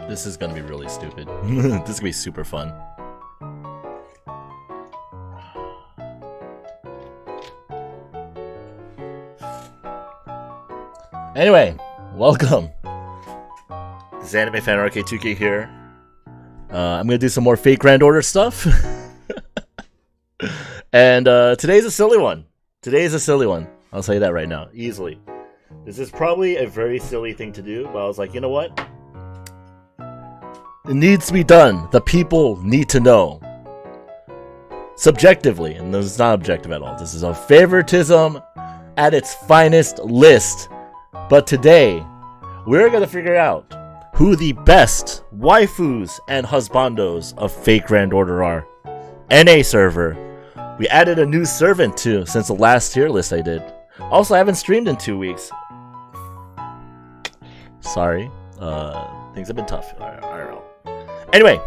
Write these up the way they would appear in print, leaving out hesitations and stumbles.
This is gonna be really stupid. This is gonna be super fun. Anyway, welcome. This is Anime Fan RK2K here. I'm gonna do some more fake Grand Order stuff. And today's a silly one. I'll tell you that right now, easily. This is probably a very silly thing to do, but I was like, you know what? It needs to be done. The people need to know. Subjectively, and this is not objective at all. This is a favoritism at its finest list. But today, we're gonna figure out who the best waifus and husbandos of fake Grand Order are. NA server. We added a new servant too since the last tier list I did. Also, I haven't streamed in 2 weeks. Sorry. Things have been tough. I don't know. Anyway,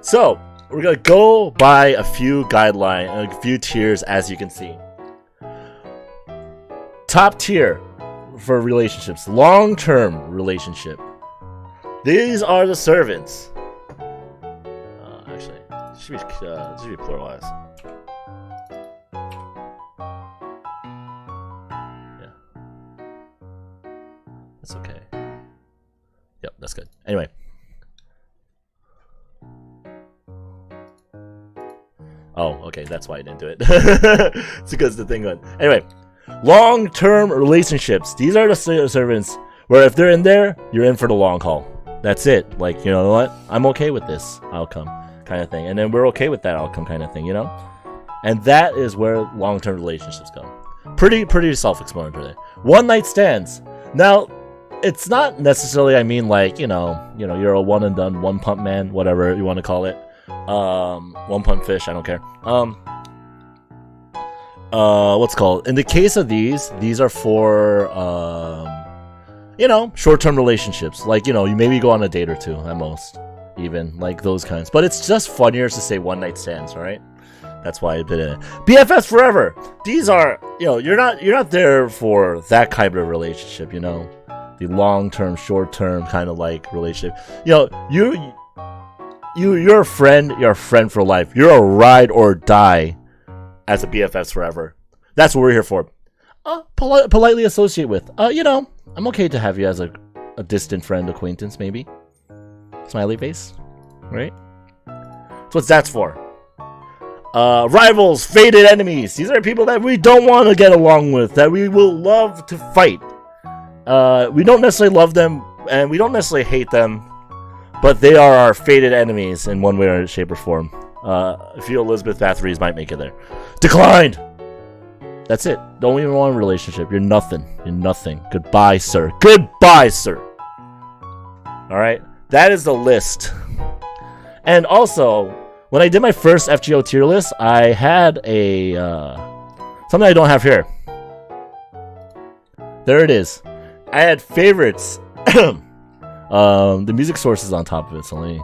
so we're gonna go by a few guidelines, a few tiers, as you can see. Top tier for relationships, long-term relationship. These are the servants. Actually, it should be pluralized. Yeah, that's okay. Yep, that's good. Anyway. Oh, okay, that's why I didn't do it. It's because the thing went. Anyway, long-term relationships. These are the servants where if they're in there, you're in for the long haul. That's it. Like, you know what? I'm okay with this outcome kind of thing. And then we're okay with that outcome kind of thing, you know? And that is where long-term relationships go. Pretty self-explanatory. One night stands. Now, it's not necessarily, I mean, like, you know, you're a one and done, one pump man, whatever you want to call it. One pump fish, I don't care. What's it called? In the case of these are for, you know, short-term relationships. Like, you know, you maybe go on a date or two at most, even like those kinds. But it's just funnier to say one night stands, right? That's why I did it. BFFs forever. These are, you know, you're not there for that kind of relationship, you know, the long-term, short-term kind of like relationship. You know, you're a friend for life. You're a ride or die as a BFFs forever. That's what we're here for. Politely associate with. You know, I'm okay to have you as a distant friend, acquaintance, maybe. Smiley face, right? So what's that for? Rivals, fated enemies. These are people that we don't want to get along with, that we will love to fight. We don't necessarily love them, and we don't necessarily hate them, but they are our fated enemies in one way or shape or form. A few Elizabeth Bathories might make it there. Declined! That's it. Don't even want a relationship. You're nothing. You're nothing. Goodbye, sir. Goodbye, sir. Alright? That is the list. And also, when I did my first FGO tier list, I had a something I don't have here. There it is. I had favorites. The music source is on top of it, so let me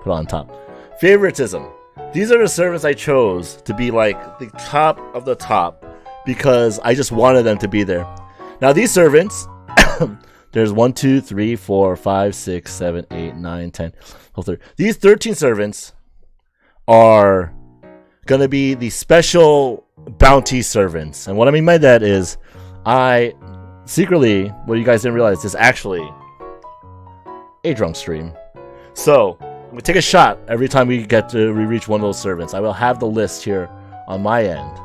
put it on top. Favoritism. These are the servants I chose to be like the top of the top because I just wanted them to be there. Now these servants, there's 1, 2, 3, 4, 5, 6, 7, 8, 9, 10, 12, 13. These 13 servants are gonna be the special bounty servants. And what I mean by that is I secretly, what you guys didn't realize, is actually a drunk stream. So I'm gonna take a shot every time we reach one of those servants. I will have the list here on my end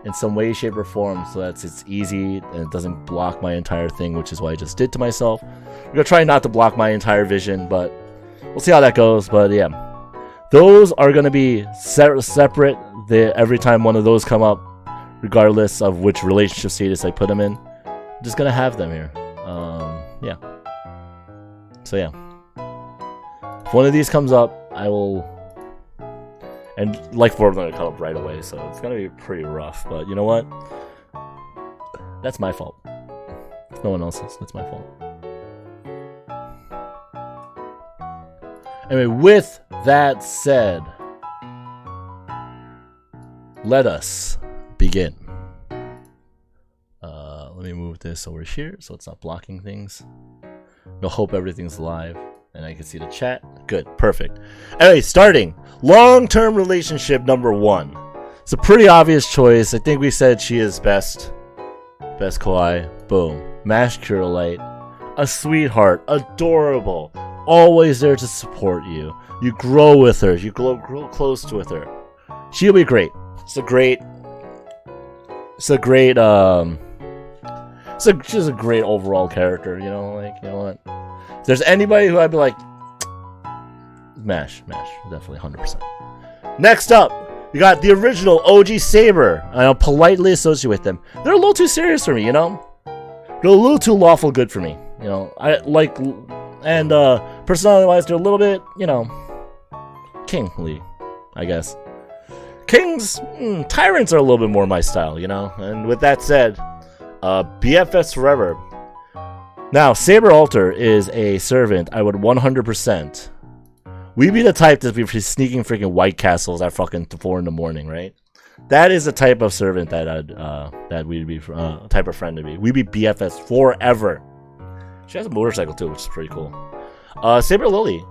in some way, shape, or form, so that it's easy and it doesn't block my entire thing, which is what I just did to myself. I'm gonna try not to block my entire vision, but we'll see how that goes. But yeah, those are gonna be separate. Every time one of those come up, regardless of which relationship status I put them in, I'm just gonna have them here. Yeah. So yeah, if one of these comes up, I will, and like 4 of them are gonna come up right away, so it's gonna be pretty rough. But you know what? That's my fault. It's no one else's. That's my fault. Anyway, with that said, let us begin. Let me move this over here so it's not blocking things. No, hope everything's live. And I can see the chat. Good, perfect. Anyway, starting. Long-term relationship number 1. It's a pretty obvious choice. I think we said she is best. Best kawaii. Boom. Mash Curelite. A sweetheart. Adorable. Always there to support you. You grow with her. You grow close with her. She'll be great. She's a great overall character, you know, like, you know what? If there's anybody who I'd be like, Mash, definitely 100%. Next up, you got the original OG Saber. I'll politely associate with them. They're a little too serious for me, you know? They're a little too lawful good for me, you know? I like, and personality-wise, they're a little bit, you know, kingly, I guess. Kings, tyrants are a little bit more my style, you know? And with that said, BFFs forever. Now, Saber Alter is a servant I would 100%. We'd be the type to be sneaking freaking White Castles at fucking 4 in the morning, right? That is the type of servant that that we'd be type of friend to be. We'd be BFFs forever. She has a motorcycle too, which is pretty cool. Saber Lily,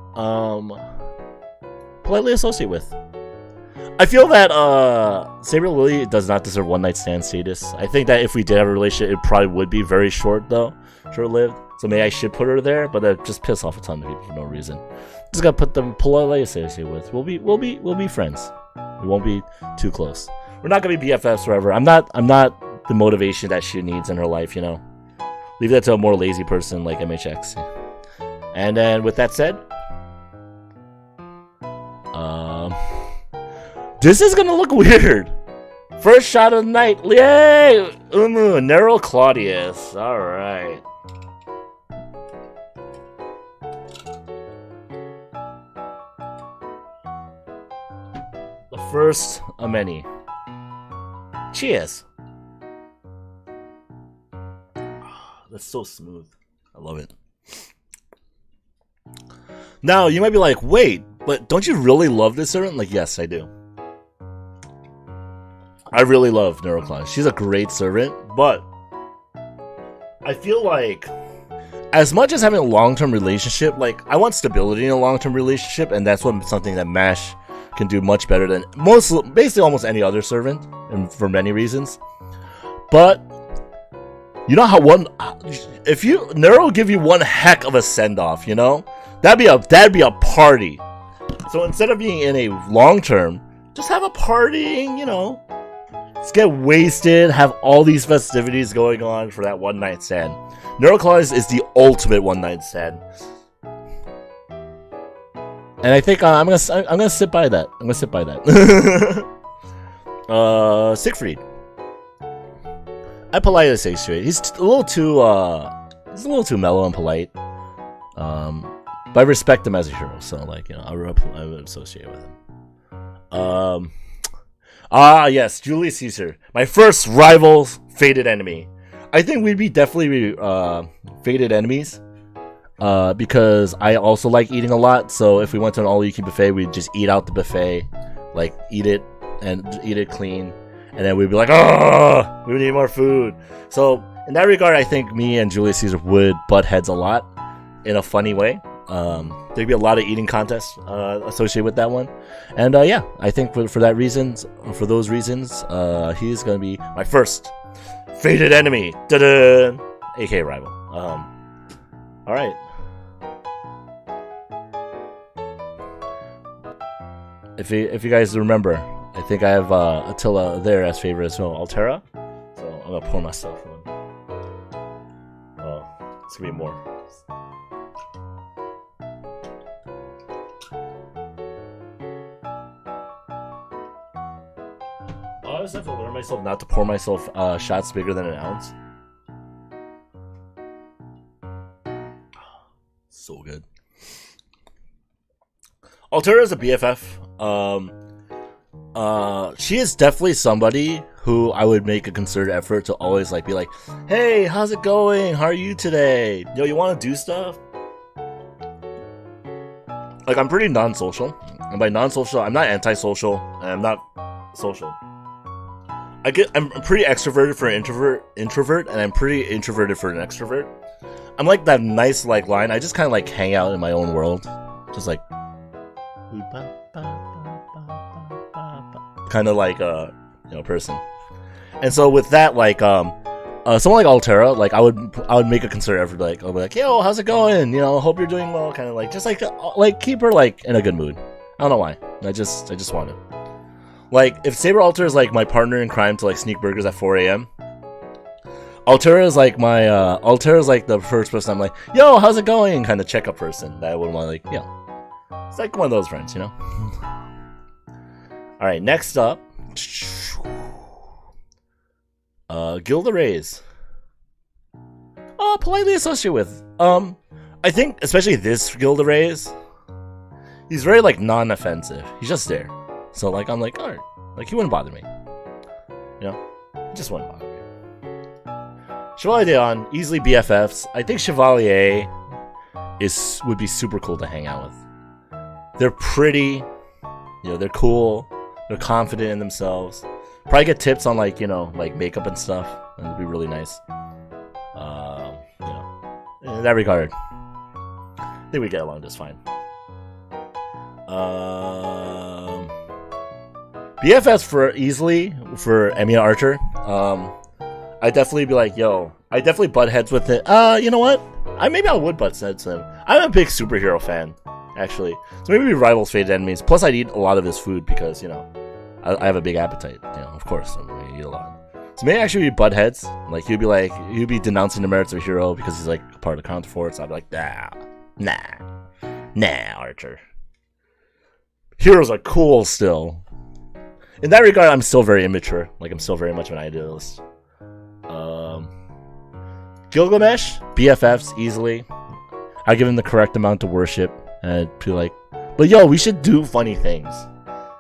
politely associate with. I feel that Saber Lily does not deserve one night stand status. I think that if we did have a relationship, it probably would be very short though, short-lived. So maybe I should put her there, but that just piss off a ton of people for no reason. Just gotta put them politely associate with. We'll be friends. We won't be too close. We're not gonna be BFFs forever. I'm not the motivation that she needs in her life, you know. Leave that to a more lazy person like MHX. And then with that said, this is gonna look weird. First shot of the night. Yay! Nero Claudius. Alright. The first of many. Cheers. That's so smooth. I love it. Now, you might be like, wait, but don't you really love this servant? Like, yes, I do. I really love Nero Claudius. She's a great servant, but I feel like as much as having a long-term relationship, like, I want stability in a long-term relationship, and that's something that MASH can do much better than basically almost any other servant, and for many reasons. But you know how if Nero will give you one heck of a send-off, you know? That'd be a party. So instead of being in a long-term, just have a party, you know. Let's get wasted, have all these festivities going on for that one night stand. Nero Claudius is the ultimate one night stand. And I think I'm gonna sit by that. I'm gonna sit by that. Siegfried. I politely associate. He's a little too mellow and polite. But I respect him as a hero, so like, you know, I would associate with him. Yes, Julius Caesar, my first rival, fated enemy. I think we'd be definitely fated enemies. Because I also like eating a lot, so if we went to an all-you-can buffet, we'd just eat out the buffet, like eat it clean, and then we'd be like, oh, we need more food. So in that regard, I think me and Julius Caesar would butt heads a lot, in a funny way. There'd be a lot of eating contests associated with that one, and yeah, I think for those reasons, he's gonna be my first fated enemy, aka rival. All right. If you guys remember, I think I have Attila there as favorite as well, Altera. So I'm gonna pour myself one. Oh, it's gonna be more. I always have to learn myself not to pour myself shots bigger than an ounce. So good. Altera is a BFF. She is definitely somebody who I would make a concerted effort to always like be like, hey, how's it going? How are you today? Yo, you want to do stuff? Like, I'm pretty non-social, and by non-social, I'm not antisocial, and I'm not social. I'm pretty extroverted for an introvert, and I'm pretty introverted for an extrovert. I'm like that nice like line. I just kind of like hang out in my own world, just like kind of like person. And so with that, like someone like Altera, like I would make a concerted effort, like I'll be like, yo, how's it going? Hope you're doing well, kind of like just like keep her like in a good mood. I don't know why. I just want it. Like if Saber Alter is like my partner in crime to like sneak burgers at 4 a.m. Altera is like the first person I'm like, yo, how's it going? Kind of check up person that I would want to like, it's like one of those friends, All right, next up, Gilda Rays. Politely associate with. I think especially this Gilda Rays, he's very like non-offensive. He's just there. So like I'm like, alright, like he wouldn't bother me. He just wouldn't bother me. Chevalier Deon, easily BFFs. I think Chevalier would be super cool to hang out with. They're pretty, they're cool, they're confident in themselves. Probably get tips on like makeup and stuff. That would be really nice. In that regard, I think we get along just fine. BFFs for Emiya Archer. I'd definitely be like, yo, I definitely butt heads with it. You know what? Maybe I would butt heads with him. I'm a big superhero fan, actually. So maybe we rivals, fated enemies. Plus, I'd eat a lot of his food because, I have a big appetite. Of course, I'm gonna eat a lot. So maybe actually we butt heads. Like he'd be denouncing the merits of a hero because he's like a part of the counterforce. So I'd be like, nah, Archer. Heroes are cool still. In that regard, I'm still very immature. Like I'm still very much an idealist. Gilgamesh, BFFs easily. I give him the correct amount of worship, and I'd be like, but yo, we should do funny things.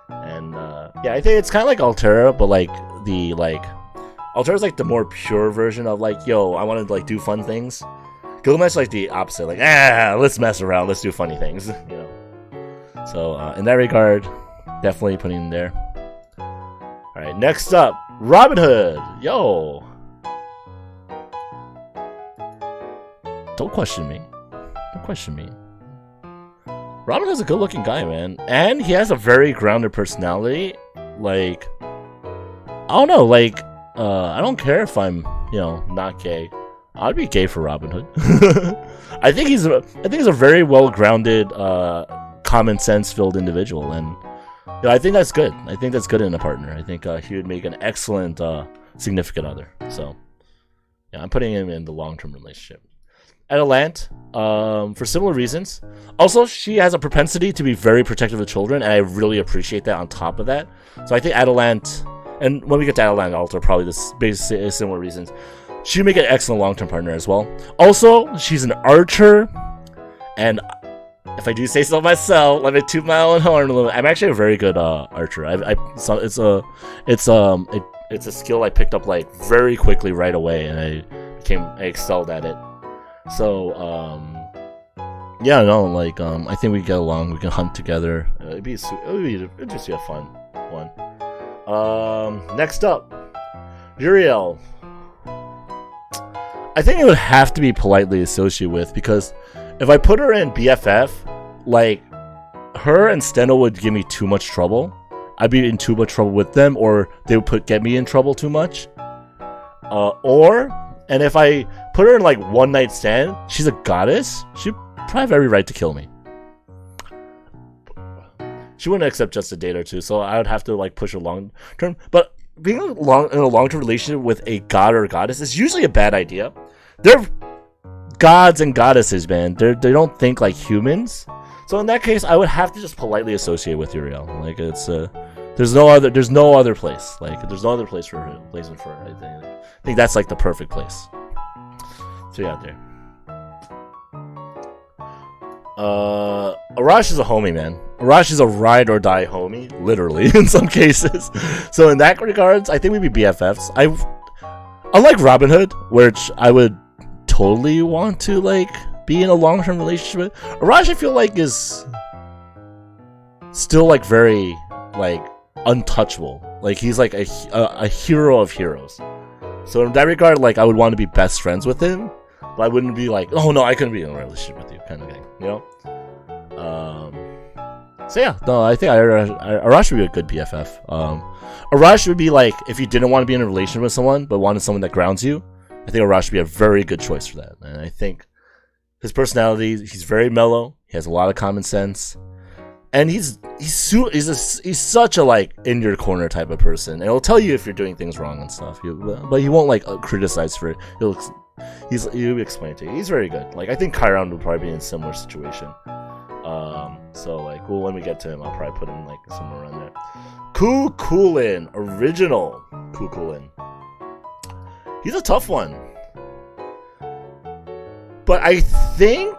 And I think it's kind of like Altera, but like Altera's like the more pure version of like, yo, I want to like do fun things. Gilgamesh like the opposite, like let's mess around, let's do funny things, So in that regard, definitely putting him there. All right, next up, Robin Hood, yo. Don't question me. Robin Hood's a good-looking guy, man, and he has a very grounded personality. Like, I don't know, like, I don't care if I'm, not gay. I'd be gay for Robin Hood. I think he's a very well-grounded, common sense-filled individual, and I think that's good. I think that's good in a partner. I think he would make an excellent significant other. So, I'm putting him in the long-term relationship. Atalant, for similar reasons. Also, she has a propensity to be very protective of children, and I really appreciate that on top of that. So I think Atalant, and when we get to Atalant, Alter, probably this basically similar reasons. She'd make an excellent long-term partner as well. Also, she's an archer, and if I do say so myself, let me toot my own horn a little bit. I'm actually a very good archer. It's a skill I picked up like very quickly right away, and I excelled at it. So, I think we get along. We can hunt together. It'd just be a fun one. Next up, Uriel. I think it would have to be politely associated with, because if I put her in BFF, like, her and Steno would give me too much trouble. I'd be in too much trouble with them, or they would get me in trouble too much. And if I put her in like one night stand, she's a goddess. She'd probably have every right to kill me. She wouldn't accept just a date or two, so I would have to like push her long term. But being in a long term relationship with a god or a goddess is usually a bad idea. They're gods and goddesses, man. They don't think like humans. So in that case, I would have to just politely associate with Uriel. Like there's no other place. Like there's no other placement for her. I think that's like the perfect place. So yeah, there. Arash is a homie, man. Arash is a ride or die homie, literally in some cases. So in that regards, I think we'd be BFFs. Unlike Robin Hood, which I would totally want to like be in a long-term relationship with, Arash I feel like is still like very like untouchable. Like he's like a hero of heroes. So in that regard, like I would want to be best friends with him. but I wouldn't be like, oh no, I couldn't be in a relationship with you, kind of thing, you know. So yeah, no, I think Arash would be a good BFF. Arash would be like if you didn't want to be in a relationship with someone but wanted someone that grounds you. I think Arash would be a very good choice for that. And I think his personality, he's very mellow. He has a lot of common sense, and he's such a like in your corner type of person. And he'll tell you if you're doing things wrong and stuff. But he won't like criticize for it. He'll explain it to you. He's very good. Like I think Chiron would probably be in a similar situation. So like, well, when we get to him, I'll probably put him like somewhere around there. Kukulin, original Kukulin. He's a tough one, but I think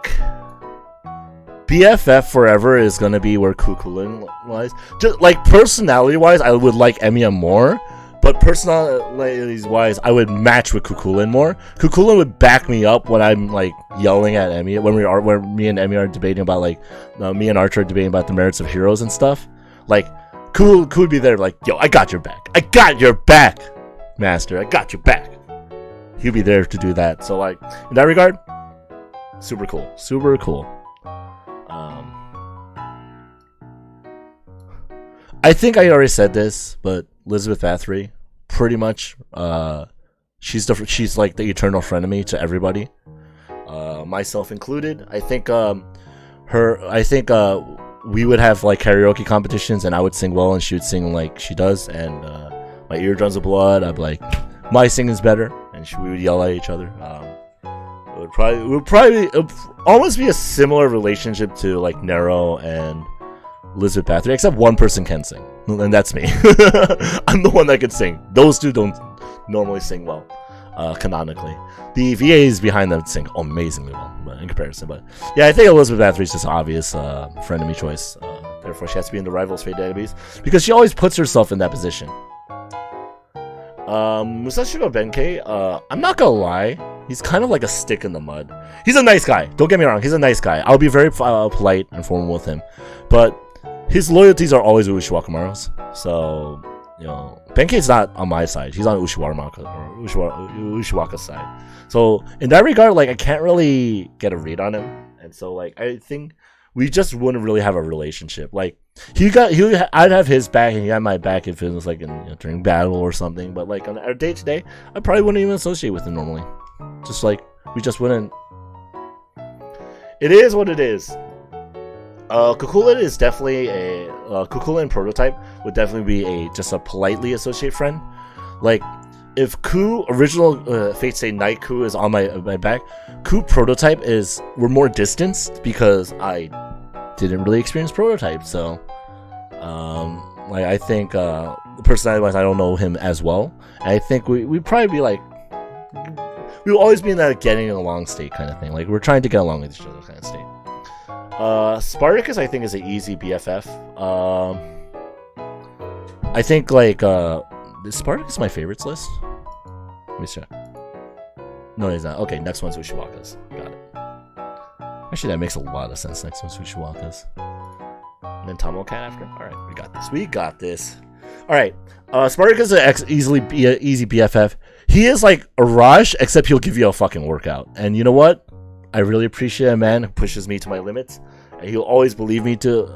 BFF forever is gonna be where Kukulin lies. Just like personality-wise, I would like Emiya more, but personalities-wise, I would match with Kukulin more. Kukulin would back me up when I'm like yelling at Emiya when me and Emiya are debating about like me and Archer are debating about the merits of heroes and stuff. Like Ku would be there like, yo, I got your back. I got your back, Master. I got your back. He'll be there to do that. So like in that regard, super cool. Super cool. I think I already said this, but Elizabeth Bathory, pretty much, she's like the eternal frenemy to everybody, myself included. I think we would have like karaoke competitions, and I would sing well, and she would sing like she does, and my eardrums of blood. I'd be like, my singing's better, and we would yell at each other. It would probably almost be a similar relationship to like Nero and Elizabeth Bathory, except one person can sing, and that's me. I'm the one that can sing. Those two don't normally sing well, canonically. The VAs behind them sing amazingly well, but in comparison. But yeah, I think Elizabeth Bathory is just an obvious frenemy choice. Therefore, she has to be in the Rivals Fate database because she always puts herself in that position. Musashiro Benkei, I'm not gonna lie, he's kind of like a stick in the mud. He's a nice guy. Don't get me wrong, he's a nice guy. I'll be very polite and formal with him, but his loyalties are always Ushiwakamaru's. So, you know, Benkei's not on my side. He's on Ushiwaka's side. So, in that regard, like, I can't really get a read on him. And so, like, I think we just wouldn't really have a relationship. Like, I'd have his back and he had my back if it was, like, during battle or something. But, like, on our day-to-day, I probably wouldn't even associate with him normally. Just, like, we just wouldn't. It is what it is. Kukulin is definitely a Kukulin prototype would definitely be just a politely associate friend. Like if Ku original Fate Stay Night Ku is on my back, Ku prototype we're more distanced because I didn't really experience prototype. So like I think personality wise I don't know him as well. And I think we'd probably be like we will always be in that getting along state kind of thing. Like we're trying to get along with each other kind of state. Spartacus, I think, is an easy BFF. I think, like, is Spartacus my favorites list? Let me check. No, he's not. Okay, next one's Ushiwaka's. Got it. Actually, that makes a lot of sense. Next one's Ushiwaka's. And then Tomo Cat after? Alright, we got this. We got this. Alright, Spartacus is easy BFF. He is like a Rush, except he'll give you a fucking workout. And you know what? I really appreciate a man who pushes me to my limits. And he'll always believe in me to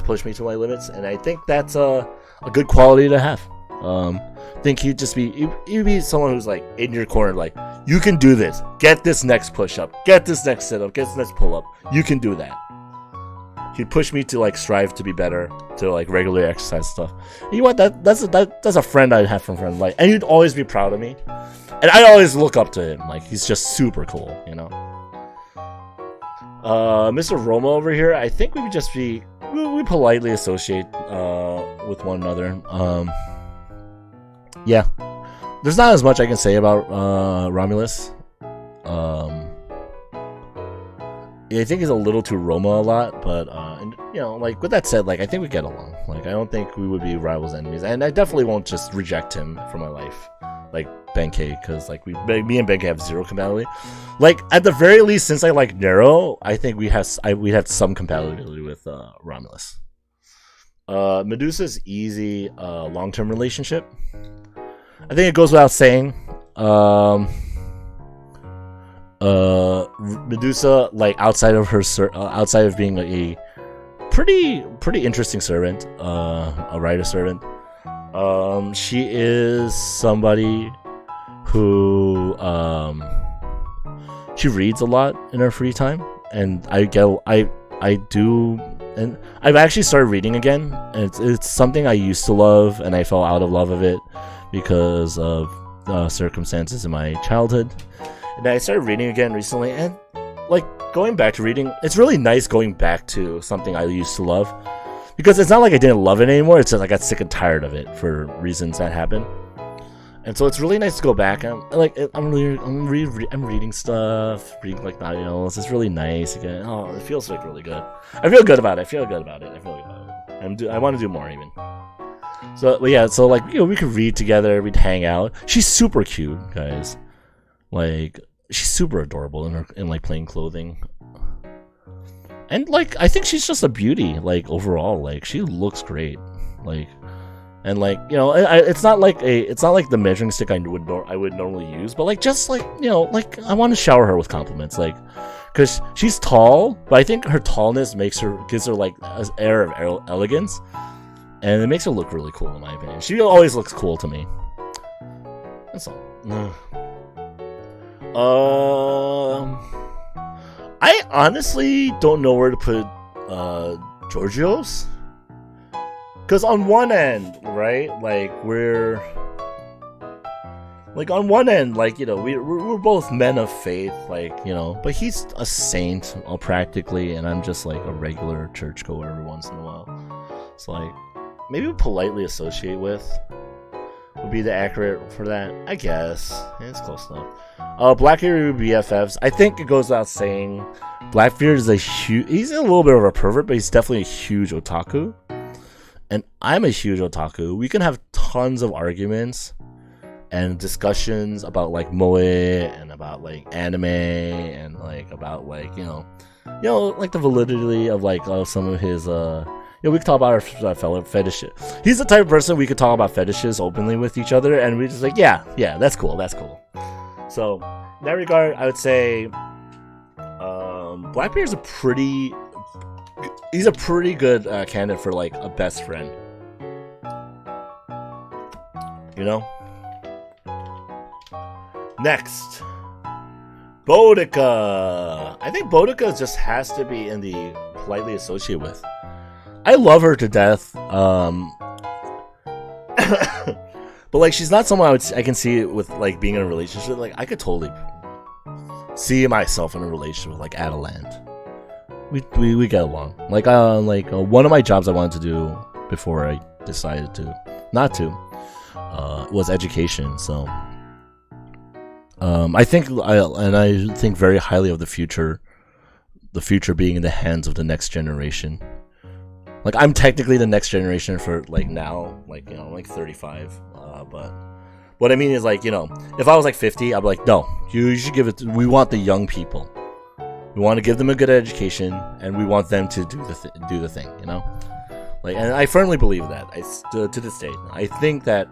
push me to my limits. And I think that's a good quality to have. I think he'd be someone who's like in your corner, like, you can do this. Get this next push up. Get this next sit up. Get this next pull up. You can do that. He'd push me to like strive to be better, to like regularly exercise stuff. And you know what? That's a friend I'd have from friend like, and he'd always be proud of me. And I always look up to him. Like he's just super cool, you know. Mr. Roma over here, I think we politely associate with one another. Yeah, there's not as much I can say about Romulus. I think he's a little too Roma a lot, but and, you know, like with that said, like I think we get along. Like I don't think we would be rivals enemies, and I definitely won't just reject him from my life, like Benkei, because like me and Benkei have zero compatibility. Like at the very least, since I like Nero, I think we had some compatibility with Romulus. Medusa's easy long-term relationship. I think it goes without saying. Medusa, like outside of being a pretty interesting servant, a writer servant, she is somebody who she reads a lot in her free time, and I do, and I've actually started reading again, and it's something I used to love, and I fell out of love of it because of circumstances in my childhood. And I started reading again recently, and like going back to reading, it's really nice going back to something I used to love, because it's not like I didn't love it anymore. It's just I got sick and tired of it for reasons that happened, and so it's really nice to go back. I'm reading stuff, reading like novels. It's really nice again. Oh, it feels like really good. I feel good about it. I want to do more even. So, but yeah, so like, you know, we could read together, we'd hang out. She's super cute, guys. Like, she's super adorable in like plain clothing, and like I think she's just a beauty. Like overall, like she looks great. Like, and like, you know, it's not like the measuring stick I would normally use, but like just like, you know, like I want to shower her with compliments, like, because she's tall, but I think her tallness gives her like an air of elegance, and it makes her look really cool in my opinion. She always looks cool to me. That's all. I honestly don't know where to put Georgios, because on one end, right, like we're like on one end, like, you know, we're both men of faith, like, you know, but he's a saint, practically, and I'm just like a regular churchgoer every once in a while. It's like maybe politely associate with would be the accurate for that, I guess. Yeah, it's close enough. Blackbeard BFFs. I think it goes without saying, Blackbeard is he's a little bit of a pervert, but he's definitely a huge otaku. And I'm a huge otaku. We can have tons of arguments and discussions about like moe and about like anime and like about like, you know, like the validity of like some of his we can talk about our fellow fetishes. He's the type of person we could talk about fetishes openly with each other, and we just like, yeah, that's cool. So in that regard, I would say Blackbeard's a pretty good candidate for like a best friend. You know. Next, Boudica. I think Boudica just has to be in the politely associate with. I love her to death, but like she's not someone I can see it with like being in a relationship. Like I could totally see myself in a relationship with like Adelant. We get along. Like one of my jobs I wanted to do before I decided to not to was education. So I think very highly of the future being in the hands of the next generation. Like I'm technically the next generation for like now, like, you know, I'm like 35, but what I mean is, like, you know, if I was like 50, I'd be like, no, you should give it we want the young people. We want to give them a good education, and we want them to do the thing, you know? Like, and I firmly believe that. To this day, I think that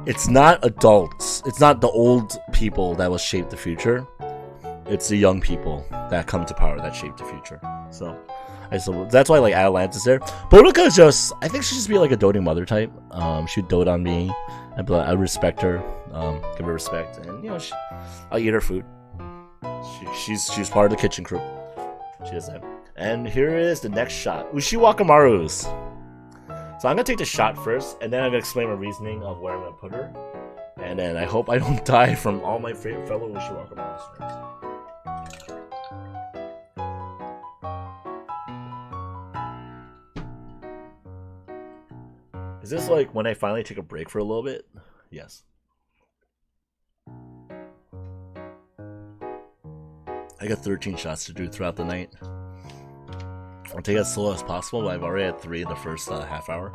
it's not adults, it's not the old people that will shape the future. It's the young people that come to power that shape the future. So that's why like Adelantis there. Boudica is just, I think she'd just be like a doting mother type. She'd dote on me. I respect her. Give her respect, and you know, I'll eat her food. She's part of the kitchen crew. She does that. And here is the next shot. Ushiwakamaru's. So I'm gonna take the shot first, and then I'm gonna explain my reasoning of where I'm gonna put her. And then I hope I don't die from all my fellow Ushiwakamaru's friends. Is this like when I finally take a break for a little bit? Yes. I got 13 shots to do throughout the night. I'll take it as slow as possible, but I've already had 3 in the first half hour.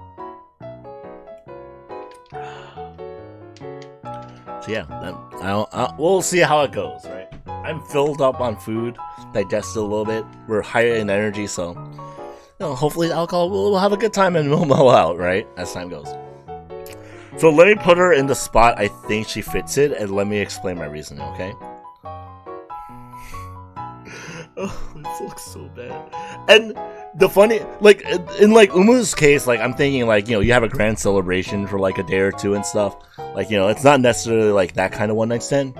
So yeah, we'll see how it goes, right? I'm filled up on food, digested a little bit. We're higher in energy, so you know, hopefully alcohol we'll have a good time and we'll mellow out, right? As time goes. So let me put her in the spot I think she fits it, and let me explain my reasoning, okay? Oh, this looks so bad. And the funny, like in like Umu's case, like I'm thinking like, you know, you have a grand celebration for like a day or two and stuff. Like, you know, it's not necessarily like that kind of one night stand.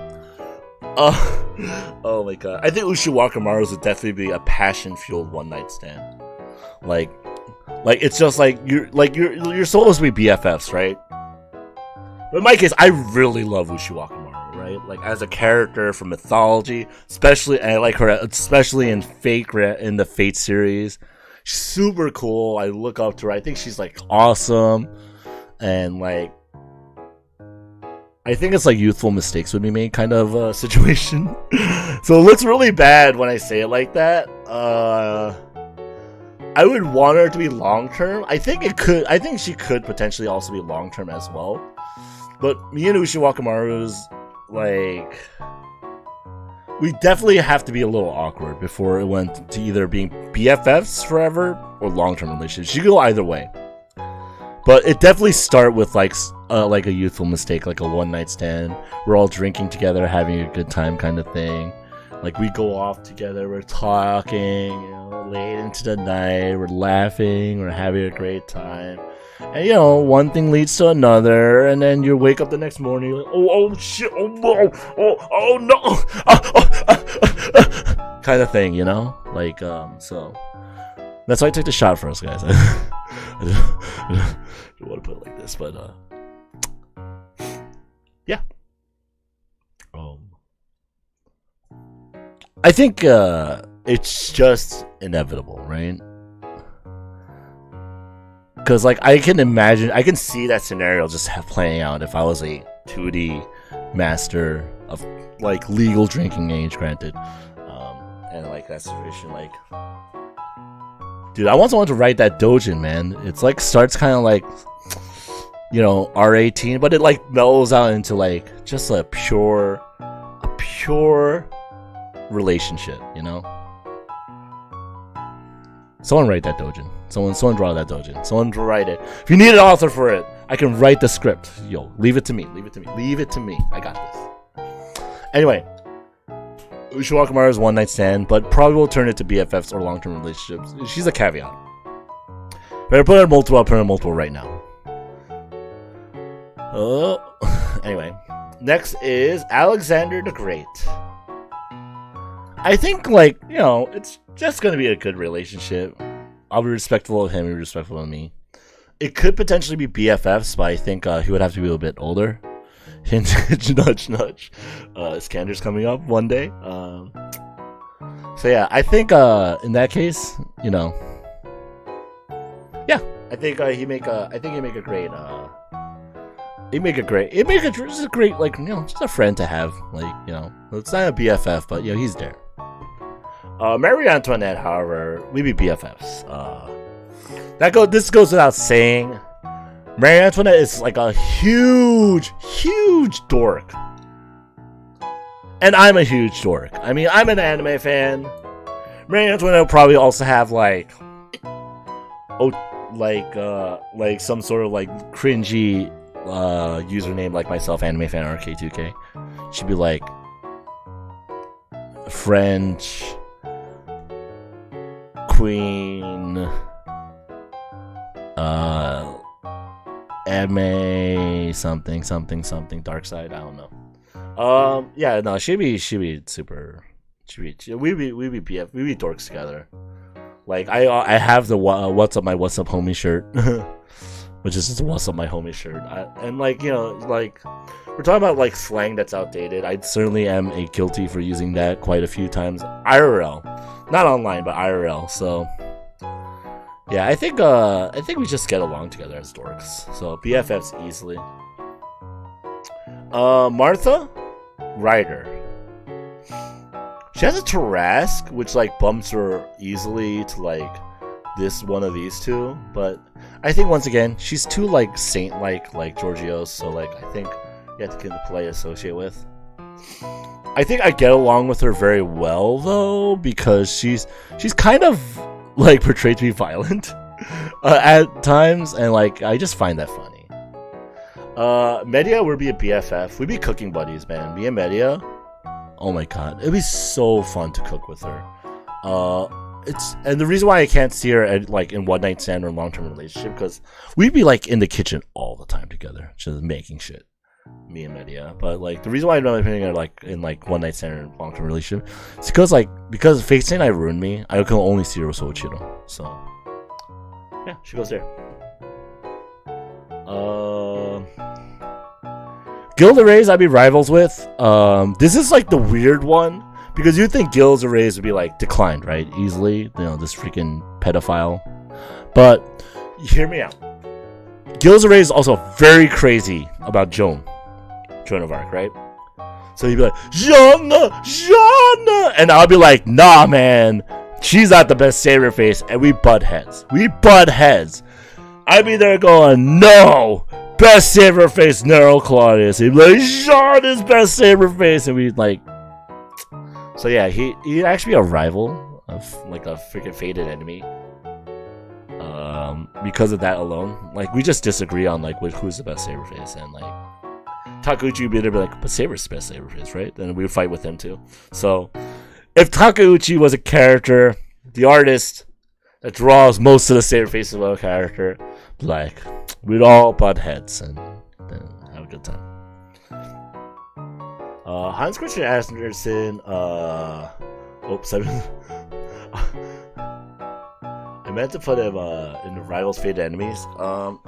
Oh my god. I think Ushiwakamaru's would definitely be a passion fueled one night stand. Like it's just like you're supposed to be BFFs, right? But in my case, I really love Ushiwakamaru, right? Like as a character from mythology, especially I like her, especially in in the Fate series. She's super cool. I look up to her. I think she's like awesome, and like I think it's like youthful mistakes would be made kind of situation. So it looks really bad when I say it like that. I would want her to be long term. I think she could potentially also be long term as well. But me and Ushiwakamaru's, like, we definitely have to be a little awkward before it went to either being BFFs forever or long term relationships. You can go either way. But it definitely start with like a youthful mistake, like a one night stand. We're all drinking together, having a good time, kind of thing. Like we go off together, we're talking, you know, late into the night, we're laughing, we're having a great time. And you know, one thing leads to another, and then you wake up the next morning, you're like, oh shit, oh no, oh no, kind of thing, you know, like so. That's why I took the shot for us, guys. I don't want to put it like this, but yeah. I think it's just inevitable, right? Because like I can see that scenario just playing out if I was a 2D master of like legal drinking age, granted, and like that situation, like. Dude, I want someone to write that doujin, man. It's like starts kind of like, you know, R18, but it like mellows out into like just a pure relationship, you know. Someone write that doujin. Someone draw that doujin. Someone write it. If you need an author for it, I can write the script. Yo, leave it to me. Leave it to me. Leave it to me. I got this. Anyway. Ushiwakamaru's one night stand, but probably will turn it to BFFs or long term relationships. She's a caveat. Better put her multiple, I'll put her multiple right now. Anyway. Next is Alexander the Great. I think, like, you know, it's just gonna be a good relationship. I'll be respectful of him, he'll be respectful of me. It could potentially be BFFs, but I think he would have to be a little bit older. Hint, nudge, nudge. Iskander's coming up one day. So yeah, I think in that case, you know, yeah, I think he'd make a great, just a great, like, you know, just a friend to have, like, you know, it's not a BFF, but you know, he's there. Marie Antoinette, however, we be BFFs. This goes without saying. Marie Antoinette is like a huge dork. And I'm a huge dork. I mean, I'm an anime fan. Marie Antoinette will probably also have like some sort of like cringy username like myself, anime fan RK2K. She'd be like French Queen anime something dark side, I don't know. Yeah, no, she'd be super, we be BF, we be dorks together. Like I have the what's up homie shirt, which is just what's up my homie shirt. And like, you know, like we're talking about like slang that's outdated. I certainly am guilty for using that quite a few times IRL, not online but IRL. So yeah, I think we just get along together as dorks. So BFFs easily. Martha Ryder. She has a Tarrasque, which like bumps her easily to like one of these two. But I think once again, she's too like saint-like Georgios. So like I think you have to get the play associate with. I think I get along with her very well though, because she's kind of like portrayed to be violent at times, and like I just find that funny. Media would be a BFF. We'd be cooking buddies, man. Me and Media, oh my god, it'd be so fun to cook with her. And the reason why I can't see her at, like, in one night stand or long term relationship, because we'd be like in the kitchen all the time together, just making shit. Me and Media. But like the reason why I'm not putting her like in like one night stand or long term relationship is because Fate Stay Night ruined me. I can only see her with Soichiro. So yeah, she goes there. Gilda Rays I'd be rivals with. This is like the weird one because you think Gilda Rays would be like declined, right? Easily, this freaking pedophile. But hear me out. Gilda Rays is also very crazy about Joan of Arc, right? So he'd be like, Joanna, and I'll be like, nah, man, she's not the best Saber face, and we butt heads. I'd be there going, no, best Saber face, Nero Claudius. He'd be like, Jean is best Saber face, and we'd like, so yeah, he'd actually be a rival of like a freaking fated enemy. Because of that alone, like we just disagree on like who's the best Saber face, and like Takeuchi would be there, be like, but Saber's the best Saber face, right? Then we would fight with him too. So if Takeuchi was a character, the artist that draws most of the Saber faces of a character, like we'd all butt heads and then have a good time. Hans Christian Andersen, I meant to put him in the Rivals Fated Enemies.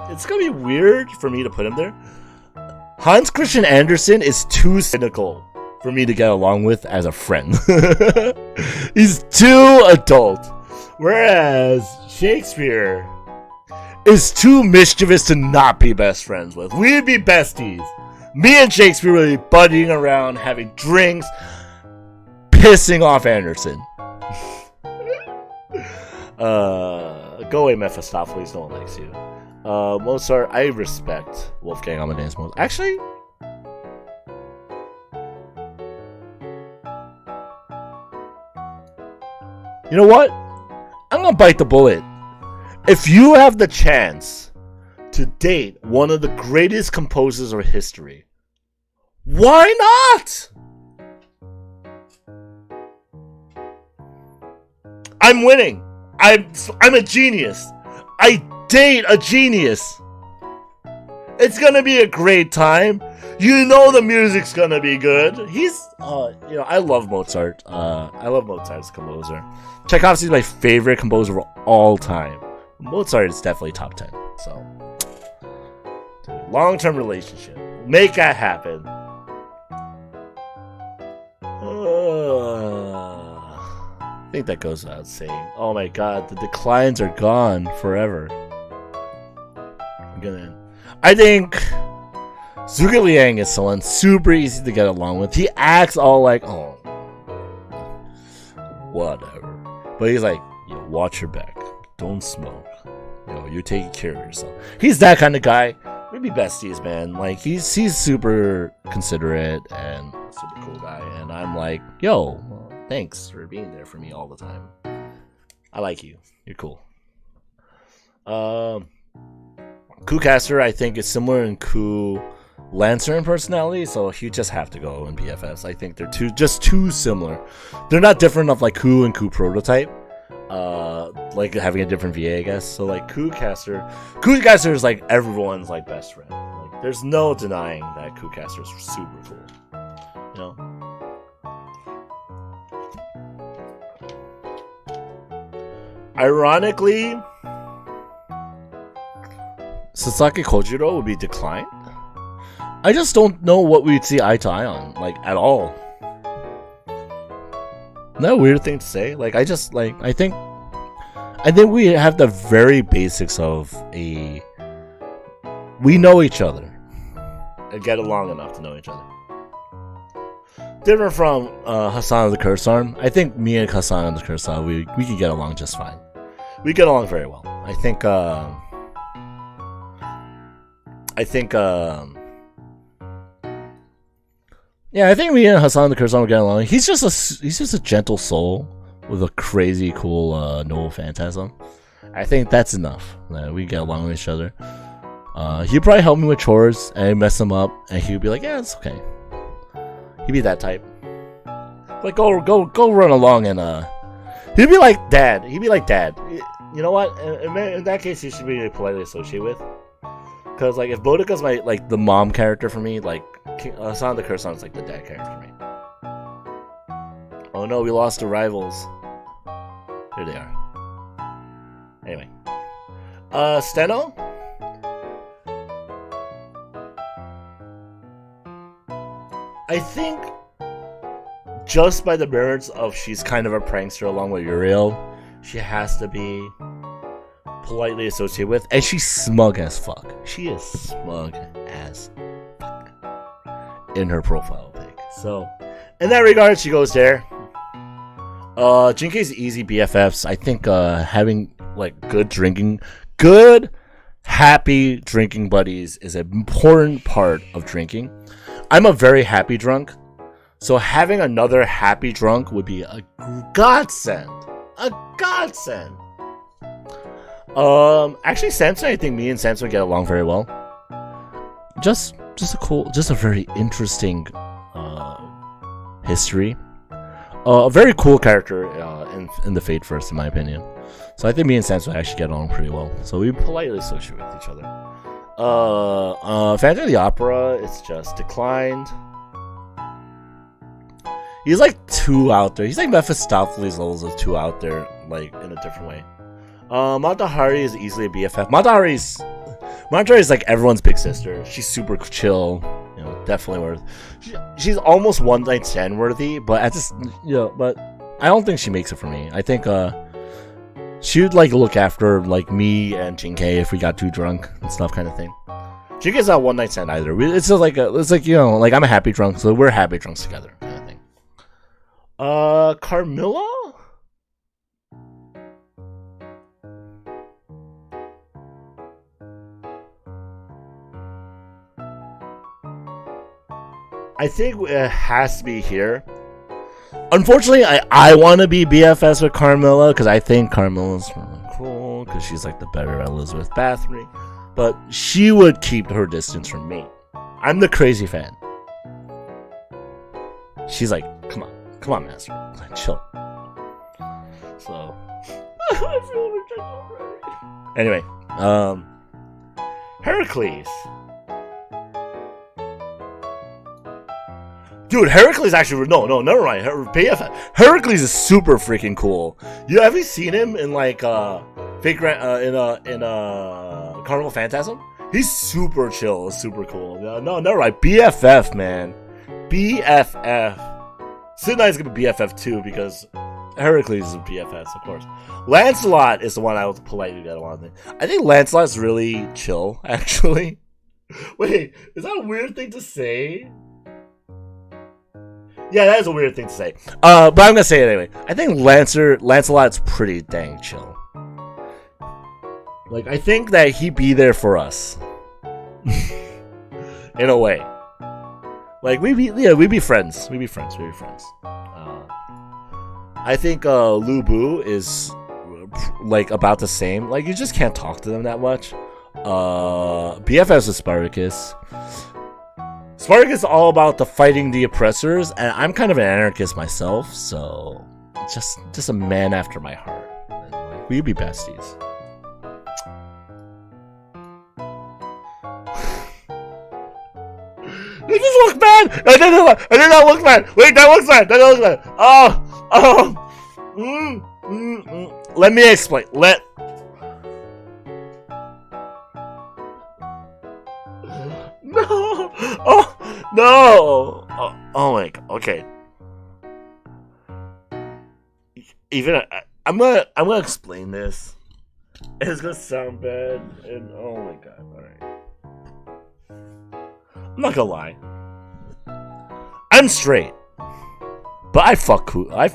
It's gonna be weird for me to put him there. Hans Christian Andersen is too cynical for me to get along with as a friend. He's too adult. Whereas Shakespeare is too mischievous to not be best friends with. We'd be besties. Me and Shakespeare would be buddying around, having drinks, pissing off Anderson. Go away, Mephistopheles. No one likes you. Mozart, I respect Wolfgang Amadeus Mozart. Actually, you know what? I'm gonna bite the bullet. If you have the chance to date one of the greatest composers of history, why not? I'm winning. I'm a genius. I date a genius. It's gonna be a great time. You know the music's gonna be good. He's, I love Mozart. I love Mozart as a composer. Tchaikovsky's my favorite composer of all time. Mozart is definitely top 10. So, long-term relationship. Make that happen. I think that goes without saying. Oh my god, the declines are gone forever. I think Zhuge Liang is someone super easy to get along with. He acts all like, oh, whatever. But he's like, yo, watch your back. Don't smoke. Yo, you're taking care of yourself. He's that kind of guy. We'd be besties, man. Like, he's super considerate and super cool guy. And I'm like, yo, thanks for being there for me all the time. I like you. You're cool. Kucaster, I think, is similar in Ku Lancer in personality, so he just have to go in BFFs. I think they're too similar. They're not different enough like Ku and Ku Prototype. Like having a different VA, I guess. So like Kucaster is like everyone's like best friend. Like there's no denying that Kucaster is super cool. You know? Ironically, Sasaki Kojiro would be declined. I just don't know what we'd see eye to eye on, like, at all. Isn't that a weird thing to say? Like, I think we have the very basics of we know each other and get along enough to know each other. Different from Hassan of the Cursed Arm. I think me and Hassan of the Cursed Arm, we can get along just fine. We get along very well. I think me and Hassan the Cursed Arm will get along. He's just a gentle soul with a crazy cool noble phantasm. I think that's enough. We get along with each other. He'd probably help me with chores and I'd mess him up, and he'd be like, "Yeah, it's okay." He'd be that type. Like go run along and He'd be like dad. He'd be like dad. You know what? In that case, he should be politely associated with. Because like if Boudica's my like the mom character for me, like Son of the Curse is like the dad character for me. Oh no, we lost the rivals. Here they are. Anyway, Steno. I think just by the merits of she's kind of a prankster along with Uriel, she has to be politely associated with, and she's smug as fuck. She is smug as fuck in her profile pic. So, in that regard, she goes there. Jinkei's easy BFFs. I think having like good, happy drinking buddies is an important part of drinking. I'm a very happy drunk, so having another happy drunk would be a godsend. A godsend. Actually, Samson, I think me and Samson get along very well. Just a very interesting history. A very cool character in the Fate First, in my opinion. So I think me and Samson actually get along pretty well. So we politely associate with each other. Phantom of the Opera, it's just declined. He's like too out there. He's like Mephistopheles levels of too out there, like in a different way. Matahari is easily a BFF. Matahari is like everyone's big sister. She's super chill, you know, definitely worth. She's almost one night stand worthy, but at this, you know, but I don't think she makes it for me. I think she would like look after like me and Jinkei if we got too drunk and stuff, kind of thing. Jinkei's not one night stand either. It's just like it's like, you know, like I'm a happy drunk, so we're happy drunks together, kind of thing. Carmilla. I think it has to be here. Unfortunately, I want to be BFS with Carmilla because I think Carmilla's really cool because she's like the better Elizabeth Bathory. But she would keep her distance from me. I'm the crazy fan. She's like, come on, master, like, chill. So, I feel rejected already. Anyway, Heracles. Dude, Heracles actually no, never mind. Heracles is super freaking cool. Have you seen him in like fake in Carnival Phantasm? He's super chill, super cool. No, never mind. BFF, man. BFF. Sid Knight's gonna be BFF too because Heracles is a BFF, of course. Lancelot is the one I would politely get along with. I think Lancelot's really chill, actually. Wait, is that a weird thing to say? Yeah, that is a weird thing to say. But I'm gonna say it anyway. I think Lancelot's pretty dang chill. Like, I think that he'd be there for us. In a way. Like, we'd be friends. We'd be friends. I think Lu Bu is like about the same. Like, you just can't talk to them that much. BFS is Spartacus. Spartacus is all about the fighting the oppressors, and I'm kind of an anarchist myself, so just a man after my heart. Like, we'd be besties. Does this look bad? I did not look bad. Wait, that looks bad. Let me explain. No. No. Oh my god. Okay. Even I'm gonna explain this. It's gonna sound bad, and oh my god. All right. I'm not gonna lie. I'm straight, but I'd fuck Sakura.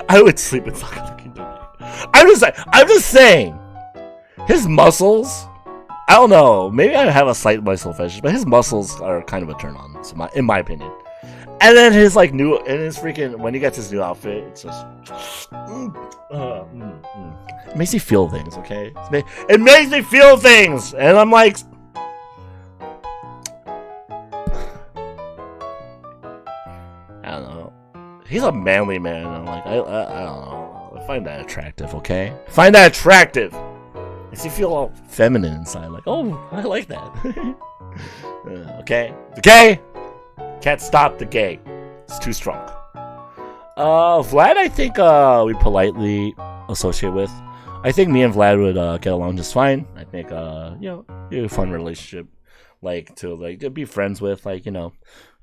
I would sleep with Sakura. I'm just saying. His muscles. I don't know. Maybe I have a slight muscle fetish, but his muscles are kind of a turn on, in my opinion. And then his like when he gets his new outfit, it's just it makes me feel things. Okay, it makes me feel things, and I'm like, I don't know. He's a manly man. I'm like, I don't know. I find that attractive, okay? Find that attractive. Makes you feel all feminine inside. Like, oh, I like that. Okay? Okay? Can't stop the gay. It's too strong. Vlad, I think we politely associate with. I think me and Vlad would get along just fine. I think, you know, a fun relationship. Like, to be friends with, like, you know,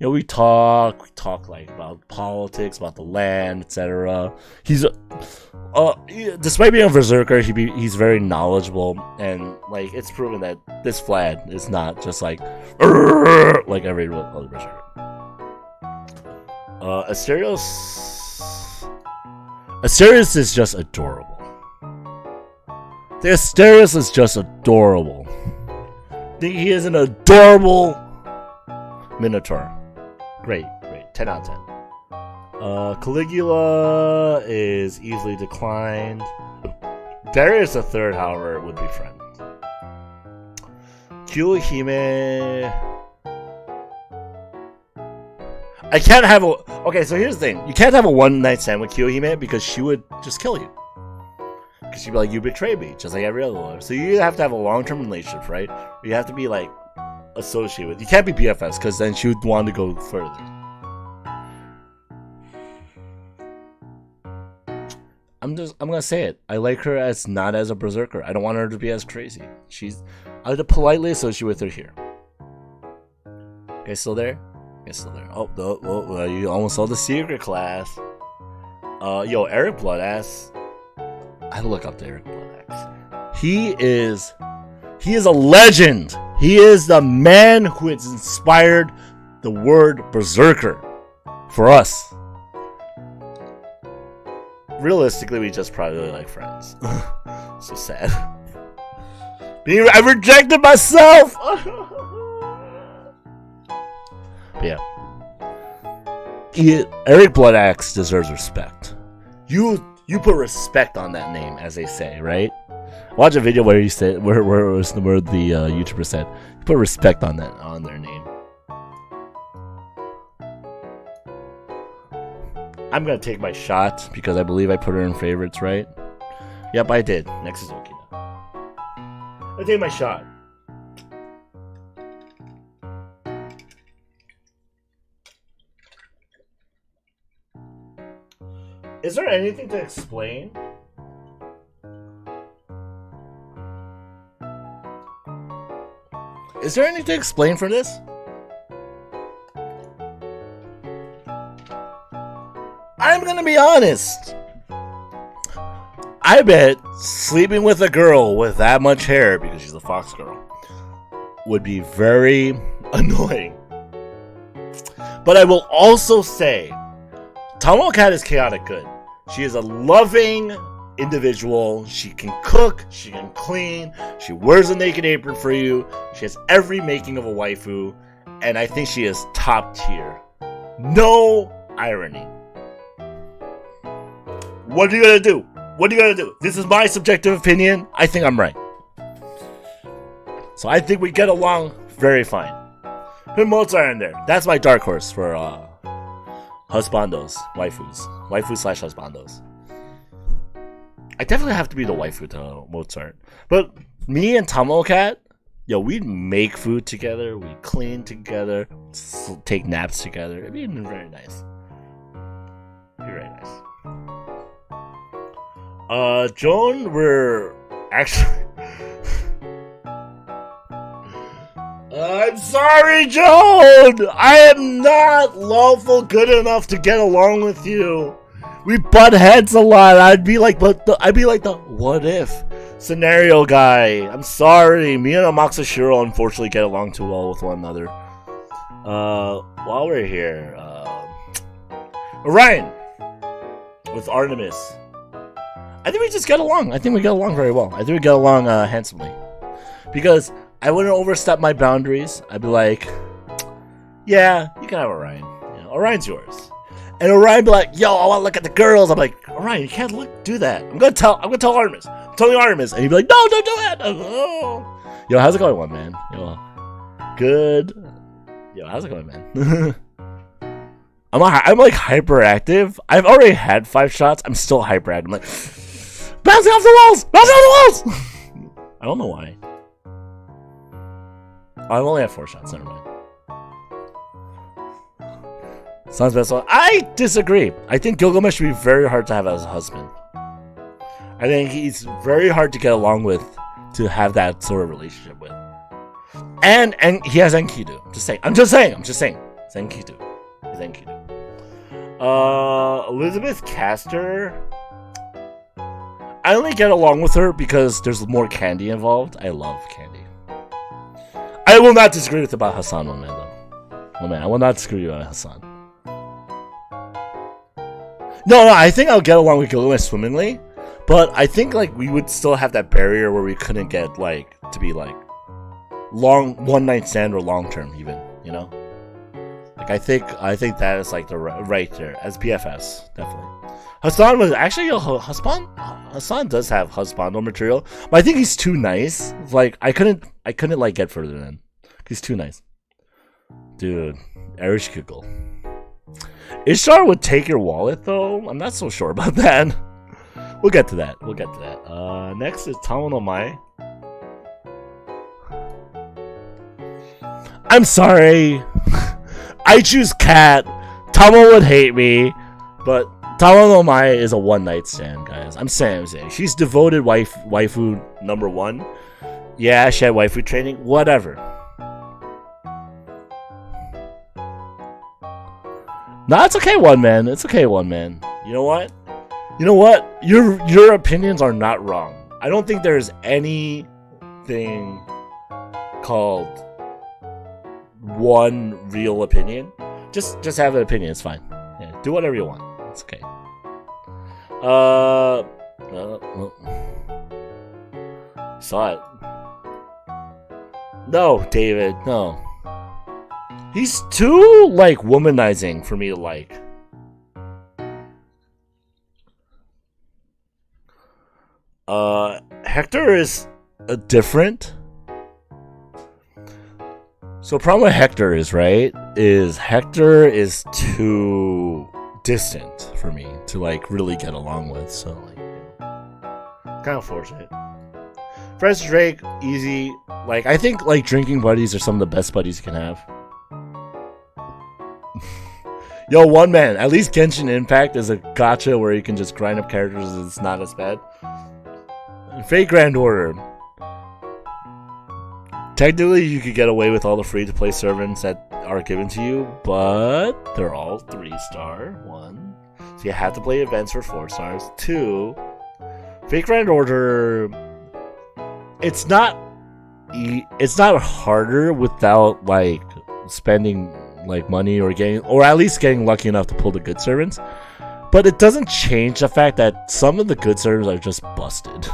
we talk like about politics, about the land, etc. He's despite being a berserker, he's very knowledgeable, and like it's proven that this Vlad is not just like every other berserker. Asterios is just adorable. The Asterios is just adorable. He is an adorable Minotaur. Great. 10 out of 10. Caligula is easily declined. Darius III, however, would be friend. Kiyohime. I can't have a... Okay, so here's the thing. You can't have a one-night stand with Kiyohime because she would just kill you. Because she'd be like, you betrayed me, just like every other one. So you have to have a long-term relationship, right? You have to be, like, associated with. You can't be BFFs, because then she would want to go further. I'm gonna say it. I like her as not as a berserker. I don't want her to be as crazy. I would politely associate with her here. Okay, still there? Okay, still there. Oh, you almost saw the secret class. Yo, Eric Bloodass. I look up to Eric Bloodass. He is a legend. He is the man who has inspired the word berserker for us. Realistically, we just probably really like friends. So sad. I rejected myself. Yeah. Eric Bloodaxe deserves respect. You put respect on that name, as they say, right? Watch a video where he said where was the word the YouTuber said. Put respect on their name. I'm gonna take my shot because I believe I put her in favorites, right? Yep, I did. Next is Okina. I take my shot. Is there anything to explain? Is there anything to explain for this? I'm gonna be honest. I bet sleeping with a girl with that much hair, because she's a fox girl, would be very annoying. But I will also say, Tomo Cat is chaotic good. She is a loving individual. She can cook, she can clean, she wears a naked apron for you, she has every making of a waifu, and I think she is top tier. No irony. What are you gonna do? What are you gonna do? This is my subjective opinion. I think I'm right. So I think we get along very fine. Put Mozart in there. That's my dark horse for husbandos, waifus. Waifu/husbandos. I definitely have to be the waifu to Mozart. But me and Tomocat, yo, we'd make food together, we'd clean together, take naps together. It'd be very nice. It'd be very nice. Joan, we're actually... I'm sorry, Joan! I am not lawful good enough to get along with you. We butt heads a lot. I'd be like the what if scenario guy. I'm sorry. Me and Amaxashiro unfortunately get along too well with one another. While we're here, Orion with Artemis. I think we just get along. I think we get along very well. I think we get along handsomely. Because I wouldn't overstep my boundaries. I'd be like, yeah, you can have Orion. You know, Orion's yours. And Orion be like, yo, I want to look at the girls. I'm like, Orion, you can't do that. I'm gonna tell Artemis. I'm telling Artemis. And he'd be like, no, don't do it. Oh. Yo, how's it going, man? Yo, good. Yo, how's it going, man? I'm like hyperactive. I've already had 5 shots. I'm still hyperactive. I'm like bouncing off the walls, bouncing off the walls. I don't know why. I've only had 4 shots. Never mind. Sounds best. I disagree. I think Gilgamesh would be very hard to have as a husband. I think he's very hard to get along with, to have that sort of relationship with. And he has Enkidu. I'm just saying. It's Enkidu. He's Enkidu. Elizabeth Castor. I only get along with her because there's more candy involved. I love candy. I will not disagree with about Hassan, one man, though. Oh man, I will not disagree about Hassan. No, I think I'll get along with Gilgamesh swimmingly, but I think like we would still have that barrier where we couldn't get like to be like long one night stand or long term even, you know. Like I think that is like the right there as BFS definitely. Hassan was actually Hassan does have Husbando material, but I think he's too nice. Like I couldn't like get further than he's too nice, dude. Erish Kikl. Ishtar would take your wallet though. I'm not so sure about that. We'll get to that. Next is Tamo no Mai. I'm sorry. I choose Cat. Tamo would hate me, but Tamo no Mai is a one night stand, guys. I'm saying. She's devoted waifu number 1. Yeah, she had waifu training. Whatever. No, it's okay, one man. You know what? Your opinions are not wrong. I don't think there's anything called one real opinion. Just have an opinion. It's fine. Yeah, do whatever you want. It's okay. Saw it. No, David. No. He's too, like, womanizing for me to like. Hector is different. So the problem with Hector is, right, is Hector is too distant for me to, like, really get along with. So, like, kind of fortunate. Francis Drake, easy. Like, I think, like, drinking buddies are some of the best buddies you can have. Yo, one man. At least Genshin Impact is a gacha where you can just grind up characters and it's not as bad. Fate Grand Order. Technically, you could get away with all the free-to-play servants that are given to you, but they're all 3-star. 1. So you have to play events for 4 stars. 2. Fate Grand Order. It's not harder without like spending like money or at least getting lucky enough to pull the good servants, but it doesn't change the fact that some of the good servants are just busted,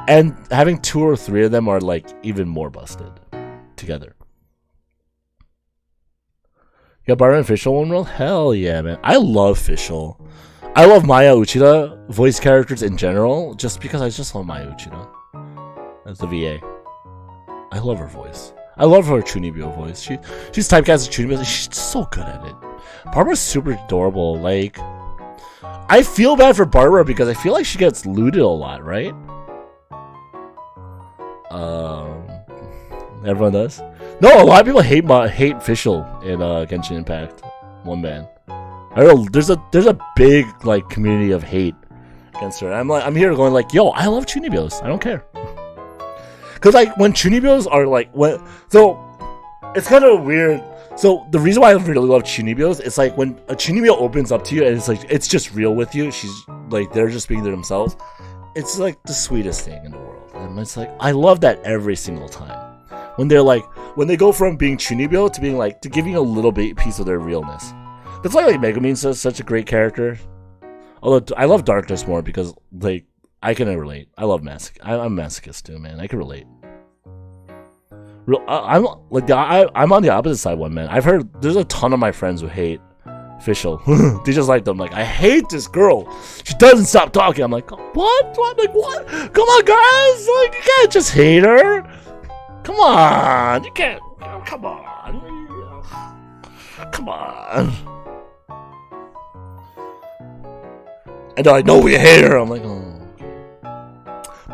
and having 2 or 3 of them are like even more busted together. You got Barbara and Fischl one role? Hell yeah, man. I love Fischl. I love Maya Uchida voice characters in general, just because I just love Maya Uchida as the VA. I love her voice. I love her Chunibyo voice. She's typecast as Chunibyo. She's so good at it. Barbara's super adorable. Like, I feel bad for Barbara because I feel like she gets looted a lot, right? Everyone does. No, a lot of people hate Fischl in Genshin Impact. One man. I don't know. There's a big like community of hate against her. I'm here going like, yo, I love Chunibyos. I don't care. Cause like when Chunibyos are like so it's kind of weird. So the reason why I really love Chunibyos is like when a Chunibyo opens up to you and it's like it's just real with you. She's like they're just being themselves. It's like the sweetest thing in the world, and it's like I love that every single time. When they go from being Chunibyo to being like to giving a little bit piece of their realness. That's why like Megumin's such a great character. Although I love Darkness more because like I can relate. I love I'm masochist too, man. I can relate. I'm on the opposite side, one man. I've heard there's a ton of my friends who hate Fischl. They just like them. Like, I hate this girl. She doesn't stop talking. I'm like, what? I'm like, what? Come on, guys. Like, you can't just hate her. Come on. You can't. Come on. Come on. And they're like, no, we hate her. I'm like, oh.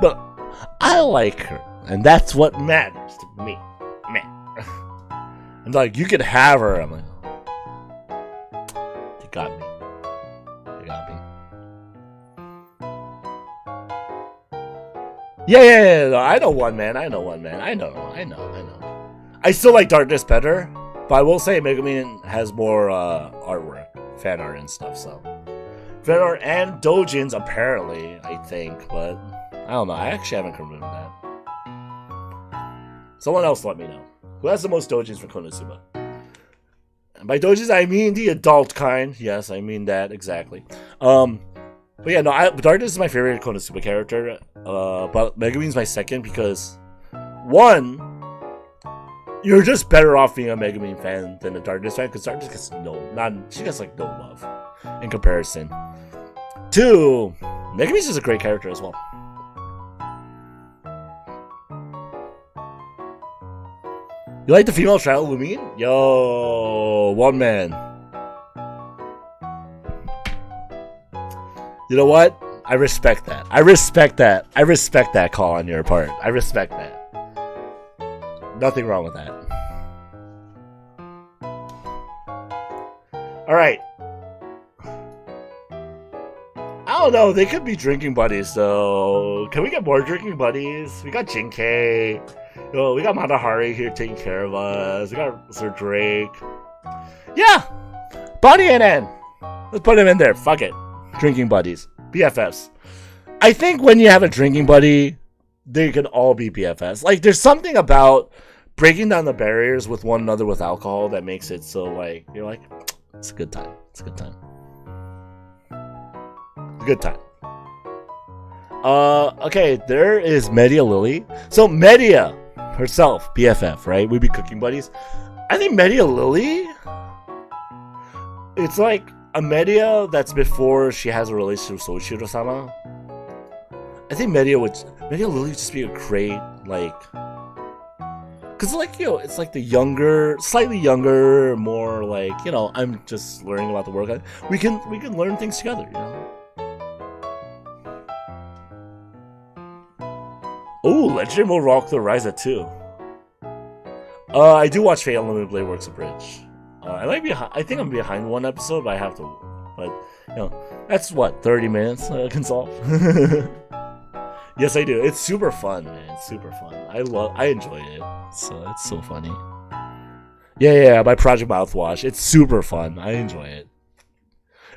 But I like her, and that's what matters to me. Man. And like, you could have her. I'm like, oh. They got me. They got me. Yeah. No, I know one, man. I know. I still like Darkness better, but I will say Megumin has more artwork, fan art and stuff, so. Fan art and doujins, apparently, I think, but I don't know. I actually haven't confirmed that. Someone else let me know. Who has the most doujins for Konosuba? And by doujins, I mean the adult kind. Yes, I mean that, exactly. But yeah, no, Darkness is my favorite Konosuba character, but Megumin's my second because, one, you're just better off being a Megumin fan than a Darkness fan, because Darkness gets she gets like no love in comparison. Two, Megumin's just a great character as well. You like the female trial Lumine? Yo, one man. You know what? I respect that. I respect that call on your part. I respect that. Nothing wrong with that. Alright. I don't know. They could be drinking buddies, though. Can we get more drinking buddies? We got Jinkei. Yo, we got Matahari here taking care of us. We got Sir Drake. Yeah! Bonnie and Ann. Let's put him in there. Fuck it. Drinking buddies. BFFs. I think when you have a drinking buddy, they can all be BFFs. Like, there's something about breaking down the barriers with one another with alcohol that makes it so, like, you're like, it's a good time. It's a good time. It's a good time. Okay, there is Media Lily. So, Media herself, BFF, right? We'd be cooking buddies. I think Media Lily, it's like a Media that's before she has a relationship with Soichiro-sama. I think Media Lily would just be a great, like, because, like, you know, it's like the younger, slightly younger, more like, you know, I'm just learning about the world. We can learn things together, you know. Oh, Legendary Mode Rock the Rise at 2. I do watch Fate Unlimited Blade Works Abridged. I think I'm behind one episode, but I have to. But, you know, that's what, 30 minutes, Consult? Yes, I do. It's super fun, man. It's super fun. I enjoy it. So it's so funny. Yeah, my Project Mouthwash. It's super fun. I enjoy it.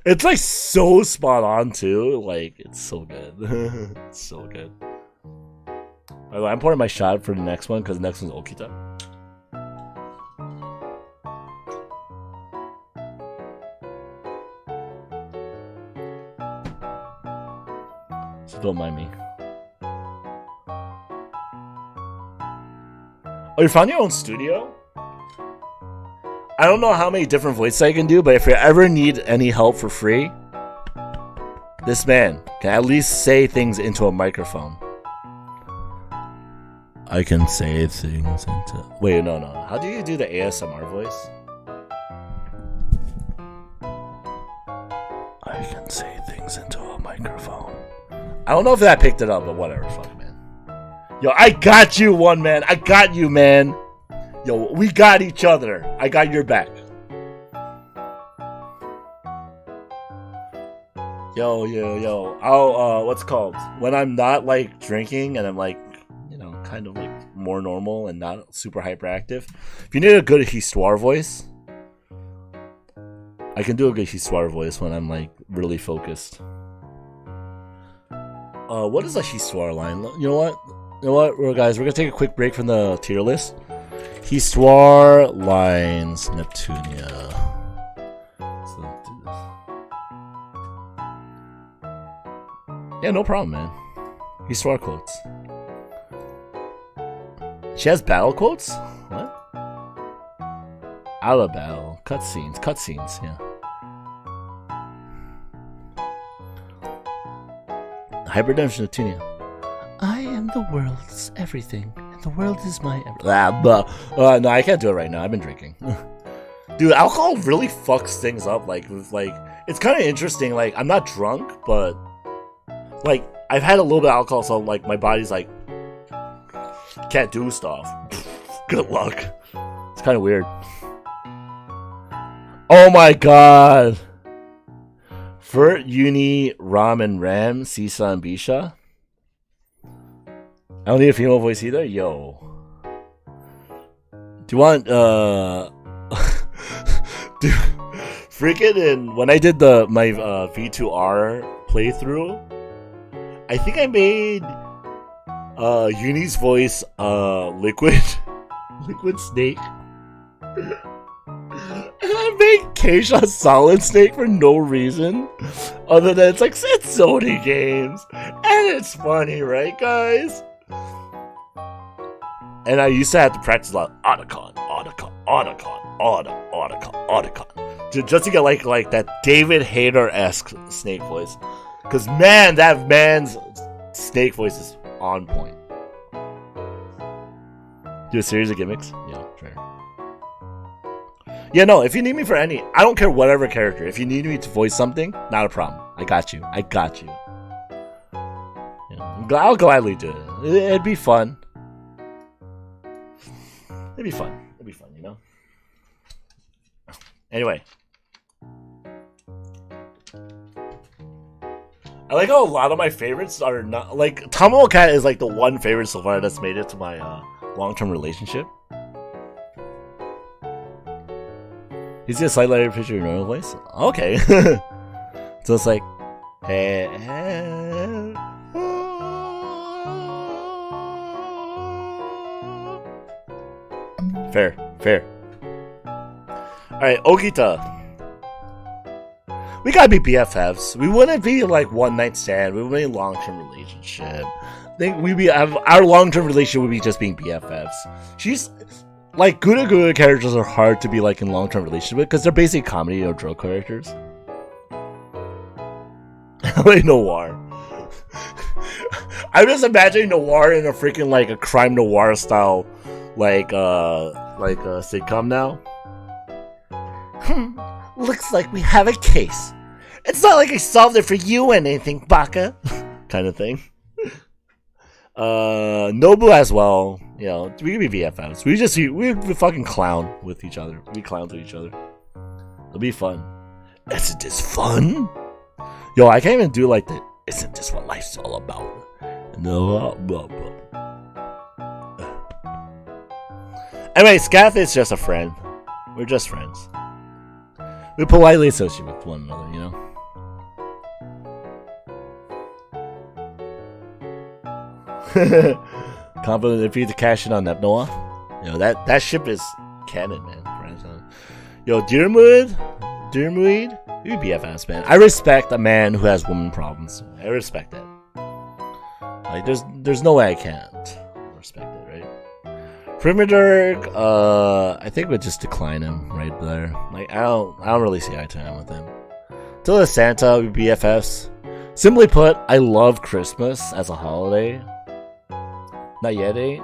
It's like so spot on too. Like, it's so good. It's so good. By the way, I'm pouring my shot for the next one because the next one's Okita. So don't mind me. Oh, you found your own studio? I don't know how many different voices I can do, but if you ever need any help for free, this man can at least say things into a microphone. I can say things into... Wait, no. How do you do the ASMR voice? I can say things into a microphone. I don't know if that picked it up, but whatever. Fuck it, man. Yo, I got you, one man. I got you, man. Yo, we got each other. I got your back. Yo. I'll, what's it called? When I'm not, like, drinking and I'm, like, you know, kind of, like, more normal and not super hyperactive. If you need a good histoire voice, I can do a good histoire voice when I'm, like, really focused. What is a histoire line? You know what? Guys, we're gonna take a quick break from the tier list. Histoire lines, Neptunia. So do this. Yeah, no problem, man. Histoire quotes. She has battle quotes? What? Out of battle. Cutscenes, yeah. Hyperdemption Neptunia. I am the world's everything, and the world is my no, I can't do it right now. I've been drinking. Dude, alcohol really fucks things up. Like, with, like, it's kind of interesting. Like, I'm not drunk, but like I've had a little bit of alcohol, so like my body's like can't do stuff. Good luck. It's kind of weird. Oh my god. Vert, Uni, Ram, and Ram, Sisa, and Bisha. I don't need a female voice either. Yo. Do you want dude, freaking, and when I did my V2R playthrough, I think I made Uni's voice liquid snake. And I made Keisha Solid Snake for no reason other than it's like, it's Sony games and it's funny, right, guys? And I used to have to practice a lot. Otacon, just to get like that David Hayter-esque snake voice. Because man, that man's snake voice is on point. Do a series of gimmicks? Yeah, sure. Yeah, no, if you need me for any, I don't care whatever character. If you need me to voice something, not a problem. I got you. Yeah, I'll gladly do it. It'd be fun. It'd be fun, you know? Anyway. I like how a lot of my favorites are not... Like, Tomo Cat is like the one favorite so far that's made it to my long-term relationship. You see a slight lighter picture of your normal voice? Okay. So it's like... Hey, Fair. Alright, Ogita. We gotta be BFFs. We wouldn't be like one night stand. We would be a long-term relationship. I think our long-term relationship would be just being BFFs. She's like good characters are hard to be like in long-term relationship with because they're basically comedy or drug characters. LA Noir. I'm just imagining Noir in a freaking like a crime noir style like a sitcom now. Looks like we have a case. It's not like I solved it for you and anything, Baka. Kind of thing. Nobu as well. You know, we can be BFFs. We fucking clown with each other. We clown to each other. It'll be fun. Isn't this fun? Yo, I can't even do like the isn't this what life's all about? No, Anyway, Scath is just a friend. We're just friends. We politely associate with one another, you know? Confident if you to cash in on Nepnoa. You know, that ship is canon, man. Yo, Dirmuid, you BFFs, man. I respect a man who has woman problems. I respect that. Like, there's no way I can't respect it, right? Primidirk, I think we'd just decline him right there. Like, I don't really see eye to eye with him. Tilla Santa, we BFFs. Simply put, I love Christmas as a holiday. Not yet, eh?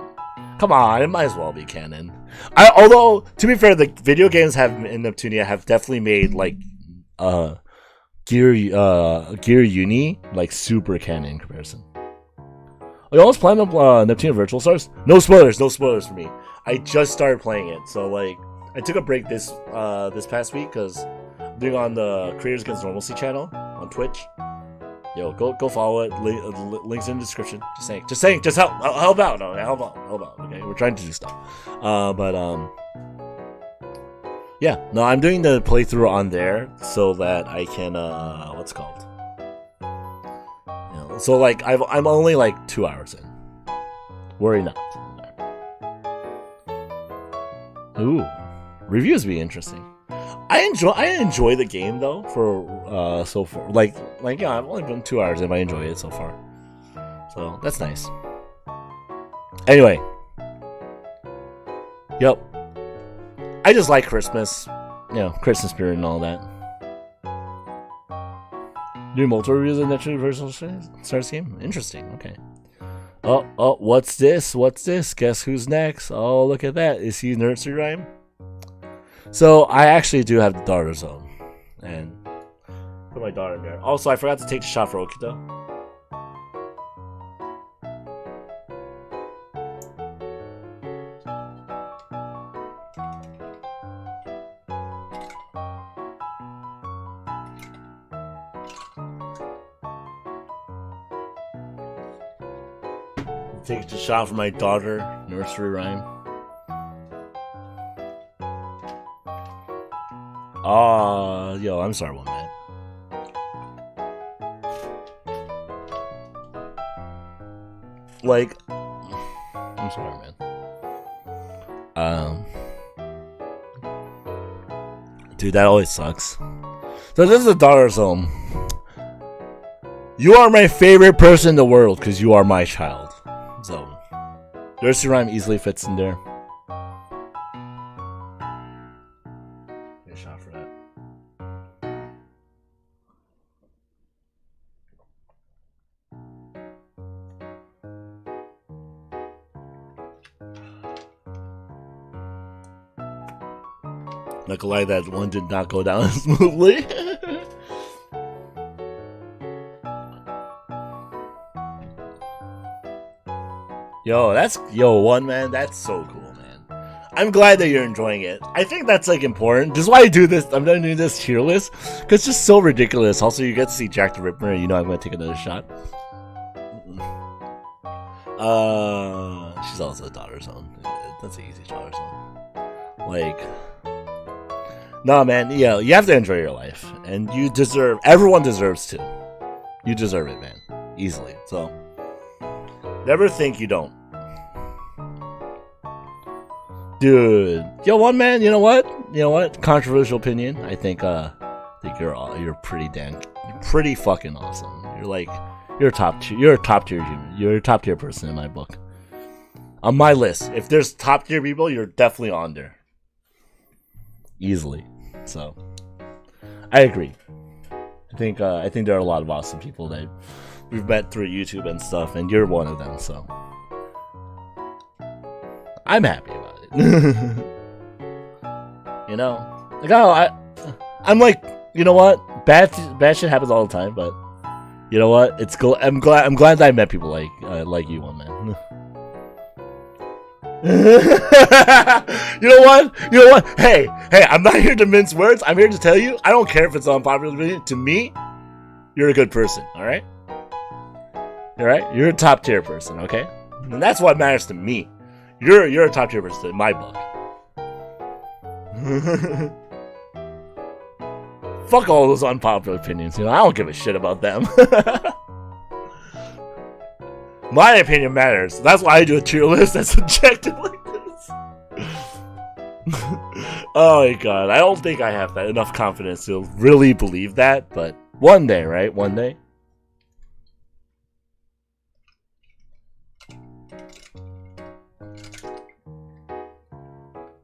Come on, it might as well be canon. Although, to be fair, the video games in Neptunia have definitely made like Gear Uni like super canon in comparison. You almost playing up Neptunia Virtual Stars? No spoilers for me. I just started playing it, so like I took a break this past week because I'm doing on the Creators Against Normalcy channel on Twitch. Yo, go follow it. Links in the description. Just saying. Just help out. No, help out. Okay, we're trying to do stuff. Yeah. No, I'm doing the playthrough on there so that I can what's it called? You know, so like I'm only like 2 hours in. Worry not. Ooh, reviews be interesting. I enjoy the game though for so far. Like yeah, I've only been 2 hours in, but I enjoy it so far. So that's nice. Anyway, yep. I just like Christmas, you know, Christmas spirit and all that. Do multiple reviews of Neptune Universal Stars game? Interesting. Okay. Oh, what's this? Guess who's next? Oh, look at that. Is he nursery rhyme? So I actually do have the Daughter Zone, and daughter there. Also, I forgot to take the shot for Okito. Take the shot for my daughter. Nursery rhyme. Yo, I'm sorry, one man. Like, I'm sorry, man. Dude, that always sucks. So this is a daughter's home. You are my favorite person in the world because you are my child. So, nursery rhyme easily fits in there. Get a shot for that. Not gonna lie, that one did not go down smoothly. Yo, one man, that's so cool, man. I'm glad that you're enjoying it. I think that's like important. This is why I do this. I'm not doing this tier list because it's just so ridiculous. Also, you get to see Jack the Ripper, and you know I'm gonna take another shot. She's also a daughter zone. That's an easy daughter zone. Like, nah, man. Yeah, you have to enjoy your life, and you deserve. Everyone deserves to. You deserve it, man. Easily. So, never think you don't. Dude, yo, one man. You know what? Controversial opinion. I think you're pretty fucking awesome. You're a top tier human. You're a top tier person in my book. On my list, if there's top tier people, you're definitely on there. Easily. So, I agree. I think there are a lot of awesome people that we've met through YouTube and stuff, and you're one of them. So, I'm happy about it. You know, like, I'm like, you know what? Bad shit happens all the time, but you know what? It's cool. I'm glad that I met people like you, one man. You know what? Hey, I'm not here to mince words. I'm here to tell you, I don't care if it's unpopular opinion. To me, you're a good person, alright? Alright? You're a top tier person, okay? And that's what matters to me. You're a top tier person in my book. Fuck all those unpopular opinions, I don't give a shit about them. My opinion matters. That's why I do a tier list that's subjective like this. Oh my god, I don't think I have that enough confidence to really believe that, but one day, right? One day.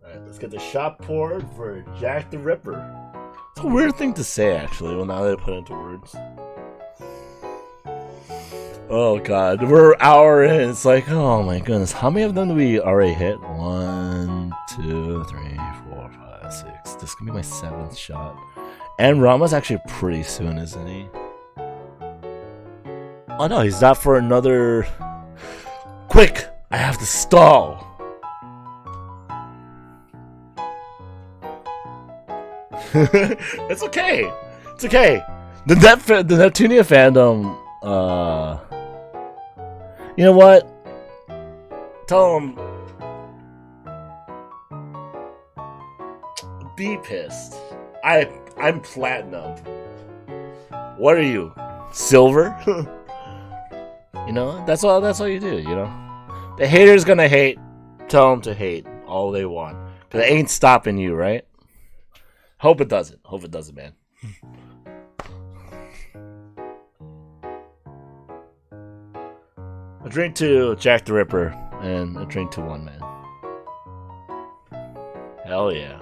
Alright, let's get the shot poured for Jack the Ripper. It's a weird thing to say, actually, well, now that I put it into words. Oh god, we're an hour in. It's like, oh my goodness, how many of them do we already hit? 1, 2, 3, 4, 5, 6. This could be my 7th shot. And Rama's actually pretty soon, isn't he? Oh no, he's not for another. Quick, I have to stall. It's okay. It's okay. The Neptunia fandom. You know what? Tell them. Be pissed. I'm platinum. What are you? Silver? That's all you do, The hater's gonna hate. Tell them to hate all they want. Cause it ain't stopping you, right? Hope it doesn't, man. A drink to Jack the Ripper and a drink to one man. Hell yeah.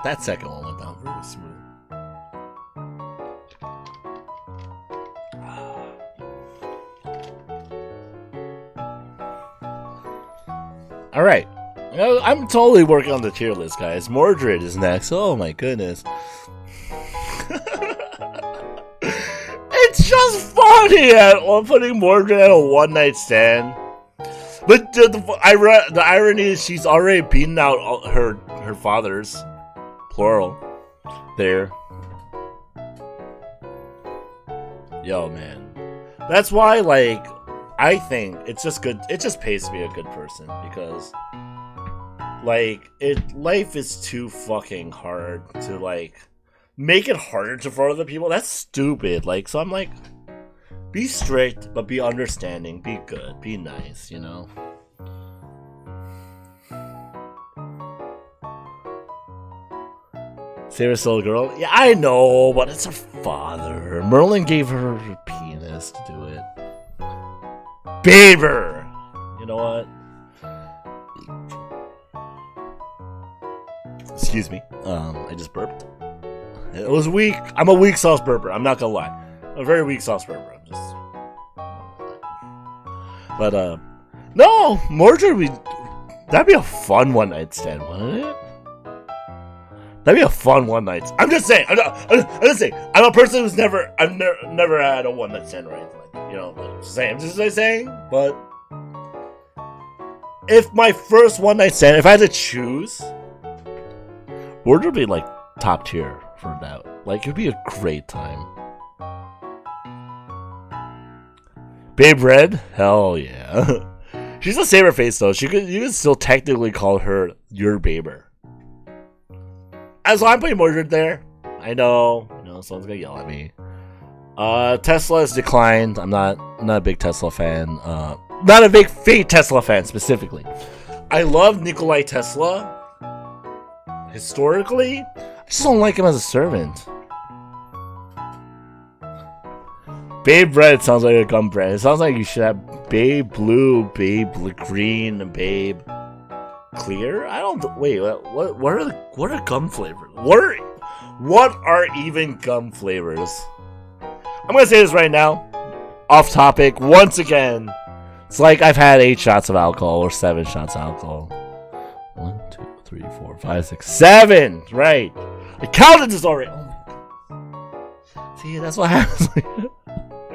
That second one went down really smooth. Alright. I'm totally working on the tier list, guys. Mordred is next. Oh my goodness. It's just funny at putting Mordred at a one-night stand. But the irony is she's already beaten out her fathers, plural, there. Yo, man. That's why, like, I think it's just good. It just pays to be a good person because, like, life is too fucking hard to, like, make it harder for other people. That's stupid. Like, so I'm like, be strict, but be understanding. Be good. Be nice, you know? Saber's little girl? Yeah, I know, but it's her father. Merlin gave her a penis to do it. Baber! You know what? Excuse me. I just burped. It was weak. I'm a weak sauce burper. I'm not gonna lie. I'm a very weak sauce burper. I'm just... But, no! Mordred, that'd be a fun one-night stand, wouldn't it? That'd be a fun one-night stand. I'm just saying. I'm just saying. I'm a person who's never had a one-night stand or anything like that. You know, like, I'm just saying. But if my first one-night stand, if I had to choose, Mordred would be, like, top tier for that. Like, it'd be a great time. Babe Red? Hell yeah. She's a Saber face though. You could still technically call her your Baber. As I'm putting Mordred there. I know someone's gonna yell at me. Tesla has declined. I'm not a big Tesla fan. Not a big fake Tesla fan specifically. I love Nikolai Tesla. Historically, I just don't like him as a servant. Babe Red sounds like a gum brand. It sounds like you should have Babe Blue, Babe Green, and Babe Clear. I don't. Wait. What are gum flavors? What are even gum flavors? I'm gonna say this right now. Off topic. Once again, it's like I've had 8 shots of alcohol or 7 shots of alcohol. 1, 2, 3, 4, 5, 6, 7. Right. I counted this already. Oh my God. See, that's what happens.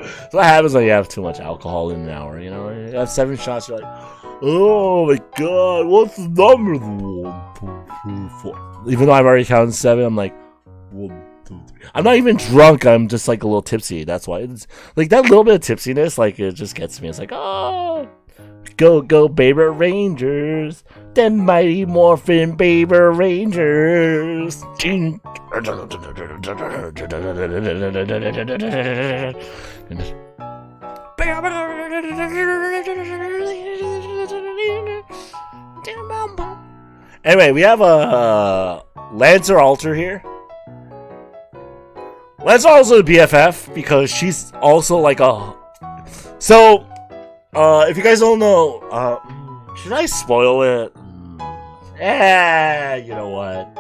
That's what happens when you have too much alcohol in an hour, you know? You have 7 shots, you're like, oh my God, what's the number? 1, 2, 3, 4. Even though I've already counted 7, I'm like, 1, 2, 3. I'm not even drunk, I'm just like a little tipsy. That's why it's like that little bit of tipsiness, like it just gets me. It's like, oh, go Baber Rangers, them mighty morphin Baber Rangers. Anyway, we have a Lancer Alter here. Lancer also a BFF because she's also like a. So, if you guys don't know, should I spoil it? You know what?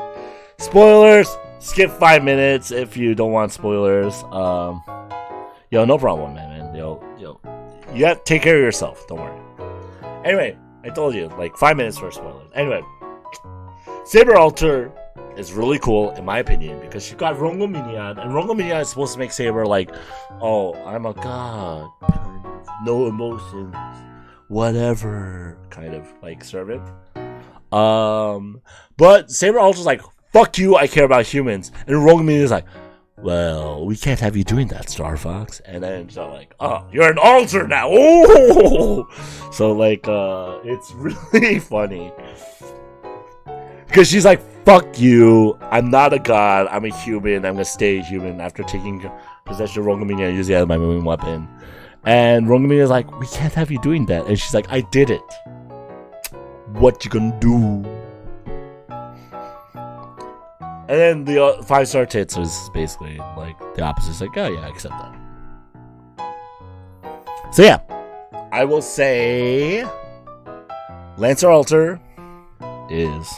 Spoilers. Skip 5 minutes if you don't want spoilers. Yo, no problem, man. Yo, you have to take care of yourself. Don't worry. Anyway, I told you, like 5 minutes for spoilers. Anyway, Saber Alter is really cool in my opinion because she got Rongominian, and Rongominian is supposed to make Saber like, oh, I'm a god, no emotions, whatever, kind of like servant. But Saber Alter's like, fuck you, I care about humans, and Rongominian is like, well, we can't have you doing that, Star Fox. And then so like, oh, you're an altar now. Oh, so like, it's really funny because she's like, fuck you, I'm not a god, I'm a human, I'm gonna stay human after taking possession of Rongominian and using it as my main weapon. And Rongominian is like, we can't have you doing that. And she's like, I did it. What you gonna do? And then the 5-star tits is basically like the opposite. It's like, oh yeah, I accept that. So yeah, I will say Lancer Alter is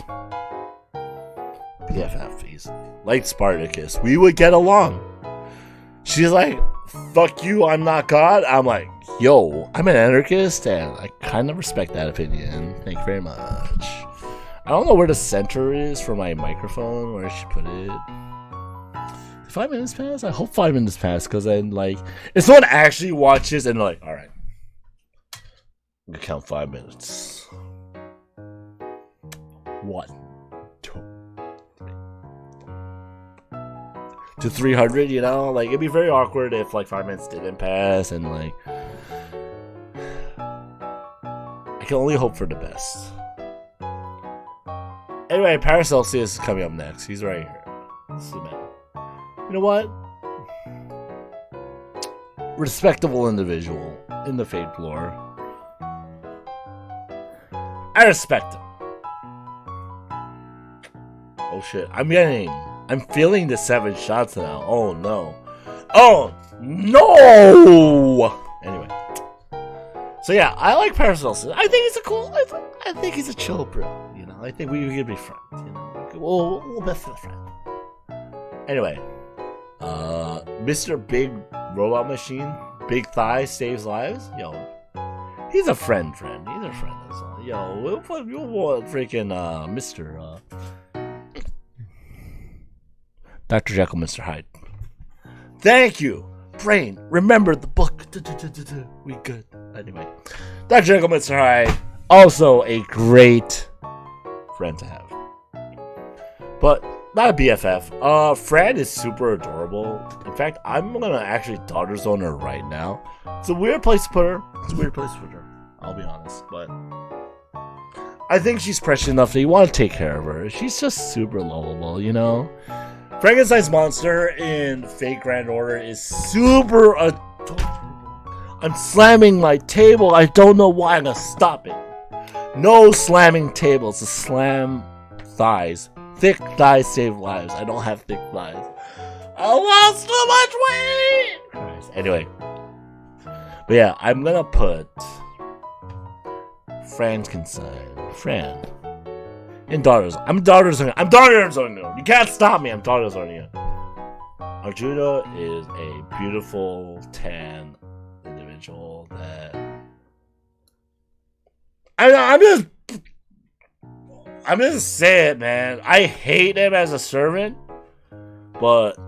BFF. He's like Spartacus. We would get along. She's like, fuck you, I'm not God. I'm like, yo, I'm an anarchist and I kind of respect that opinion. Thank you very much. don't know where the center is for my microphone, where I should put it. 5 minutes pass? I hope 5 minutes pass, because then, like, if someone actually watches and like, alright, I'm gonna count 5 minutes. 1, 2, 3. To 300, you know? Like, it'd be very awkward if, like, 5 minutes didn't pass, and, like, I can only hope for the best. Anyway, Paracelsus is coming up next. He's right here. This is the man. You know what? Respectable individual in the Fate lore. I respect him. Oh shit. I'm feeling the 7 shots now. Oh no. Oh no! Anyway. So yeah, I like Paracelsus. I think he's a cool, I think he's a chill bro. You know, I think we could be friends. You know, we'll best be friends. Anyway. Mr. Big Robot Machine, Big Thigh Saves Lives. Yo, he's a friend. He's a friend. That's all. Yo, we'll want freaking Mr. Dr. Jekyll, Mr. Hyde. Thank you, Brain. Remember the book. We good. Anyway, Dr. Jekyll, Mr. Hyde. Also a great friend to have, but not a BFF. Fran is super adorable. In fact, I'm gonna actually daughter zone her right now. It's a weird place to put her. I'll be honest, but I think she's precious enough that you want to take care of her. She's just super lovable, you know? Frankenstein's monster in Fate Grand Order is super adorable. I'm slamming my table. I don't know why. I'm gonna stop it. No slamming tables. To slam thighs. Thick thighs save lives. I don't have thick thighs. I lost too much weight! Christ. Anyway. But yeah, I'm gonna put Fran in daughters. I'm daughter zoning. You can't stop me. I'm daughter zoning. Arjuna is a beautiful tan individual that I'm just saying, man. I hate him as a servant, but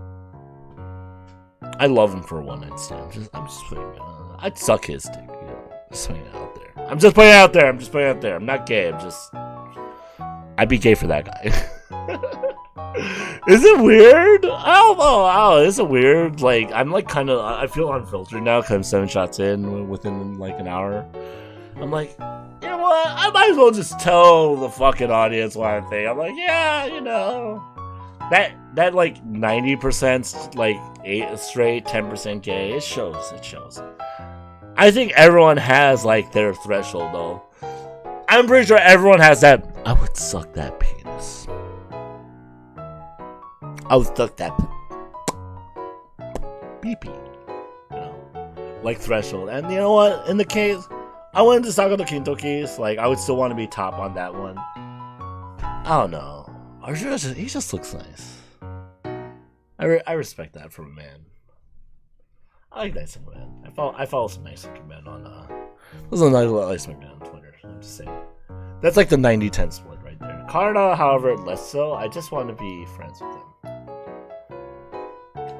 I love him for a one-night stand. I'm just putting it on. I'd suck his dick, you know. Just putting it out there. I'm putting it out there. I'm not gay. I'd be gay for that guy. Is it weird? I don't know. Is it weird? Like, I'm like kind of. I feel unfiltered now because I'm 7 shots in within like an hour. I'm like, you know what? I might as well just tell the fucking audience what I think. I'm like, yeah, you know, that like 90% like 8 straight, 10% gay. It shows. I think everyone has like their threshold though. I'm pretty sure everyone has that. I would suck that penis. I would suck that pee-pee. You know, like threshold. And you know what? In the case, I went to Saga the Kinto case. Like, I would still want to be top on that one. I don't know. Arjuna he just looks nice. I respect that from a man. I like nice looking men. I follow some nice looking men on there's a nice looking man on Twitter. I'm just saying. That's like the 90-10 split right there. Karna, however, less so. I just want to be friends with him.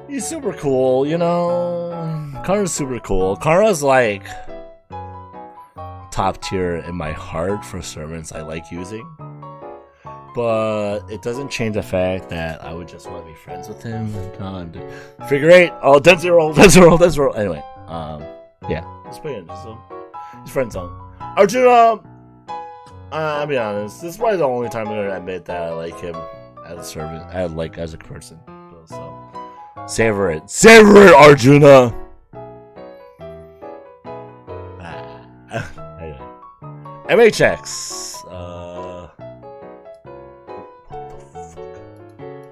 He's super cool, you know. Karna's super cool. Karna's like top tier in my heart for servants I like using. But it doesn't change the fact that I would just want to be friends with him. God, figure 8. Oh, 10-0. Anyway, yeah. Let's play it. His friend zone. Arjuna, I'll be honest. This is probably the only time I'm gonna admit that I like him as a servant. As a person. So, savor it, Arjuna. Anyway, MHX.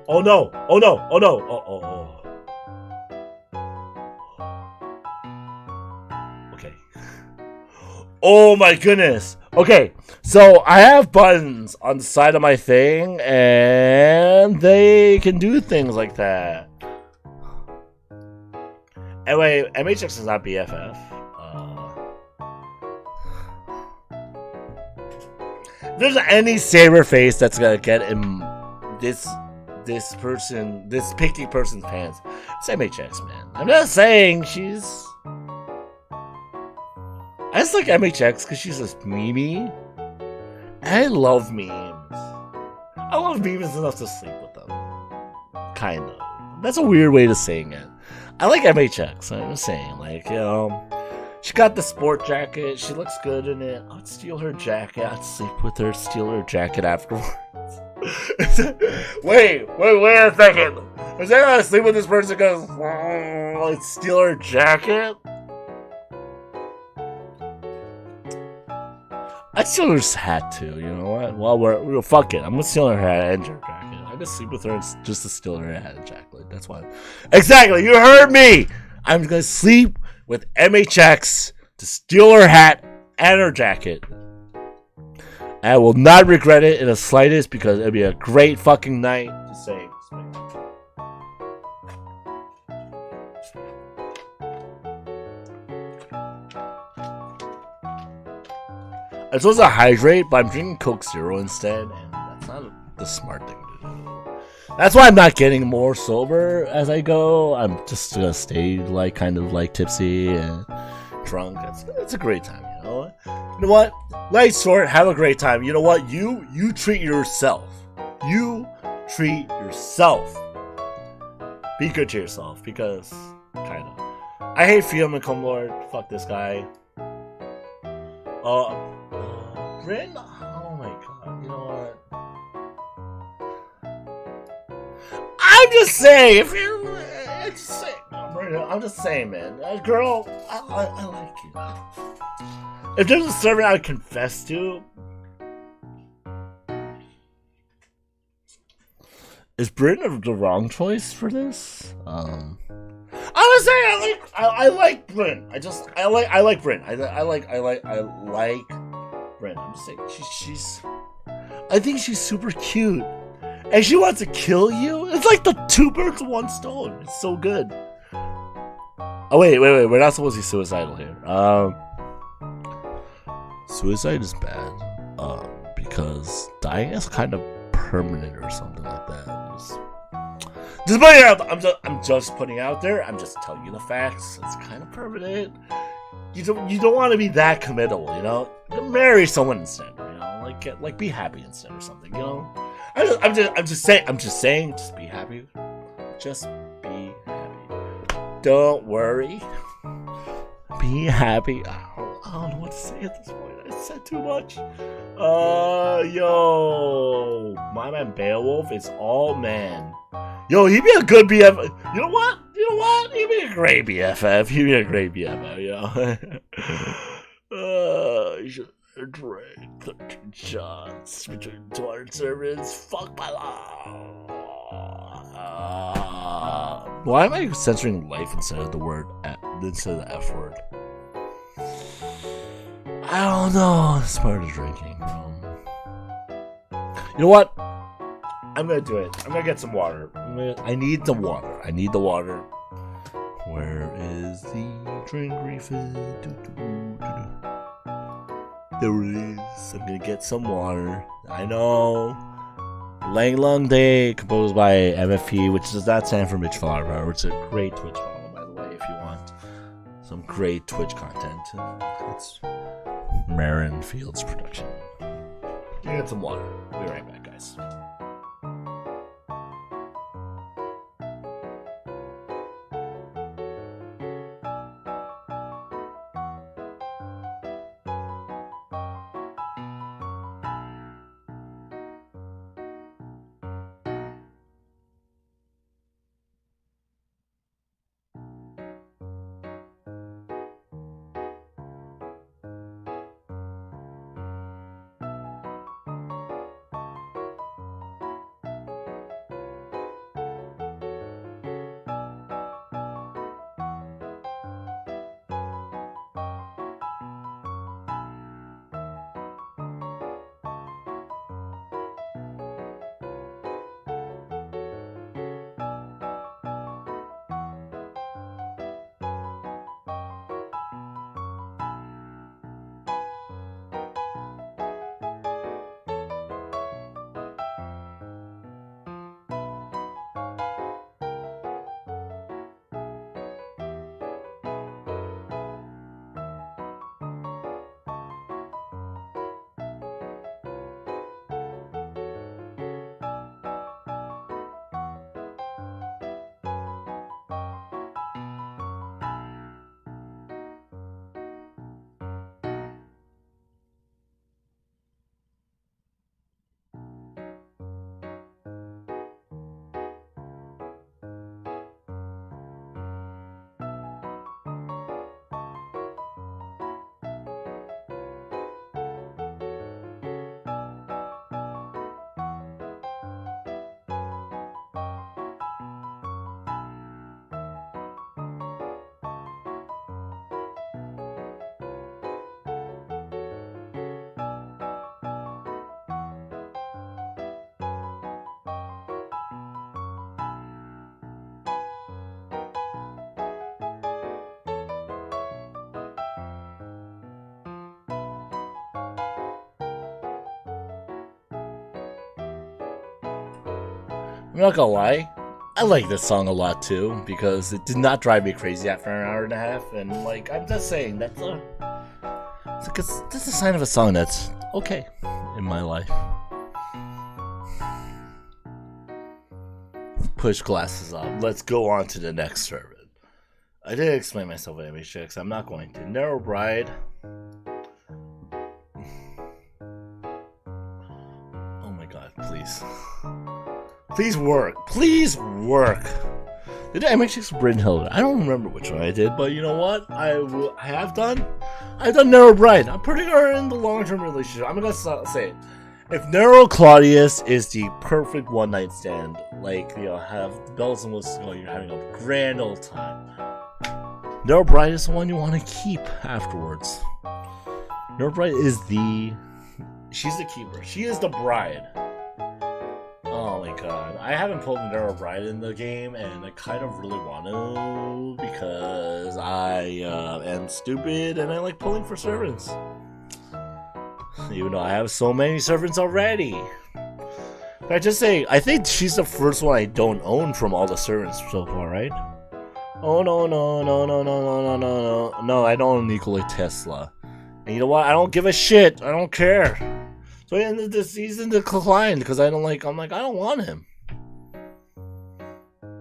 Oh no! Okay. Oh my goodness! Okay, so I have buttons on the side of my thing, and they can do things like that. Anyway, MHX is not BFF. If there's any Saber face that's gonna get in this picky person's pants, it's MHX, man. I'm not saying she's. I just like MHX because she's just memey. I love memes. I love memes enough to sleep with them. Kind of. That's a weird way to saying it. I like MHX. I'm just saying, like, you know, she got the sport jacket. She looks good in it. I'd steal her jacket. I'd sleep with her. Steal her jacket afterwards. wait a second. Was I gonna sleep with this person because I'd steal her jacket? I'd steal her hat too, you know what? Well, we're fuck it. I'm gonna steal her hat and her jacket. I'm gonna sleep with her just to steal her hat and jacket. That's why. Exactly, you heard me! I'm gonna sleep with MHX to steal her hat and her jacket. I will not regret it in the slightest because it'll be a great fucking night. Just saying. I'm supposed to hydrate, but I'm drinking Coke Zero instead, and that's not the smart thing to do. That's why I'm not getting more sober as I go. I'm just gonna stay like kind of like tipsy and drunk. It's a great time, you know. You know what? Life's short. Have a great time. You know what? You treat yourself. You treat yourself. Be good to yourself because kind of. I hate Freedom and Cum Lord. Fuck this guy. Bryn? Oh my god, you know what? I'm just saying, if you're. I'm just saying, man. Girl, I like you. If there's a servant I would confess to. Is Bryn the wrong choice for this? I'm just saying, I like Bryn. I like Bryn. I like Bryn. I'm just saying, she's. I think she's super cute, and she wants to kill you. It's like the two birds with one stone. It's so good. Oh wait. We're not supposed to be suicidal here. Suicide is bad. Because dying is kind of permanent or something like that. Just putting it out. I'm just putting it out there. I'm just telling you the facts. It's kind of permanent. You don't want to be that committal, you know. Marry someone instead, you know. Like be happy instead or something, you know. I'm just saying. Just be happy. Just be happy. Don't worry. Be happy. I don't know what to say at this point. I said too much. Yo, my man Beowulf is all man. Yo, he'd be a good BFF. You know what? He'd be a great BFF. You know. You should drink 13 shots between 200 servants. Fuck my life. Why am I censoring life instead of the word instead of the F word? I don't know. It's part of drinking. You know what? I'm gonna do it. I'm gonna get some water. I need the water. Where is the drink refill? There it is. I'm gonna get some water. I know. Lang Long Day, composed by MFP, which does not stand for Mitch Flower, which is a great Twitch follow, by the way, if you want some great Twitch content. It's Marin Fields production. You get some water. We'll be right back, guys. I'm not gonna lie, I like this song a lot too, because it did not drive me crazy after an hour and a half, and like, I'm just saying, that's a sign of a song that's okay in my life. Push glasses off. Let's go on to the next servant. I did explain myself at MH6. I'm not going to. Nero Bride. Oh my god, please. Please work. Please work. Did MH6 Brynhild? I don't remember which one I did, but you know what? I've done Nero Bride. I'm putting her in the long-term relationship. I'm gonna say it. If Nero Claudius is the perfect one-night stand, like, you know, have the bells and whistles going, you're having a grand old time. Nero Bride is the one you want to keep afterwards. Nero Bride is she's the keeper. She is the bride. Oh my god. I haven't pulled Nero Bride in the game, and I kind of really want to, because I am stupid and I like pulling for servants. Even though I have so many servants already. Can I just say, I think she's the first one I don't own from all the servants so far, right? Oh no, I don't own Nikola Tesla. And you know what? I don't give a shit. I don't care. So he ended the season declined because I don't want him.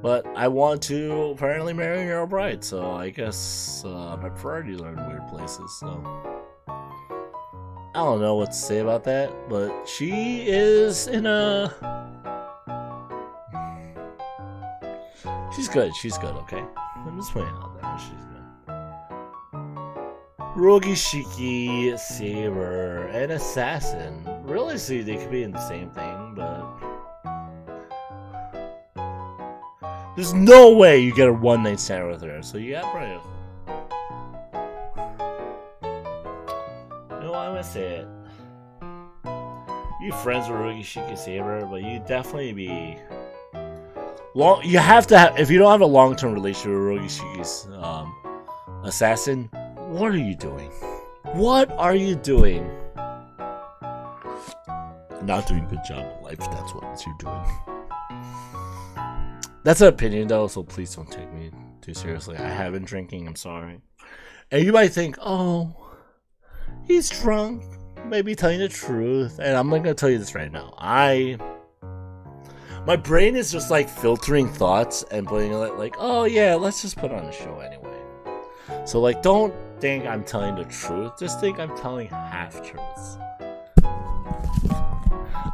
But I want to apparently marry Nero Bride, so I guess my priorities are in weird places, so I don't know what to say about that, but she is in a... She's good, okay? I'm just pointing out that she's good. Rogishiki, Saber, and Assassin. Really, see, they could be in the same thing, but... There's no way you get a one-night stand with her, so you got probably... I'm gonna say it. You friends with Rogishiki Saber, but you definitely be you have to have, if you don't have a long-term relationship with Rogishiki's assassin, what are you doing? What are you doing? Not doing a good job of life, that's what you're doing. That's an opinion though, so please don't take me too seriously. I have been drinking, I'm sorry. And you might think, oh, he's drunk. He might be telling the truth. And I'm not gonna tell you this right now. My brain is just like filtering thoughts and putting it like, oh yeah, let's just put on a show anyway. So like, don't think I'm telling the truth. Just think I'm telling half truths.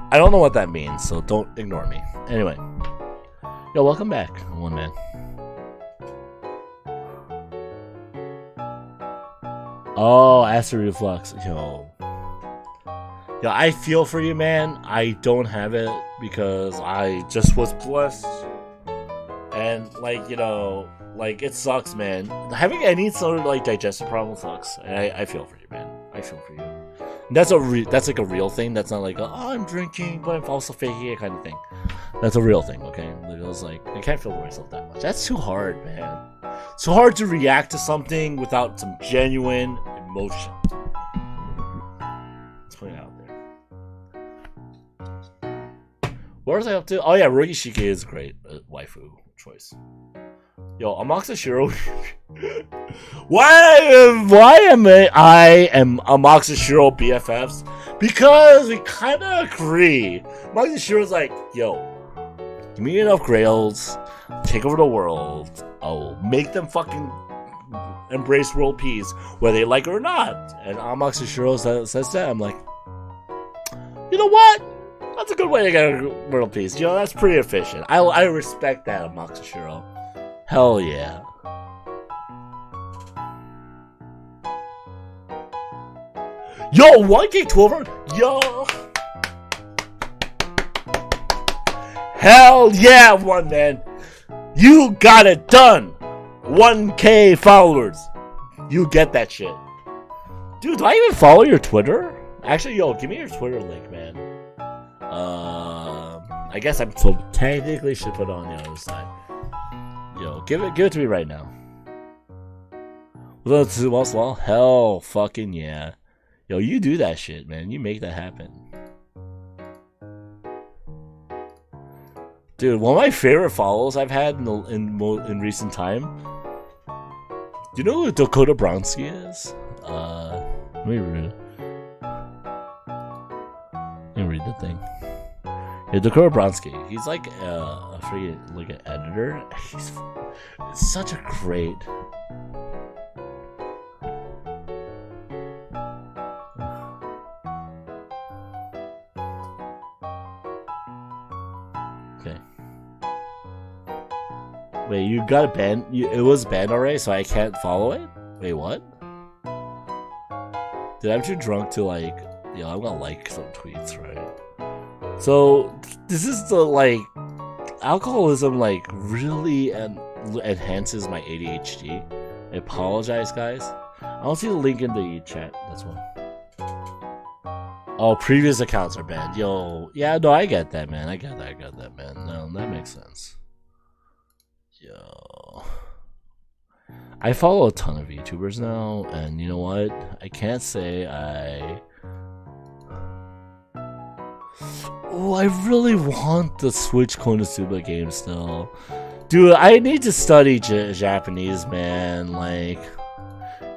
I don't know what that means, so don't ignore me. Anyway, yo, welcome back, one man. Oh, acid reflux. Yo, I feel for you, man. I don't have it because I just was blessed. And, like, you know, like, it sucks, man. Having any sort of, like, digestive problem sucks. And I feel for you, man. I feel for you. And that's like a real thing. That's not like, oh, I'm drinking, but I'm also faking it kind of thing. That's a real thing, okay? It was like, I can't feel for myself that much. That's too hard, man. It's so hard to react to something without some genuine emotion. Let's put it out there. What was I up to? Oh yeah, Rogishiki is great waifu choice. Yo, Amoxicillin. Why am I Amoxicillin BFFs? Because we kind of agree. Amoxicillin's like, yo, give me enough grails, take over the world. I'll make them fucking embrace world peace, whether they like it or not. And Amoxicillin says that. I'm like, you know what? That's a good way to get world peace. You know, that's pretty efficient. I respect that, Amoxicillin. Hell yeah. Yo, 1K12. Yo. Hell yeah, one man. You got it done. 1K followers. You get that shit. Dude, do I even follow your Twitter? Actually, yo, give me your Twitter link, man. I guess I'm so technically should put it on the other side. Yo, give it to me right now. Well, hell fucking yeah. Yo, you do that shit, man. You make that happen. Dude, one of my favorite follows I've had in recent time. Do you know who Dakota Bronsky is? Let me read the thing. Yeah, Dakota Bronsky. He's like a freaking like an editor. He's such a great. Okay. Wait, you got it banned? It was banned already, so I can't follow it? Wait, what? Dude, I'm too drunk to like... Yo, I'm gonna like some tweets, right? So, this is the like... Alcoholism like really enhances my ADHD. I apologize, guys. I don't see the link in the chat, that's one. Oh, previous accounts are banned. Yo, yeah, no, I get that, man. I get that, man. No, that makes sense. Yo, I follow a ton of YouTubers now, and you know what? I can't say Oh, I really want the Switch Konosuba game still. Dude, I need to study Japanese, man. Like,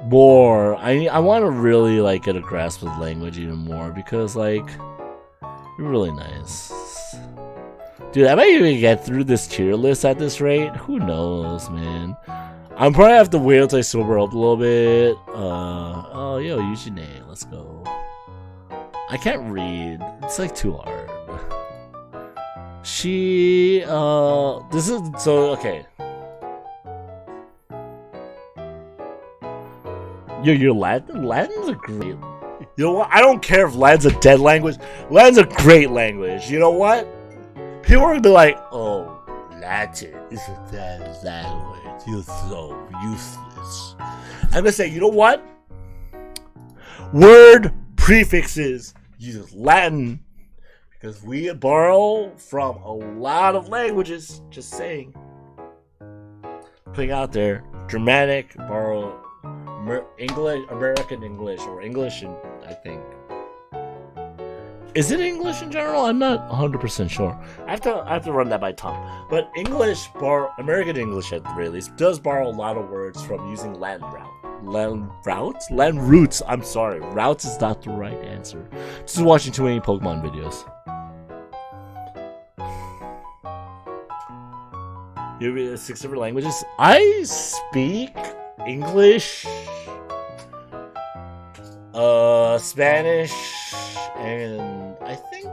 more. I want to really, like, get a grasp of the language even more, because, like, you're really nice. Dude, I might even get through this tier list at this rate. Who knows, man? I'm probably have to wait until I sober up a little bit. Oh, yo, Eugene, let's go. I can't read. It's like too hard. This is so okay. Your Latin's a great. You know what? I don't care if Latin's a dead language. Latin's a great language. You know what? People are gonna be like, oh, Latin is a dead language. You're so useless. I'm gonna say, you know what? Word prefixes use Latin because we borrow from a lot of languages. Just saying. Putting out there, Germanic, borrow English, American English, or English, I think. Is it English in general? I'm not 100% sure. I have to run that by Tom. But English, American English at the very least, does borrow a lot of words from using Latin roots. I'm sorry. Routes is not the right answer. Just watching too many Pokemon videos. You have 6 different languages? I speak English, Spanish, and I think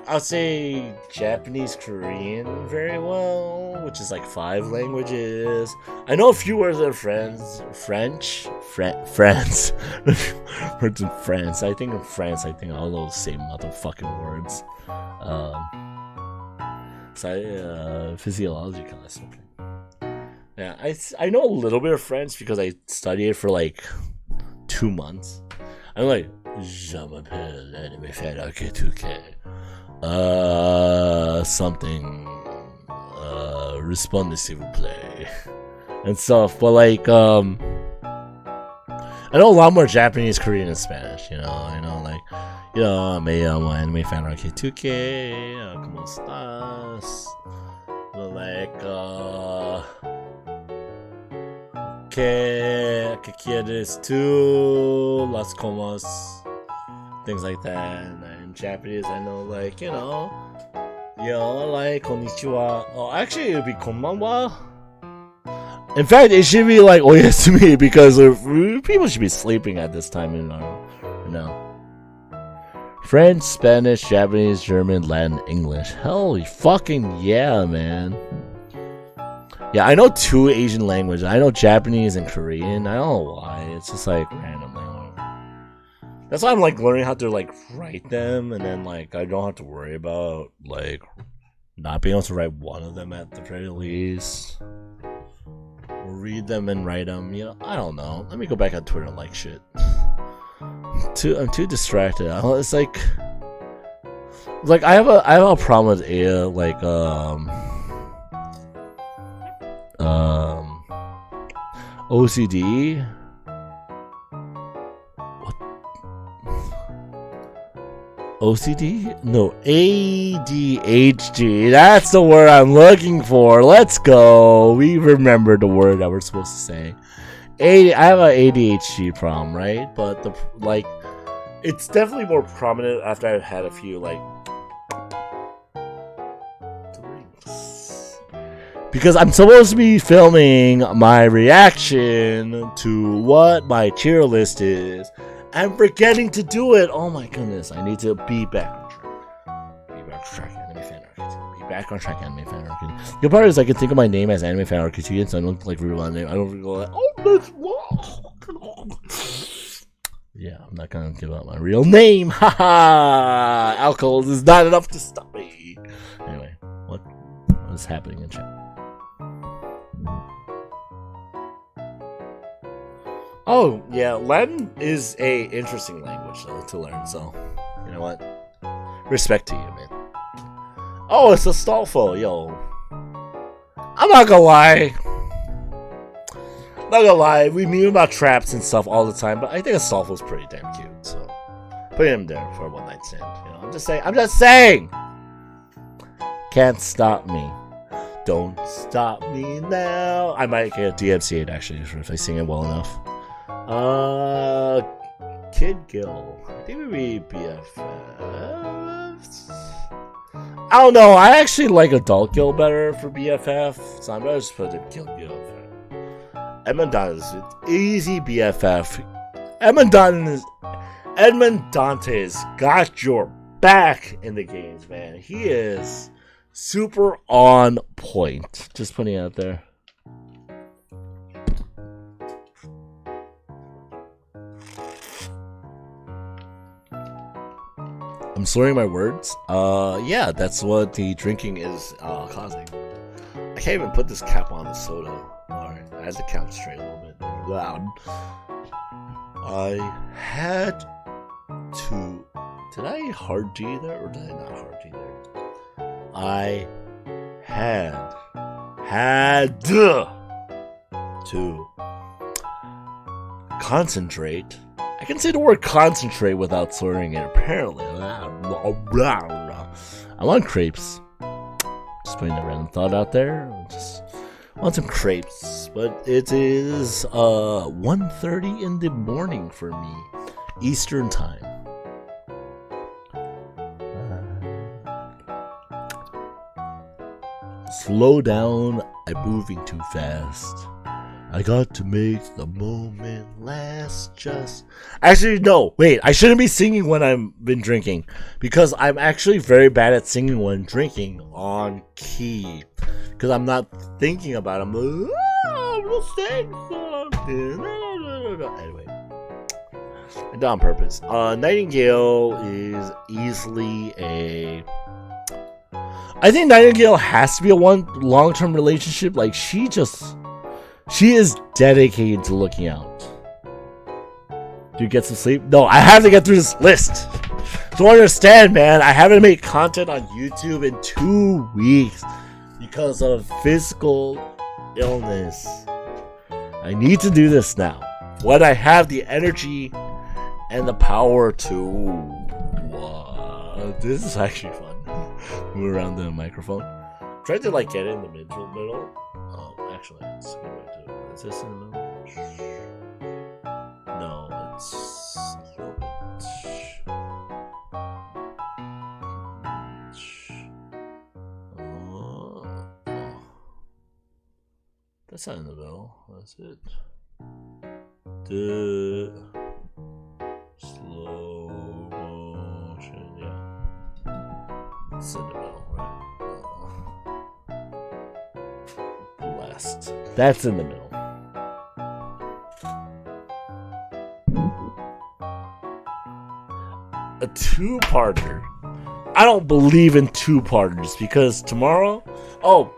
I'll say Japanese, Korean very well, which is like 5 languages. I know a few words in France. France. Words in France. I think in France, I think all those same motherfucking words. Physiology class. Okay. Yeah, I know a little bit of French because I studied it for like 2 months. I'm like, je m'appelle anime faire something, respondez s'il vous plaît, and stuff. But like, I know a lot more Japanese, Korean, and Spanish. You know, I know like, you know, me llamo anime fan arquetuque, ¿cómo estás? Like, ¿qué quieres tú? Las comas, things like that. And in Japanese, I know, like, you know, like, konnichiwa. Oh, actually, it would be konbanwa. In fact, it should be like oyasumi because people should be sleeping at this time, you know. French, Spanish, Japanese, German, Latin, English. Hell, fucking yeah, man. Yeah, I know 2 Asian languages. I know Japanese and Korean. I don't know why. It's just like randomly. That's why I'm like learning how to like write them, and then like I don't have to worry about like not being able to write one of them at the very least. Read them and write them. You know, I don't know. Let me go back on Twitter and like shit. I'm too distracted. It's like I have a problem with Ada, like OCD. What? OCD? No, ADHD. That's the word I'm looking for. Let's go. We remembered the word that we're supposed to say. I have an ADHD problem, right? But it's definitely more prominent after I've had a few drinks. Because I'm supposed to be filming my reaction to what my tier list is. I'm forgetting to do it. Oh my goodness. I need to be back on track. Anime Fan Arcade. Be back on track, Anime Fan Arcade. The part is I can think of my name as Anime Fan Arcade, so I don't reveal my name. I don't go like, oh, that's wrong. Yeah, I'm not gonna give out my real name. Haha. Alcohol is not enough to stop me. Anyway, what is happening in chat? Oh, yeah, Latin is a interesting language, though, to learn, so, you know what? Respect to you, man. Oh, it's Astolfo, yo. I'm not gonna lie. We meme about traps and stuff all the time, but I think Astolfo's pretty damn cute, so put him there for a one-night stand, you know? I'm just saying! Can't stop me. Don't stop me now. I might get DMCA'd, actually, if I sing it well enough. Kid Gil. I think we be BFFs. I don't know. I actually like Adult Gil better for BFF, so I'm gonna just put it Kid Gil. Edmond Dantes, easy BFF. Edmond Dantes got your back in the games, man. He is super on point. Just putting it out there. I'm slurring my words. Yeah, that's what the drinking is causing. I can't even put this cap on the soda. Alright, I had the cap straight a little bit loud. I had to... Did I hard G there, or did I not hard G there? I had to concentrate. I can say the word concentrate without slurring it, apparently. I want crepes. Just putting a random thought out there. Just want some crepes. But it is 1:30 in the morning for me. Eastern time. Slow down. I'm moving too fast. I got to make the moment last just... Actually, no. Wait, I shouldn't be singing when I've been drinking. Because I'm actually very bad at singing when drinking on key. Because I'm not thinking about it. I'm like, I'm gonna sing something. Anyway. I did it on purpose. Nightingale is easily a... I think Nightingale has to be a long-term relationship. Like, she is dedicated to looking out. Do you get some sleep? No, I have to get through this list. Don't understand, man. I haven't made content on YouTube in 2 weeks because of physical illness. I need to do this now. When I have the energy and the power to... What? This is actually fun. Move around the microphone. Try to get it in the middle. Actually, let's go back to it. Is this in the middle? No, it's a little bit. That's not in the middle. That's it. The slow motion, yeah. It's in the middle, right? Blast. That's in the middle. A two-parter. I don't believe in two-parters because tomorrow... Oh,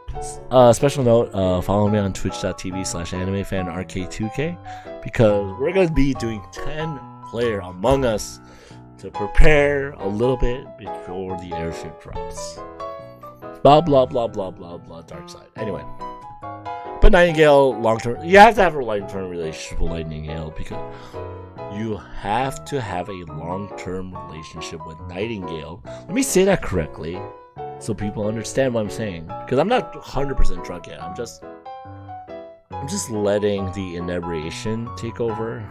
special note, follow me on twitch.tv/animefanarcade2k because we're going to be doing 10-player Among Us to prepare a little bit before the airship drops. Blah, blah, blah, blah, blah, blah, dark side. Anyway. But Nightingale, long-term... You have to have a long-term relationship with Nightingale because You have to have a long-term relationship with Nightingale. Let me say that correctly, so people understand what I'm saying. Because I'm not 100% drunk yet. I'm just letting the inebriation take over.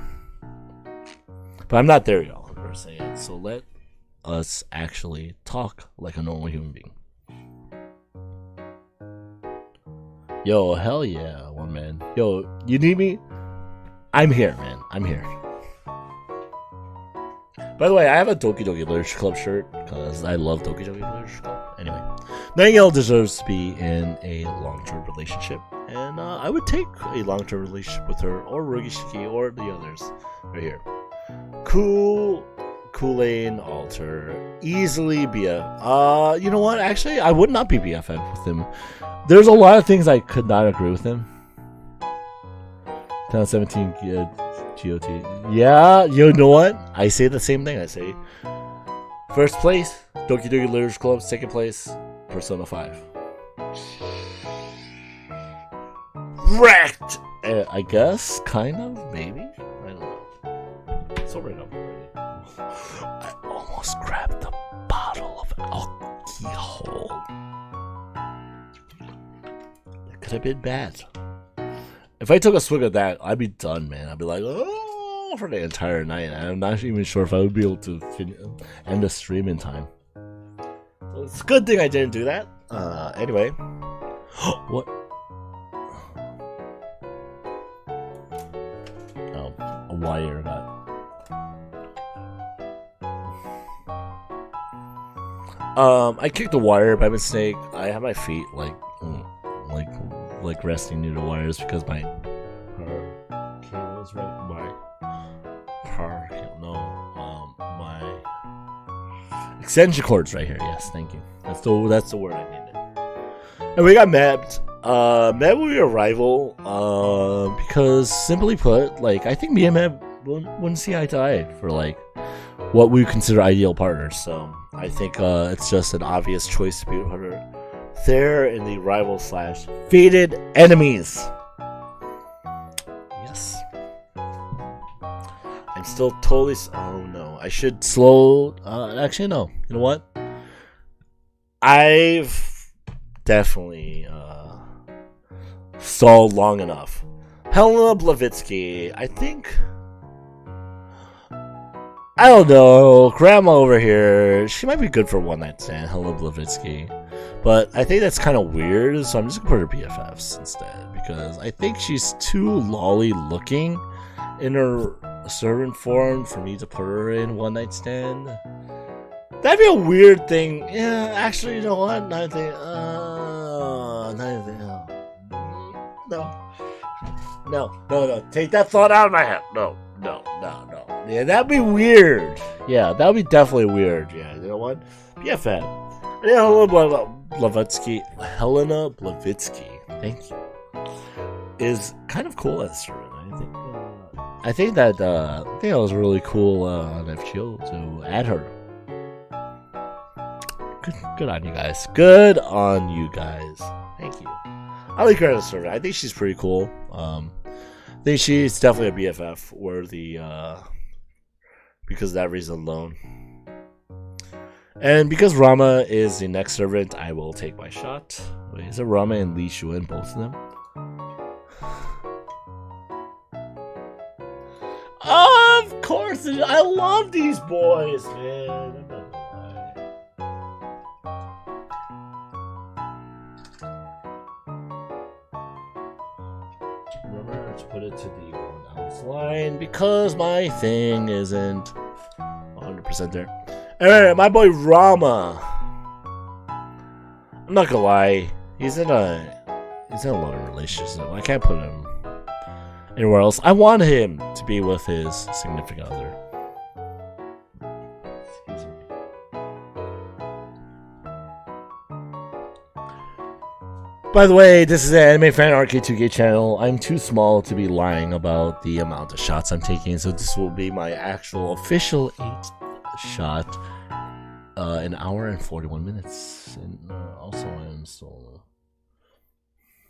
But I'm not there, y'all. I'm saying. So let us actually talk like a normal human being. Yo, hell yeah, one man. Yo, you need me? I'm here, man. I'm here. By the way, I have a Doki Doki Literature Club shirt because I love Doki Doki Literature Club. Anyway, Nightingale deserves to be in a long-term relationship, and I would take a long-term relationship with her or Rugishiki or the others right here. Kool-Aid Alter, easily BF. You know what? Actually, I would not be BFF with him. There's a lot of things I could not agree with him. 2017 GOT. Yeah, you know what? I say the same thing. I say first place, Doki Doki Literature Club. Second place, Persona 5. Wrecked! I guess, kind of, maybe. I don't know. It's over now. I almost grabbed a bottle of alcohol. That could have been bad. If I took a swig of that, I'd be done, man. I'd be like, oh, for the entire night. I'm not even sure if I would be able to end the stream in time. So it's a good thing I didn't do that. Anyway. What? Oh, a wire got. I kicked the wire by mistake. I have my feet like resting near the wires because my cable is right. My extension cord's right here. Yes, thank you. That's the word I needed. And we got mapped. Meb will be a rival. Because simply put, like I think me and Meb wouldn't see eye to eye for like what we consider ideal partners. So I think it's just an obvious choice to be with her. There in the rival / fated enemies. Yes. I'm still totally. Oh no. I should slow. Actually, no. You know what? I've definitely stalled long enough. Helena Blavatsky. I think. I don't know. Grandma over here. She might be good for one night stand. Helena Blavatsky. But I think that's kind of weird, so I'm just going to put her BFFs instead. Because I think she's too lolly looking in her servant form for me to put her in one night stand. That'd be a weird thing. Yeah, actually, you know what? No. Take that thought out of my head. No. Yeah, that'd be weird. Yeah, that'd be definitely weird. Yeah, you know what? BFF. Yeah, Helena Blavatsky, thank you, is kind of cool as servant. I think that was really cool on FGO to add her. Good on you guys. Good on you guys. Thank you. I like her as a servant. I think she's pretty cool. I think she's definitely a BFF worthy because of that reason alone. And because Rama is the next servant, I will take my shot. Wait, is it Rama and Li Xuan, both of them? Of course! I love these boys, man. I'm not gonna lie. Remember to put it to the 1 ounce line because my thing isn't 100% there. Alright, my boy Rama. I'm not gonna lie, he's in a loving relationship. I can't put him anywhere else. I want him to be with his significant other. Excuse me. By the way, this is an Anime Fan Arcade 2K channel. I'm too small to be lying about the amount of shots I'm taking, so this will be my actual official 8 shot. An hour and 41 minutes. And also I'm solo.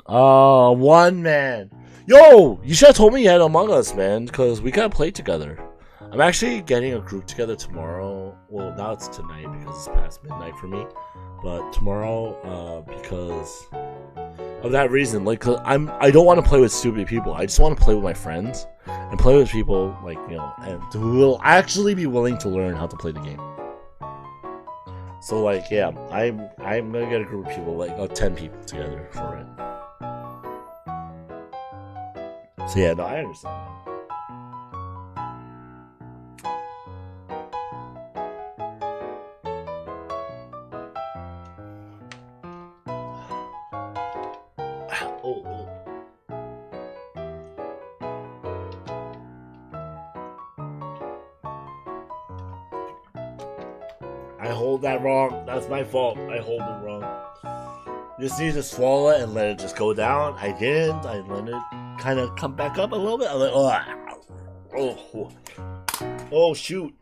One man. Yo, you should have told me you had Among Us, man, because we gotta play together. I'm actually getting a group together tomorrow. Well, now it's tonight because it's past midnight for me. But tomorrow, because of that reason, like, I don't want to play with stupid people. I just want to play with my friends and play with people, like, you know, and who will actually be willing to learn how to play the game. So, like, yeah, I'm gonna get a group of people, like 10 people together for it. So yeah, no, I understand. I hold that wrong. That's my fault. I hold it wrong. You just need to swallow it and let it just go down. I didn't. I let it kind of come back up a little bit. I'm like, oh shoot.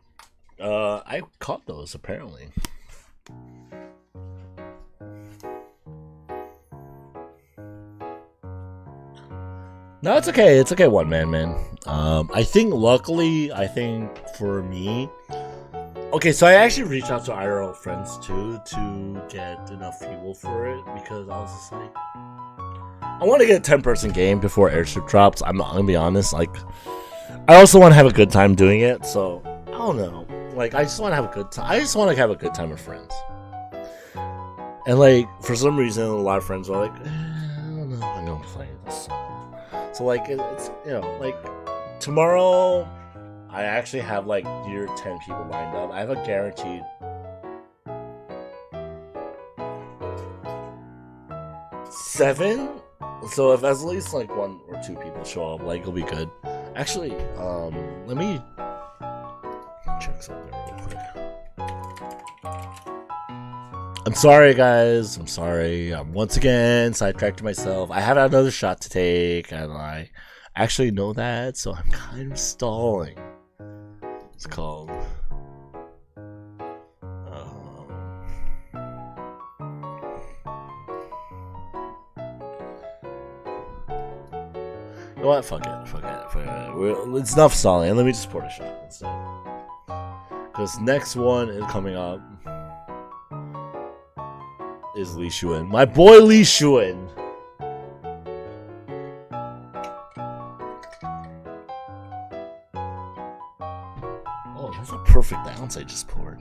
I caught those apparently. No, it's okay. It's okay, one man. I think luckily, for me. Okay, so I actually reached out to IRL friends too to get enough fuel for it because I was just like, I want to get a 10-person game before airship drops. I'm gonna be honest. Like, I also want to have a good time doing it. So I don't know. Like, I just want to have a good time. I just want to have a good time with friends. And like, for some reason, a lot of friends were like, I don't know, I'm gonna play this song. So like, it's, you know, like tomorrow. I actually have like near 10 people lined up. I have a guaranteed 7. So if at least like 1 or 2 people show up, like it'll be good. Actually, let me check something real quick. I'm sorry, guys. I'm sorry. I'm once again sidetracked myself. I have another shot to take, and I actually know that, so I'm kind of stalling. It's called you know what? Fuck it. It's enough stalling. Let me just pour a shot instead. Because next one is coming up is Li Shuan. My boy Li Shuan. That's a perfect ounce I just poured.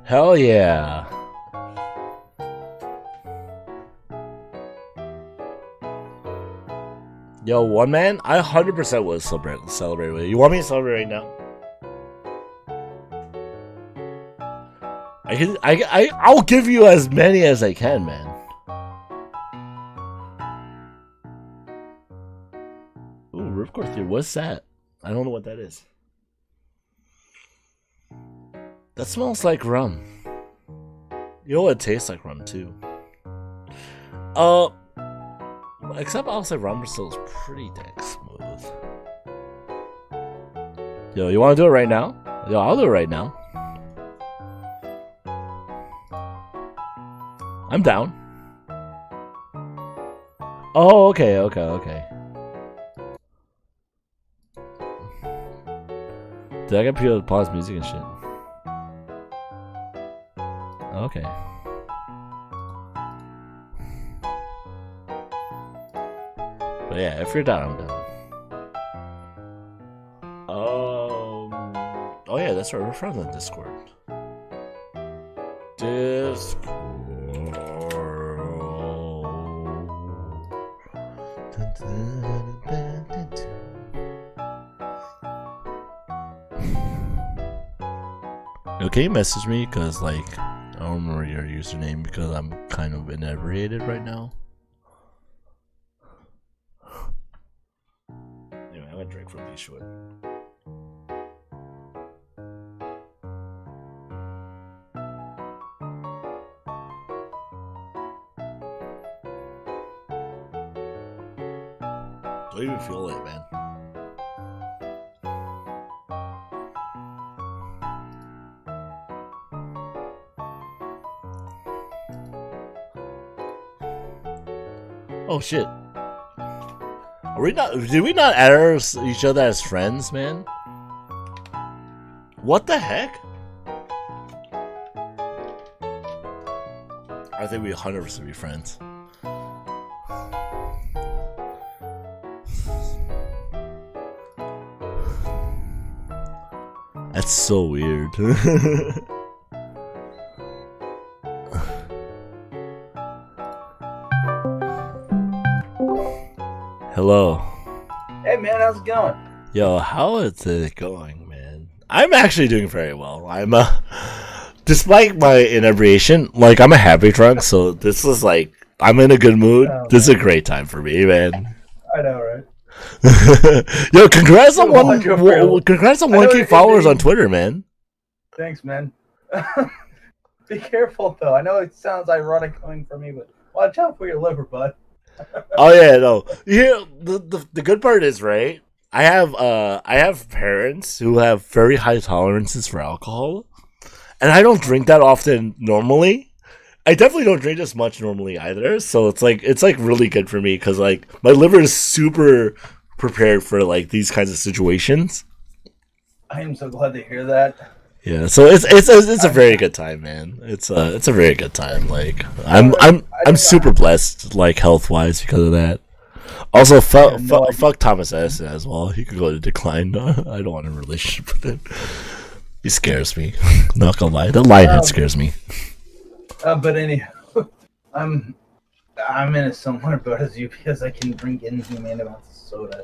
Hell yeah. Yo, one man, I 100% would celebrate with you. You want me to celebrate right now? I'll give you as many as I can, man. Ripcord Theory, what's that? I don't know what that is. That smells like rum. You know what it tastes like rum too. Except I'll say rum still is pretty dang smooth. Yo, you wanna do it right now? Yo, I'll do it right now. I'm down. Oh, okay. Did I get people to pause music and shit? Okay. But yeah, if you're down, I'm down. Oh yeah, that's right. We're friends on Discord. Yo, can you message me? Because, like, I don't remember your username because I'm kind of inebriated right now. Anyway, I'm gonna drink from these short. Don't even feel it, man. Oh shit. Are we not? Did we not add each other as friends, man? What the heck? I think we 100% be friends. That's so weird. Hello. Hey man, how's it going? Yo, how is it going, man? I'm actually doing very well. I'm despite my inebriation, like I'm a happy drunk, so this is like I'm in a good mood. This is a great time for me, man. I know, right? Yo, congrats on 1K followers on Twitter, man. Thanks, man. Be careful though. I know it sounds ironic coming from me, but watch out for your liver, bud. Oh yeah, no. Yeah, the good part is, right? I have parents who have very high tolerances for alcohol, and I don't drink that often normally. I definitely don't drink as much normally either, so it's like really good for me because like my liver is super prepared for like these kinds of situations. I am so glad to hear that. Yeah, so it's a very good time, man. It's a very good time. Like I'm super blessed, like health wise, because of that. Also, fuck Thomas Edison as well. He could go to decline. I don't want a relationship with him. He scares me. Not gonna lie, the lionhead scares me. But anyhow, I'm in a similar boat as you because I can drink inhumane amounts of soda.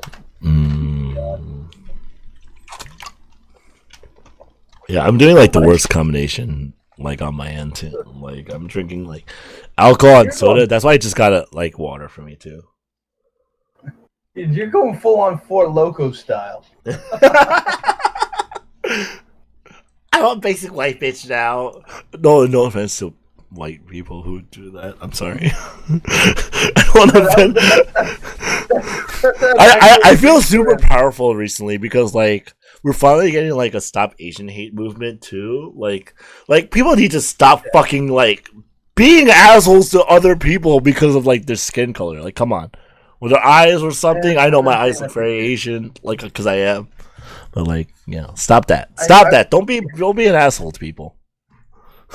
Yeah, I'm doing like the worst combination, like on my end too. Like I'm drinking like alcohol and soda. That's why I just got like water for me too. You're going full on Four Loko style. I'm a basic white bitch now. No offense to white people who do that. I'm sorry. I don't want to offend. I feel super powerful recently because like we're finally getting like a Stop Asian Hate movement too. Like people need to stop fucking like being assholes to other people because of like their skin color. Like come on, with their eyes or something. I know my eyes look very Asian, like because I am. But like, you know, stop that. Stop that. Don't be an asshole to people.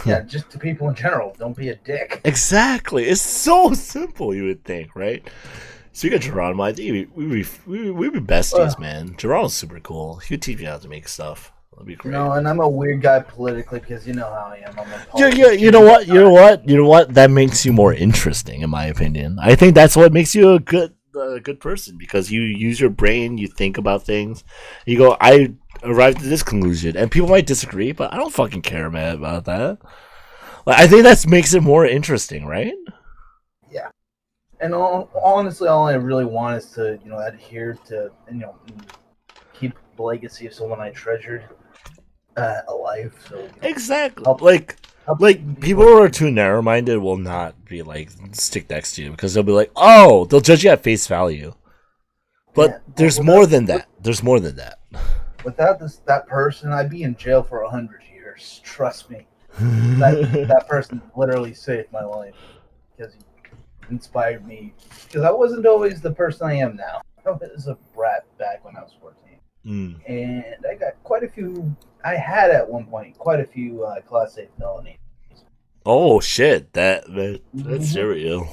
Yeah, just to people in general. Don't be a dick. Exactly. It's so simple, you would think, right? Speaking of Geronimo, I think we'd be besties, man. Geronimo's super cool. He would teach me how to make stuff. That'd be great. No, and I'm a weird guy politically because you know how I am. I'm a yeah. You know what? That makes you more interesting, in my opinion. I think that's what makes you a good person because you use your brain, you think about things. You go, I arrived at this conclusion, and people might disagree, but I don't fucking care, man, about that. Like, I think that makes it more interesting, right? Yeah. And honestly, all I really want is to, adhere to, keep the legacy of someone I treasured alive. So exactly. Like people who are too narrow-minded will not be like stick next to you because they'll be like, oh, they'll judge you at face value. But there's more than that. There's more than that. Without that person, I'd be in jail for 100 years. Trust me. That person literally saved my life because he inspired me. Because I wasn't always the person I am now. I was a brat back when I was 14. And I got quite a few. I had at one point quite a few Class A felonies. Oh shit! That's Uriel.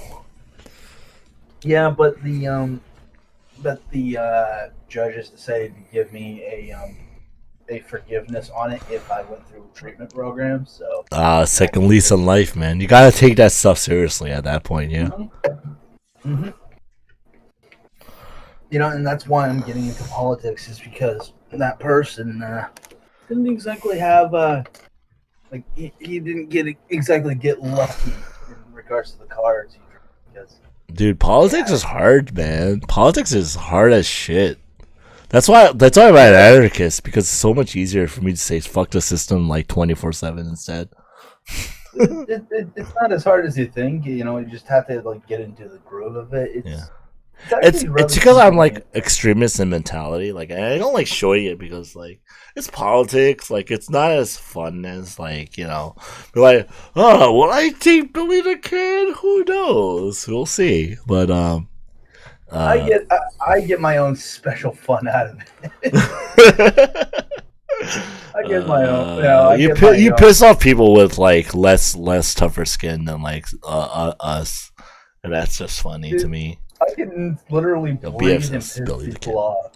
Yeah, but the judges decided to give me a forgiveness on it if I went through a treatment program. So second lease on life, man. You gotta take that stuff seriously at that point, yeah. Mm-hmm. And that's why I'm getting into politics is because that person didn't exactly have he didn't exactly get lucky in regards to the cards he drew because dude, politics is hard, man. Politics is hard as shit. That's why I'm an anarchist because it's so much easier for me to say fuck the system like 24/7 instead. It's not as hard as you think. You just have to like get into the groove of it. It's because I'm like extremist in mentality. Like I don't like showing it because like it's politics. Like it's not as fun as like be like, oh, will I take Billy the Kid? Who knows? We'll see. But I get my own special fun out of it. I get my own. You piss off people with like less tougher skin than like us, and that's just funny to me. I can literally breathe and piss people off.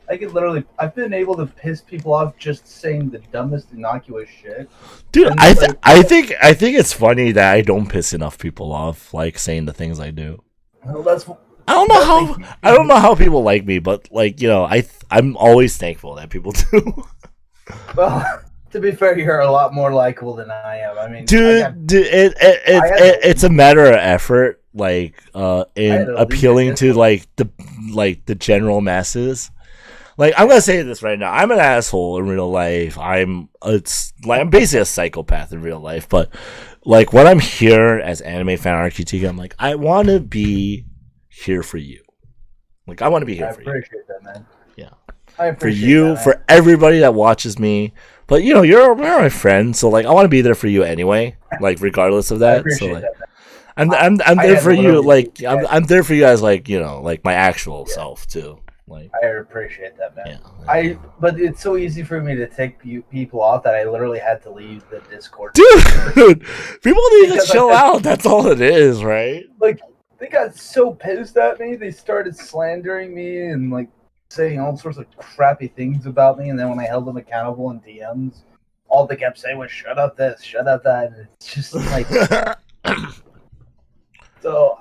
I've been able to piss people off just saying the dumbest innocuous shit. Dude, I think it's funny that I don't piss enough people off, like saying the things I do. Well, I don't know how people like me, but like, you know, I'm always thankful that people do. Well, to be fair, you're a lot more likable than I am. I mean, it's a matter of effort, like in appealing to like the general masses. Like, I'm gonna say this right now. I'm an asshole in real life. I'm basically a psychopath in real life. But like, when I'm here as Anime Fan RQT, I'm like, I want to be here for you. Like, I want to be here for you. I appreciate that, man. Yeah. I appreciate for you, that, for everybody that watches me. But you know, you're my friend, so like, I want to be there for you anyway. Like, regardless of that. I appreciate so like, that, I'm there for you. Like, I'm there for you as like, you know, like my actual self too. Like, I appreciate that, man. Yeah. But it's so easy for me to take people off that I literally had to leave the Discord. Dude, people need to chill out. That's all it is, right? Like, they got so pissed at me. They started slandering me and like saying all sorts of crappy things about me. And then when I held them accountable in DMs, all they kept saying was "shut up this, shut up that." And it's just like, so.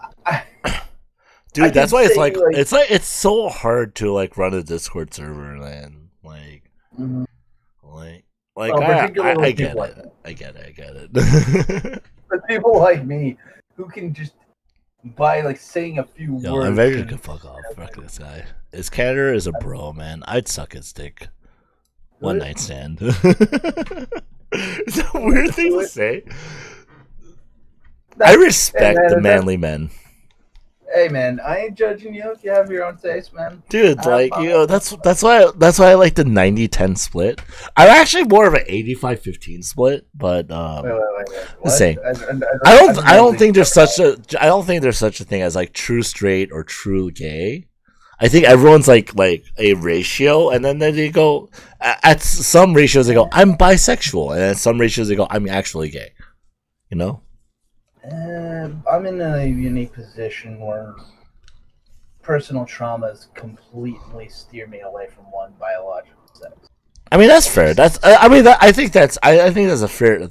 Dude, that's why it's like it's so hard to like run a Discord server, man. Like, I get it. I get it. But people like me who can just by like saying a few words. I'm very good. Fuck off. Fuck this guy. His character is a bro, man. I'd suck his dick. One night stand. Is that a weird thing to say? I respect the manly men. Hey man, I ain't judging you if you have your own taste, man. Dude, like, you know, that's why I like the 90-10 split. I'm actually more of an 85-15 split, but wait. Saying, I don't think there's such a thing as like true straight or true gay. I think everyone's like a ratio, and then they go at some ratios they go I'm bisexual, and at some ratios they go I'm actually gay. You know. I'm in a unique position where personal traumas completely steer me away from one biological sex. I mean, that's fair. I think that's a fair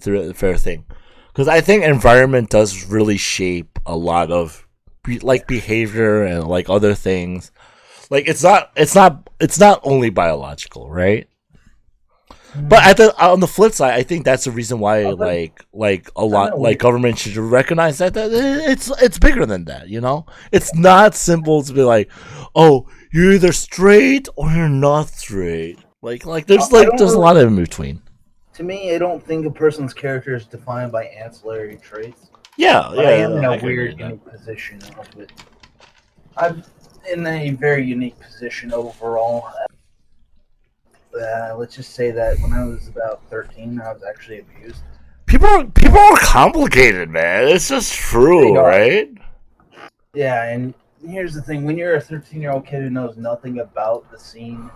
thing, because I think environment does really shape a lot of like behavior and like other things. Like it's not only biological, right? But on the flip side, I think that's the reason why like a lot like government should recognize that it's bigger than that. You know, it's not simple to be like, oh, you're either straight or you're not straight. Like there's a lot of in between. To me, I don't think a person's character is defined by ancillary traits. Yeah, but I am in a weird, unique position of it. I'm in a very unique position overall. Let's just say that when I was about 13, I was actually abused. People are complicated, man. It's just true, right? Yeah, and here's the thing: when you're a 13-year-old kid who knows nothing about the scene,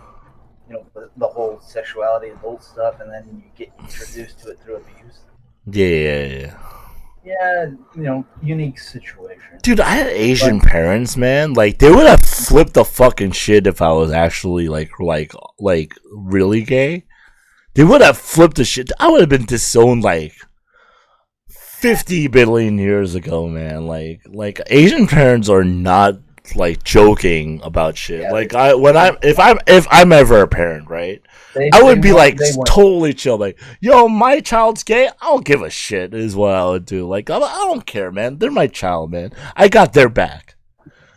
you know, the whole sexuality, adult stuff, and then you get introduced to it through abuse. Yeah. Yeah, you know, unique situation. Dude, I had Asian parents, man. Like, they would have flipped the fucking shit if I was actually like really gay. They would have flipped the shit. I would have been disowned like 50 billion years ago, man. Like Asian parents are not like joking about shit. Yeah, like if I'm ever a parent, right? I would be like totally chill, like, yo, my child's gay. I don't give a shit. Is what I would do. Like, I don't care, man. They're my child, man. I got their back.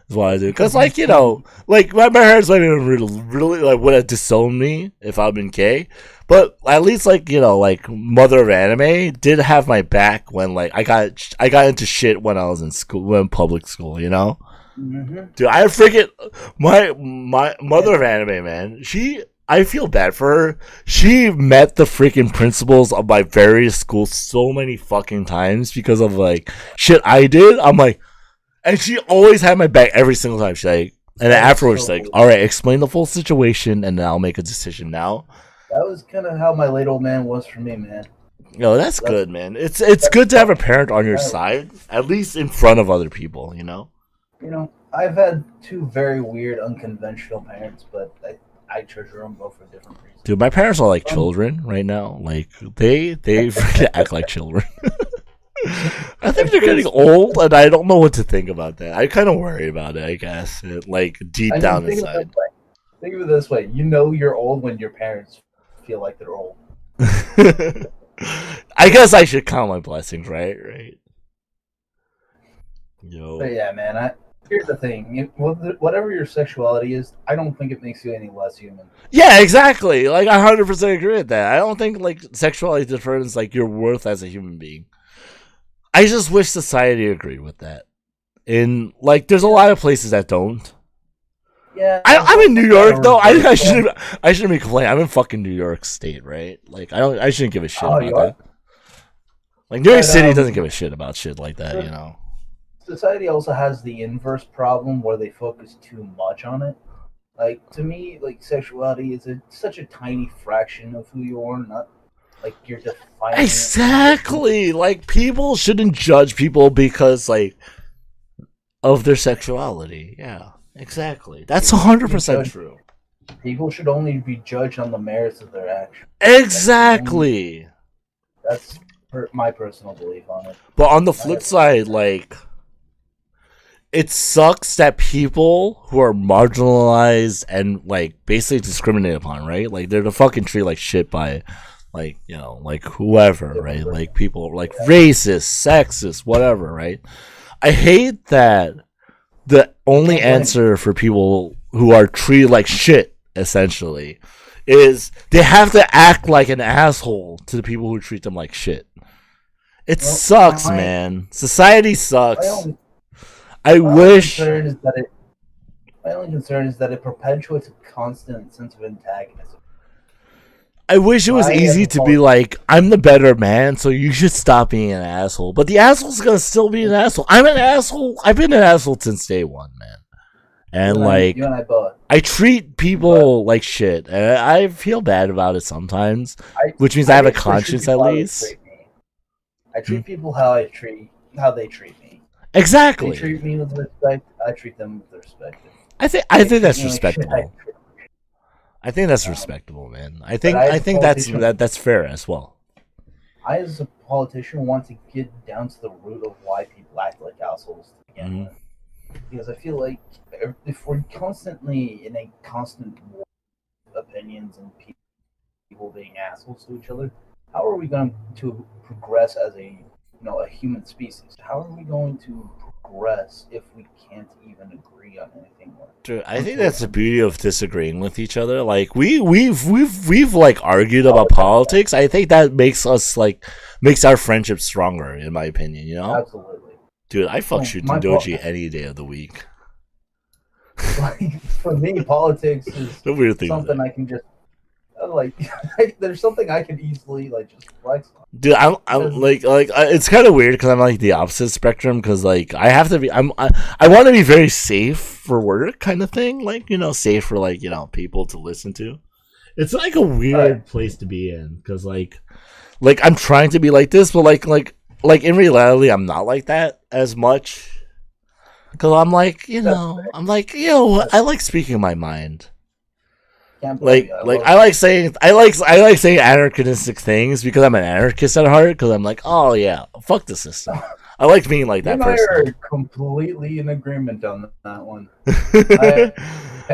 Is what I do. Because, like, you know, like my parents might really like would have disowned me if I'd been gay, but at least, like, you know, like Mother of Anime did have my back when like I got into shit when I was in school, in public school, you know. Mm-hmm. Dude, I freaking my Mother of Anime, man. I feel bad for her. She met the freaking principals of my various schools so many fucking times because of like shit I did. I'm like, and she always had my back every single time. She's like, And then That was afterwards, so like, cool. all right, explain the full situation, and then I'll make a decision now. That was kind of how my late old man was for me, man. No, that's That's good, man. It's that's good to have a fucking parent on your right. side, at least in front of other people, you know? You know, I've had two very weird, unconventional parents, but I treasure them both for different reasons. Dude, my parents are like children right now. Like, they freaking act like children. I think they're getting old, and I don't know what to think about that. I kind of worry about it, I guess. Like, deep down Think inside. think of it this way: you know you're old when your parents feel like they're old. I guess I should count my blessings, right? Right. Yo. But yeah, man. Here's the thing: whatever your sexuality is, I don't think it makes you any less human. Yeah, exactly. Like, I 100% agree with that. I don't think like sexuality determines like your worth as a human being. I just wish society agreed with that. And like, there's a lot of places that don't. Yeah, I'm in New York though. I shouldn't be complaining. I'm in fucking New York State, right? Like, I shouldn't give a shit about that. Like, New York City doesn't give a shit about shit like that, you know. Society also has the inverse problem where they focus too much on it. Like, to me, like, sexuality is such a tiny fraction of who you are, not like you're defining exactly. Like, people shouldn't judge people because like of their sexuality. Yeah, exactly. That's 100% true. People should only be judged on the merits of their actions. Exactly. That's my personal belief on it. But on the flip side, like, it sucks that people who are marginalized and like basically discriminated upon, right? Like, they're the fucking treated like shit by, like, you know, like whoever, right? Like, people like racist, sexist, whatever, right? I hate that the only answer for people who are treated like shit, essentially, is they have to act like an asshole to the people who treat them like shit. It sucks, man. Society sucks. My only concern is that it perpetuates a constant sense of antagonism. I wish it was easy to be like, I'm the better man, so you should stop being an asshole. But the asshole's gonna still be an asshole. I'm an asshole. I've been an asshole since day one, man. And like, you and I both. I treat people like shit, and I feel bad about it sometimes, which means I have a conscience at least. I treat people how they treat me. Exactly. They treat me with respect. I treat them with respect. I think that's respectable. I think that's respectable, man. I think that's fair as well. I, as a politician, want to get down to the root of why people act like assholes to begin with. Because I feel like if we're constantly in a constant war of opinions and people being assholes to each other, how are we going to progress as a human species? How are we going to progress if we can't even agree on anything? Dude, I think that's the beauty of disagreeing with each other. Like, we've like argued about politics. I think that makes our friendship stronger, in my opinion. You know, absolutely. Dude, I fuck shooting Doji any day of the week. Like, for me, politics is something I can just like. There's something I can easily like just flex on. Dude, I'm like it's kind of weird because I'm like the opposite spectrum because like I have to be I want to be very safe for work kind of thing, like, you know, safe for like, you know, people to listen to. It's like a weird place to be in because like I'm trying to be like this, but like in reality I'm not like that as much because I'm like, you know, I like speaking my mind. I like saying anarchistic things because I'm an anarchist at heart. Because I'm like, oh yeah, fuck the system. I like being like that person. You and I are completely in agreement on that one.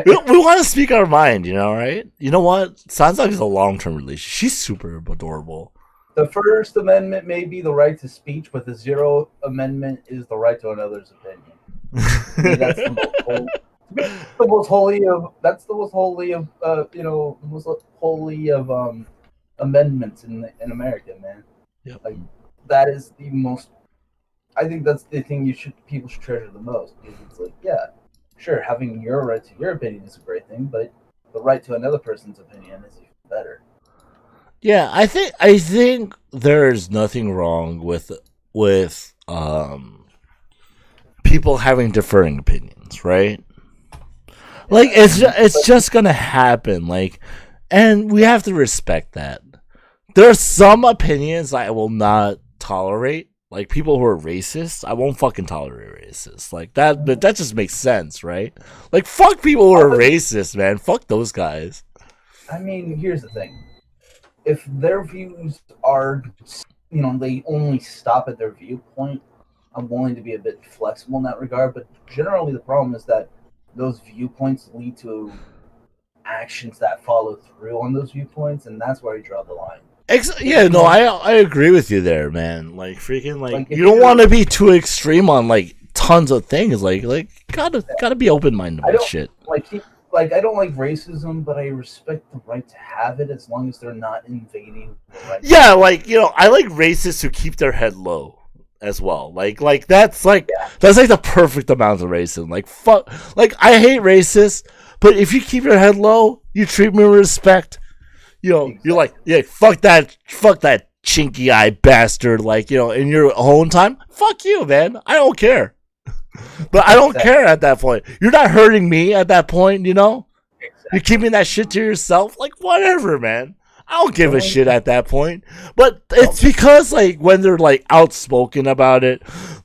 We want to speak our mind, you know, right? You know what? Sounds like it's a long-term relationship. She's super adorable. The First Amendment may be the right to speech, but the Zero Amendment is the right to another's opinion. That's the most holy of amendments in America, man. Yep. Like, that is the most. I think that's the thing people should treasure the most, because it's like, yeah, sure, having your right to your opinion is a great thing, but the right to another person's opinion is even better. Yeah, I think there's nothing wrong with people having differing opinions, right? Like it's just gonna happen. Like, and we have to respect that. There are some opinions I will not tolerate. Like people who are racist, I won't fucking tolerate racists. Like that, but that just makes sense, right? Like fuck people who are racist, man. Fuck those guys. I mean, here's the thing: if their views are, they only stop at their viewpoint, I'm willing to be a bit flexible in that regard. But generally, the problem is that those viewpoints lead to actions that follow through on those viewpoints, and that's where I draw the line. Yeah, no, I agree with you there, man. Like freaking, like you don't want to be too extreme on like tons of things. Like gotta be open minded about shit. I don't like racism, but I respect the right to have it as long as they're not invading the right. Yeah, like I like racists who keep their head low as well. Like that's like the perfect amount of racism. Like fuck, like I hate racists, but if you keep your head low, you treat me with respect. Exactly. You're like, yeah, fuck that chinky eye bastard. Like, in your own time, fuck you, man. I don't care. But I don't care at that point. You're not hurting me at that point, Exactly. You're keeping that shit to yourself. Like, whatever, man. I don't give a shit at that point. But it's because, like, when they're, like, outspoken about it,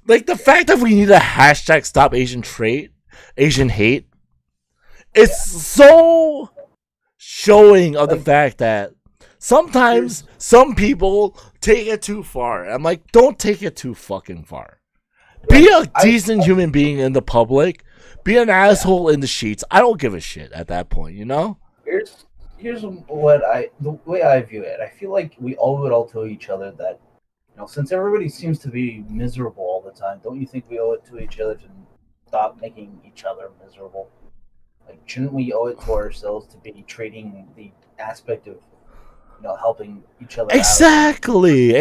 like, the fact that we need a hashtag stop Asian hate, it's so showing of the fact that sometimes some people take it too far. I'm like, don't take it too fucking far. Be a decent human being in the public. Be an asshole in the sheets. I don't give a shit at that point, Here's the way I view it. I feel like we would all tell each other that, since everybody seems to be miserable all the time, don't you think we owe it to each other to stop making each other miserable? Like, shouldn't we owe it to ourselves to be treating the aspect of, helping each other Exactly.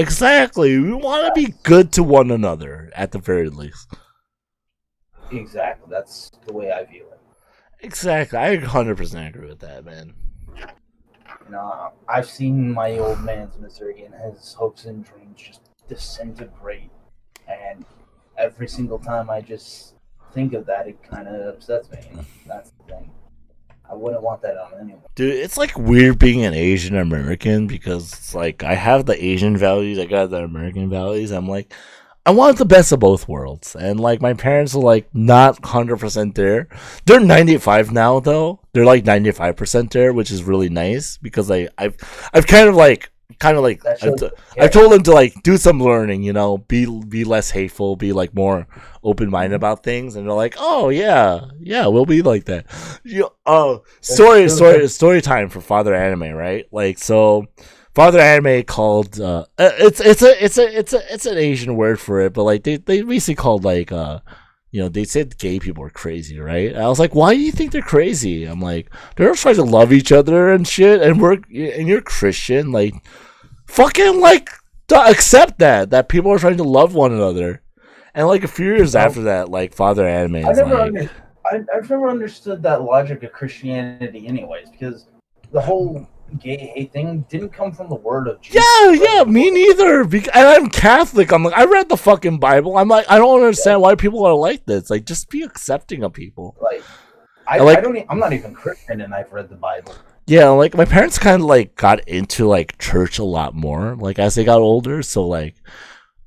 We want to be good to one another, at the very least. Exactly. That's the way I view it. Exactly. I 100% agree with that, man. I've seen my old man's misery and his hopes and dreams just disintegrate. And every single time I just think of that, it kind of upsets me. That's the thing. I wouldn't want that on anyone. Dude, it's like weird being an Asian American because it's like I have the Asian values, I got the American values. I'm like, I want the best of both worlds. And like my parents are like not 100% there. They're 95 now though. They're like 95% there, which is really nice because I've kind of like I told them to like do some learning, be less hateful, be like more open minded about things, and they're like, oh yeah, we'll be like that. Story time for Father Anime, right? Like so, Father Anime called it's an Asian word for it, but like they basically called like they said gay people are crazy, right? And I was like, why do you think they're crazy? I'm like, they're trying to love each other and shit, and you're Christian, like. Fucking like accept that people are trying to love one another, and like a few years after that, like Father Anime is I've never understood that logic of Christianity, anyways, because the whole gay hate thing didn't come from the word of Jesus. Yeah, me neither. And I'm Catholic. I'm like, I read the fucking Bible. I'm like, I don't understand why people are like this. Like, just be accepting of people. I'm not even Christian, and I've read the Bible. Yeah, like my parents kind of like got into like church a lot more, like as they got older. So like,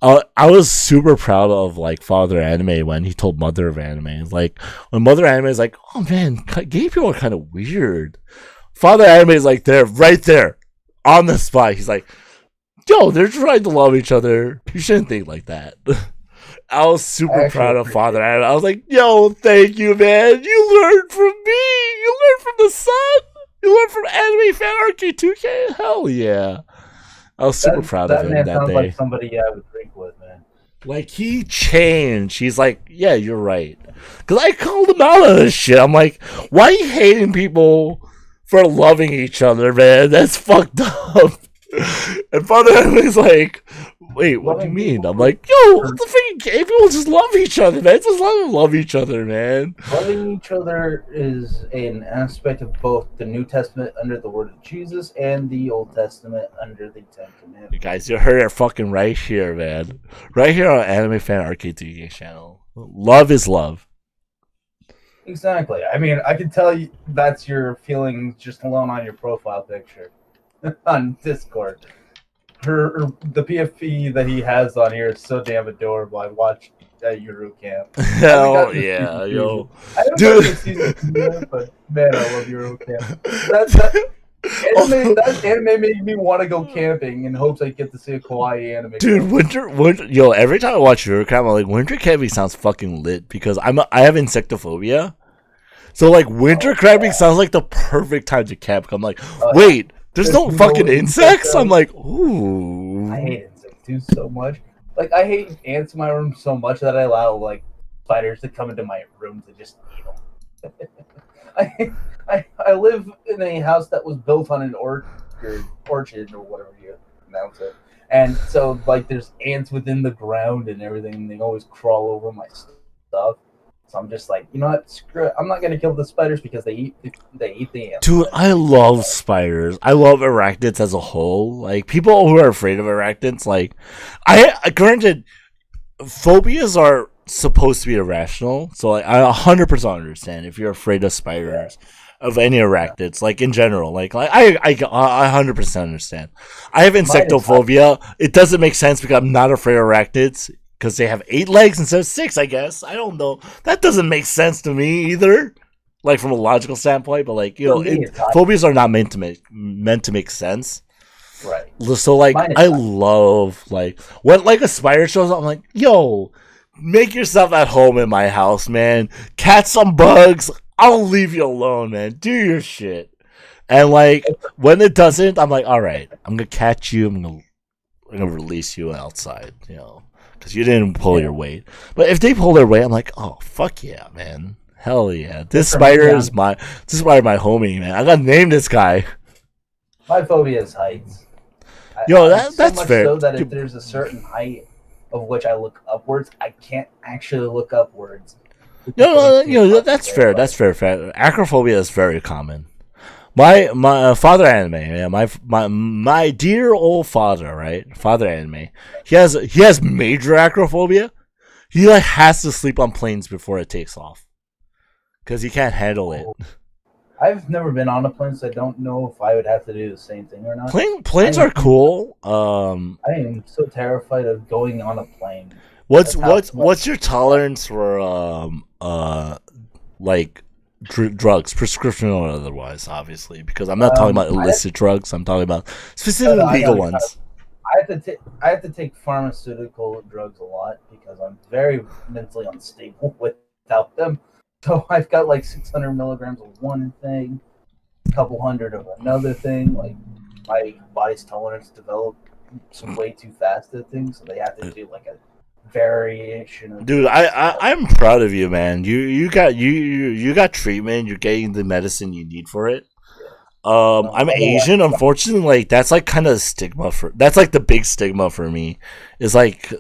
I was super proud of like Father Anime when he told Mother of Anime. Like when Mother Anime is like, oh man, gay people are kind of weird. Father Anime is like right there, on the spot. He's like, yo, they're trying to love each other. You shouldn't think like that. I was super proud of Father Anime. I was like, yo, thank you, man. You learned from me. You learned from the sun. You learned from Anime Fanarchy 2K? Hell yeah. I was super proud of him that day. That man sounds like somebody I would drink with, man. Like, he changed. He's like, yeah, you're right. Because I called him out on this shit. I'm like, why are you hating people for loving each other, man? That's fucked up. And Father Emily's like, wait, what do you mean? I'm like, yo, what the freaking gay people just love each other, man. Just love each other, man. Loving each other is an aspect of both the New Testament under the word of Jesus and the Old Testament under the Ten Commandments. You guys, you heard it fucking right here, man. Right here on Anime Fan Arcade TV channel. Love is love. Exactly. I mean, I can tell you that's your feeling just alone on your profile picture on Discord. The PFP that he has on here is so damn adorable. I watched at Eurocamp. Hell yeah, yo, I haven't dude. gotten to season 2 yet, but man, I love Eurocamp. That anime made me want to go camping in hopes I get to see a kawaii anime. Dude, winter, yo. Every time I watch Eurocamp, I'm like, winter camping sounds fucking lit because I have insectophobia, so like winter camping sounds like the perfect time to camp. I'm like, wait, there's no fucking insects. I'm like, ooh. I hate insects too so much. Like I hate ants in my room so much that I allow like spiders to come into my room to just eat them. I live in a house that was built on an orchard or whatever you pronounce it, and so like there's ants within the ground and everything, and they always crawl over my stuff. So I'm just like, you know what? Screw it. I'm not gonna kill the spiders because they eat the ants. Dude, I love spiders. I love arachnids as a whole. Like people who are afraid of arachnids, like granted, phobias are supposed to be irrational. So like I 100% understand if you're afraid of spiders, of any arachnids, like in general. Like I 100% understand. I have insectophobia. It doesn't make sense because I'm not afraid of arachnids. Because they have 8 legs instead of 6, I guess. I don't know. That doesn't make sense to me either. Like from a logical standpoint, but like phobias are not meant to make sense. Right. So like I love like when like a spider shows up, I'm like, yo, make yourself at home in my house, man. Catch some bugs. I'll leave you alone, man. Do your shit. And like when it doesn't, I'm like, all right, I'm gonna catch you. I'm gonna release you outside. You know. Because you didn't pull your weight. But if they pull their weight, I'm like, oh, fuck yeah, man. Hell yeah. This spider is my homie, man. I gotta name this guy. My phobia is heights. Yo, that's fair. So that if there's a certain height of which I look upwards, I can't actually look upwards. No, that's fair. That's fair. Acrophobia is very common. My father anime, my dear old father, right? Father anime. He has major acrophobia. He like has to sleep on planes before it takes off because he can't handle it. I've never been on a plane, so I don't know if I would have to do the same thing or not. Planes are cool. I am so terrified of going on a plane. What's your tolerance for like drugs, prescription or otherwise, obviously, because I'm not talking about illicit drugs. I'm talking about specifically legal ones. I have to take pharmaceutical drugs a lot because I'm very mentally unstable without them. So I've got like 600 milligrams of one thing, a couple hundred of another thing. Like my body's tolerance developed way too fast at things, so they have to do like a variation of. Dude, I'm proud of you, man. You got treatment. You're getting the medicine you need for it. I'm Asian. Unfortunately, like that's like kind of a stigma that's like the big stigma for me. Is like,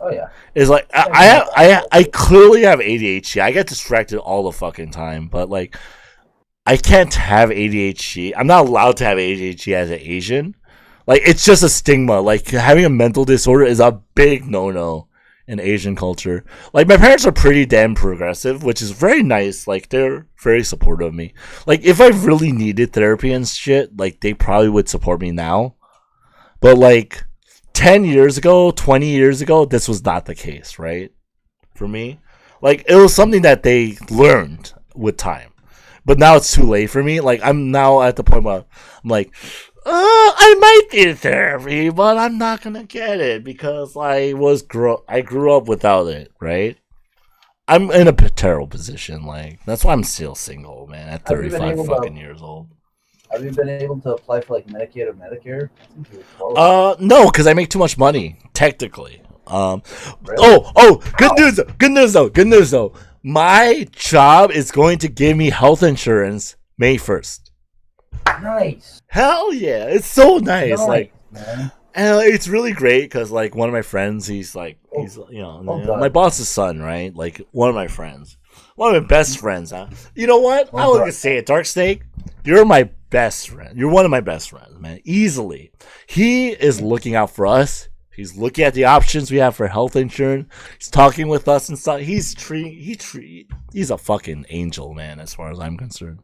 is like I clearly have ADHD. I get distracted all the fucking time, but like I can't have ADHD. I'm not allowed to have ADHD as an Asian. Like it's just a stigma. Like having a mental disorder is a big no-no in Asian culture. Like my parents are pretty damn progressive, which is very nice. Like they're very supportive of me. Like if I really needed therapy and shit, like they probably would support me now. But like 10 years ago, 20 years ago, this was not the case, right? For me. Like it was something that they learned with time. But now it's too late for me. Like I'm now at the point where I'm like, I might need therapy, but I'm not gonna get it because I grew up without it, right? I'm in a terrible position. Like that's why I'm still single, man. At 35 fucking years old. Have you been able to apply for like Medicaid or Medicare? No, because I make too much money. Technically. Really? Good news though. My job is going to give me health insurance May 1st. Nice. Hell yeah, it's so nice. Like, man. And it's really great because like one of my friends, he's my boss's son, right? Like one of my friends, one of my best friends. Huh? You know what? I was gonna say it, Dark Snake. You're my best friend. You're one of my best friends, man. Easily. He is looking out for us. He's looking at the options we have for health insurance. He's talking with us and stuff. He's a fucking angel, man. As far as I'm concerned,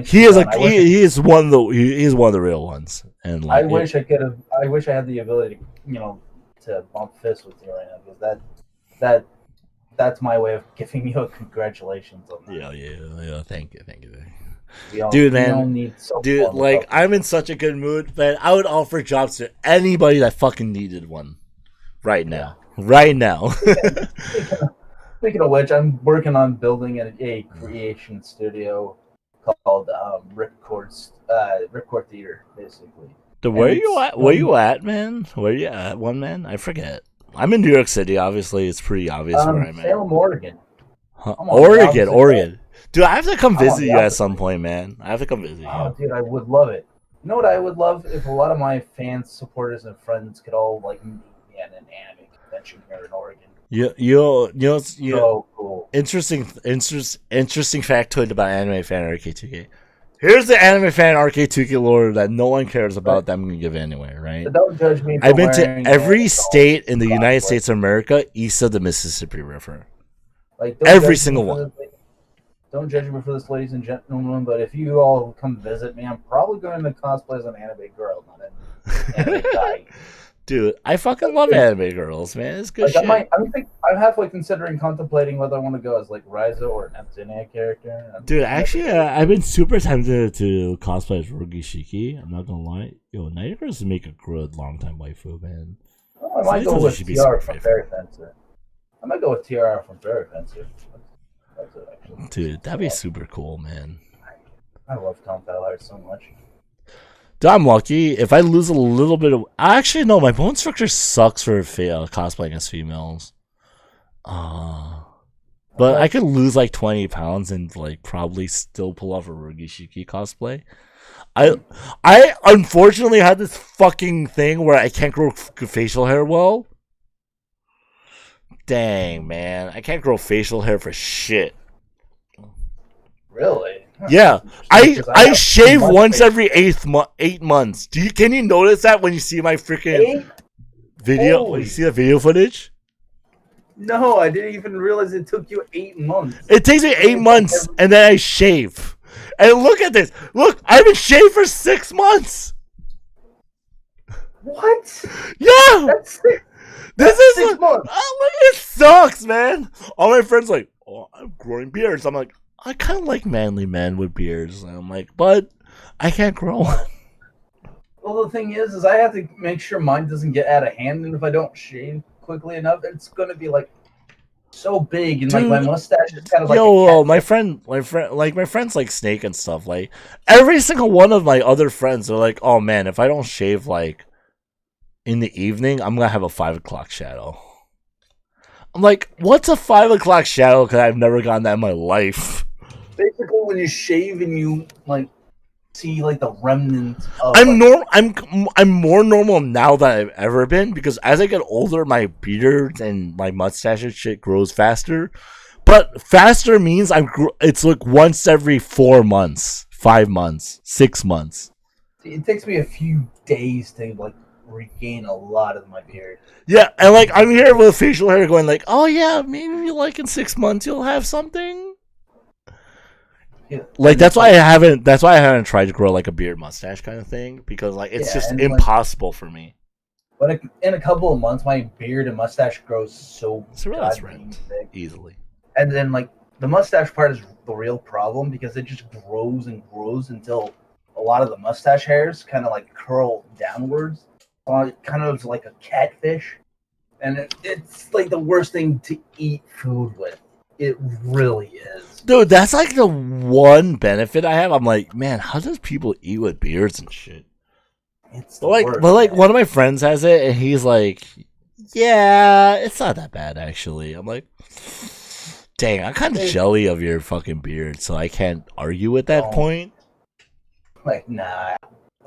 he is one of the real ones. And like, I wish I had the ability to to bump fists with you right now, because that's my way of giving you a congratulations on that. Yeah. Thank you. Dude, man, like, I'm in such a good mood, man. I would offer jobs to anybody that fucking needed one right now. Yeah. Right now. Speaking of which, I'm working on building a creation studio called Ripcord Theater, basically. Where you at? Where you at, man? Where you at, one man? I forget. I'm in New York City. Obviously, it's pretty obvious where I'm at. Salem, Oregon. Huh? Oregon. Dude, I have to come visit you at some point, man. I have to come visit you. Oh, dude, I would love it. You know what I would love? If a lot of my fans, supporters, and friends could all like meet me at an anime convention here in Oregon. So cool. Interesting factoid about Anime Fan Arcade 2K. Here's the Anime Fan Arcade 2K lore that no one cares about that I'm going to give anyway, right? But don't judge me. I've been to every state in the United States of America east of the Mississippi River. Like, every single one. Don't judge me for this, ladies and gentlemen, but if you all come visit me, I'm probably going to cosplay as an anime girl, not an anime guy. Dude, I fucking love anime girls, man. It's good shit. I'm halfway contemplating whether I want to go as like Ryza or an Neptunia character. Dude, actually, I've been super tempted to cosplay as Rogi Shiki. I'm not gonna lie. Yo, Night Girls make a good long-time waifu, man. Oh, I might go with Tiara from Fairy Fencer. That's it, actually. Dude, that'd be super cool, man. I love Tom Ballard so much. Dude, I'm lucky. If I lose a little bit of... Actually, no, my bone structure sucks for cosplaying as females. But I could lose like 20 pounds and like probably still pull off a Rugishiki cosplay. I unfortunately had this fucking thing where I can't grow facial hair well. Dang, man. I can't grow facial hair for shit. Really? Yeah, I shave once every 8 months. Can you notice that when you see my freaking video? When you see the video footage? No, I didn't even realize it took you 8 months. It takes me 8 months, and then I shave. And look at this. Look, I've been shaved for 6 months. What? Yeah. This is 6 months. It sucks, man. All my friends are like, oh, I'm growing beards. I'm like, I kind of like manly men with beards. And I'm like, but I can't grow one. Well, the thing is I have to make sure mine doesn't get out of hand, and if I don't shave quickly enough, it's gonna be like so big, and like my mustache is kind of like. My friends like Snake and stuff. Like every single one of my other friends are like, oh man, if I don't shave like in the evening, I'm gonna have a 5 o'clock shadow. I'm like, what's a 5 o'clock shadow? Because I've never gotten that in my life. Basically, when you shave and you like see like the remnants of I'm more normal now than I've ever been, because as I get older, my beard and my mustache and shit grows faster. But faster means it's like once every 4 months, 5 months, 6 months. It takes me a few days to like regain a lot of my beard. Yeah, and like I'm here with facial hair going like, oh yeah, maybe like in 6 months you'll have something. Yeah. Like that's why I haven't tried to grow like a beard mustache kind of thing, because like it's just impossible for me. But in a couple of months, my beard and mustache grows so big easily. And then like the mustache part is the real problem, because it just grows and grows until a lot of the mustache hairs kind of like curl downwards, kind of like a catfish, and it's like the worst thing to eat food with. It really is. Dude, that's like the one benefit I have. I'm like, man, how does people eat with beards and shit? It's the worst, but like one of my friends has it, and he's like, yeah, it's not that bad actually. I'm like, dang, I'm kind of jelly of your fucking beard, so I can't argue at that point. Like, nah.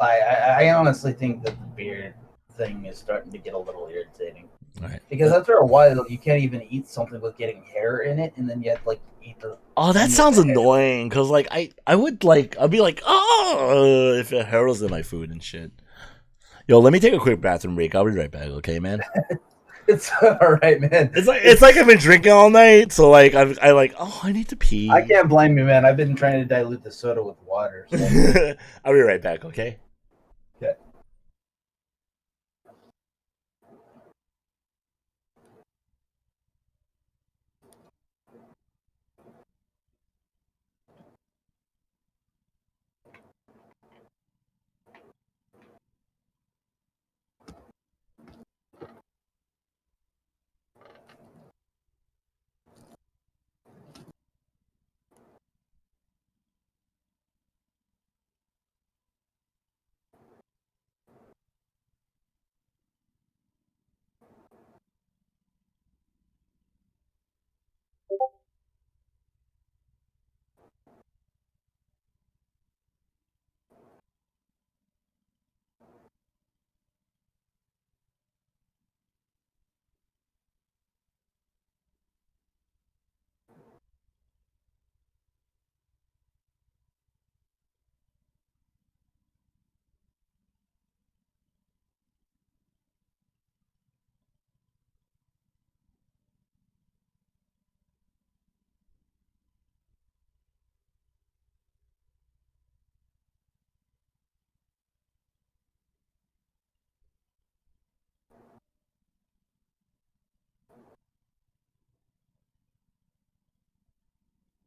I honestly think that the beard thing is starting to get a little irritating. Right. Because after a while, you can't even eat something with getting hair in it, and then you have to like eat the. Oh, that sounds annoying. Cause like I'd be like, oh, if the hair was in my food and shit. Yo, let me take a quick bathroom break. I'll be right back, okay, man? It's all right, man. It's like I've been drinking all night, so like I need to pee. I can't blame you, man. I've been trying to dilute the soda with water. So. I'll be right back, okay? Okay.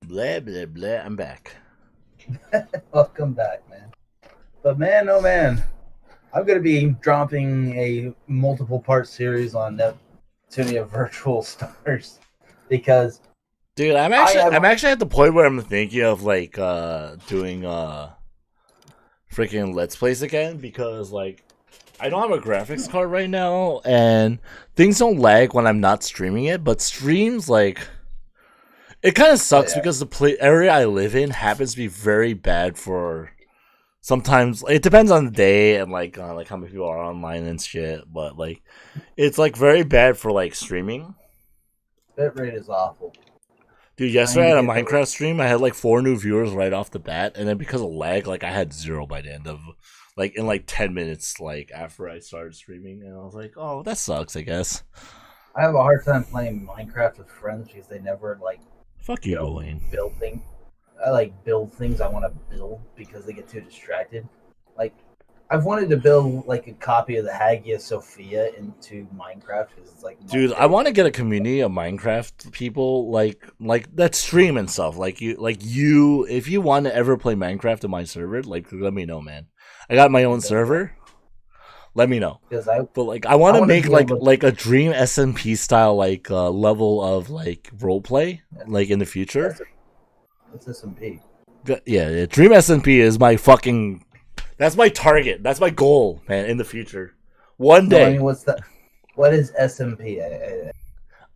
Blah blah blah. I'm back. Welcome back, man. But man, oh man, I'm gonna be dropping a multiple part series on Neptunia Virtual Stars because Dude, I'm actually at the point where I'm thinking of like doing freaking Let's Plays again because like I don't have a graphics card right now and things don't lag when I'm not streaming it, but streams like it kind of sucks because the area I live in happens to be very bad for. Sometimes it depends on the day and like how many people are online and shit, but like it's like very bad for like streaming. bitrate is awful. Dude, yesterday I had a Minecraft stream. I had like 4 new viewers right off the bat, and then because of lag, like I had 0 by the end of like in like 10 minutes, like after I started streaming, and I was like, oh, that sucks, I guess. I have a hard time playing Minecraft with friends because they never like Fuck you, Wayne. build things. I like build things I want to build because they get too distracted. Like I've wanted to build like a copy of the Hagia Sophia into Minecraft because it's like dude, I want to get a community of Minecraft people like that stream and stuff. Like you, if you want to ever play Minecraft in my server, like let me know, man. I got my own server. Let me know. But like I want to make like a dream SMP style like level of like roleplay like in the future. What's SMP? Yeah, Dream SMP is my fucking. That's my target. That's my goal, man. In the future, one day. No, I mean, what's that? What is SMP? I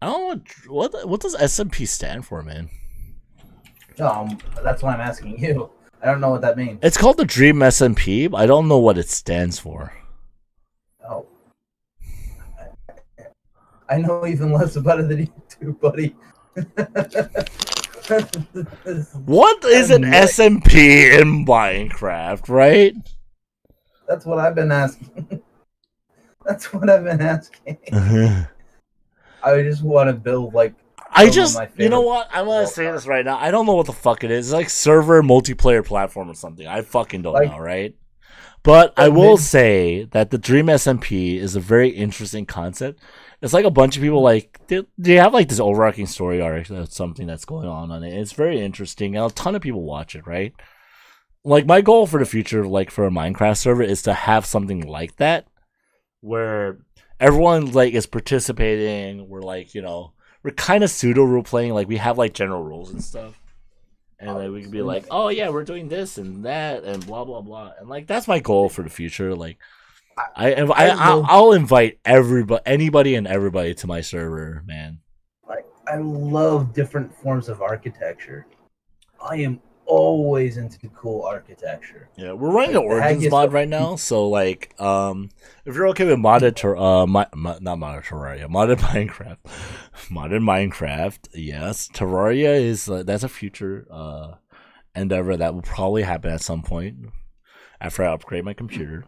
don't know what does SMP stand for, man. That's why I'm asking you. I don't know what that means. It's called the Dream SMP. But I don't know what it stands for. Oh, I know even less about it than you do, buddy. What is an SMP in Minecraft, right? That's what I've been asking. That's what I've been asking. I just want to build like. You know what? I'm gonna say this right now. I don't know what the fuck it is. It's like server multiplayer platform or something. I fucking don't know, right? But I will say that the Dream SMP is a very interesting concept. It's like a bunch of people like they have like this overarching story arc that's something that's going on it. It's very interesting and a ton of people watch it, right? Like my goal for the future, like for a Minecraft server, is to have something like that where everyone like is participating. We're like, we're kind of pseudo role playing, like we have like general rules and stuff. And like we can be like, oh yeah, we're doing this and that and blah blah blah. And like that's my goal for the future. Like I'll invite anybody and everybody to my server, man. Like I love different forms of architecture. I am always into cool architecture. Yeah, we're running the Origins mod right now, so like, if you're okay with modded Minecraft, yes, Terraria is that's a future endeavor that will probably happen at some point after I upgrade my computer.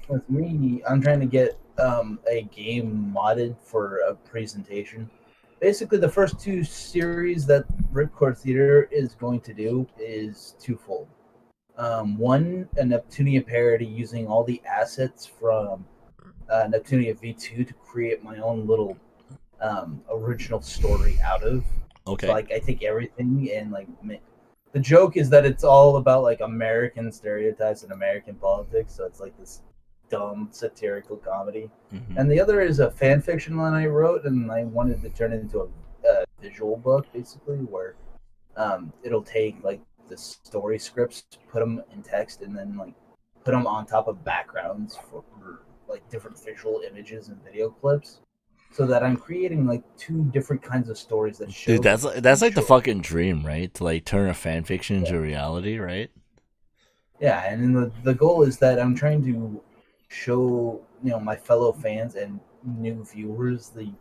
With me, I'm trying to get a game modded for a presentation. Basically, the first two series that Ripcord Theater is going to do is twofold. One, a Neptunia parody using all the assets from Neptunia V2 to create my own little original story out of. Okay. So, like, I take everything and like the joke is that it's all about like American stereotypes and American politics. So it's like this dumb satirical comedy. Mm-hmm. And the other is a fan fiction that I wrote, and I wanted to turn it into a visual book, basically, where it'll take like the story scripts, put them in text, and then like put them on top of backgrounds for like different visual images and video clips, so that I'm creating like two different kinds of stories that show. Dude, that's like the fucking dream, right? To like turn a fan fiction into reality, right? Yeah, and then the goal is that I'm trying to show my fellow fans and new viewers the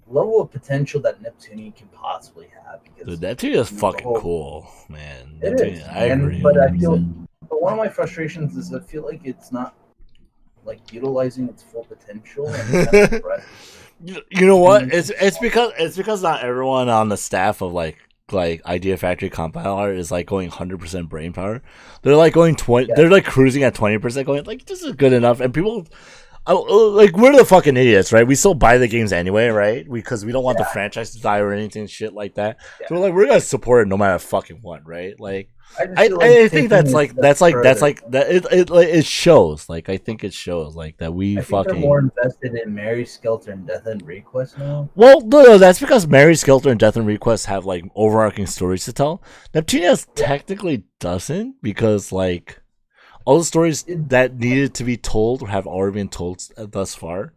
level of potential that Neptunia can possibly have. Because dude, Neptunia is fucking cool, man. It Neptunia, is, I agree. but I feel, but one of my frustrations is I feel like it's not like utilizing its full potential. And you know what? It's because not everyone on the staff of like Idea Factory compiler is like going 100% brain power. They're like going 20. Yeah. They're like cruising at 20%, going like this is good enough. And people, like we're the fucking idiots, right? We still buy the games anyway, right? Because we don't want the franchise to die or anything shit like that. Yeah. So we're gonna support it no matter fucking what, right? Like I think it shows. Like I think it shows like that we fucking. They're more invested in Mary Skelter and Death and Request now. Well, no, that's because Mary Skelter and Death and Request have like overarching stories to tell. Neptunia technically doesn't, because like all the stories that needed to be told have already been told thus far.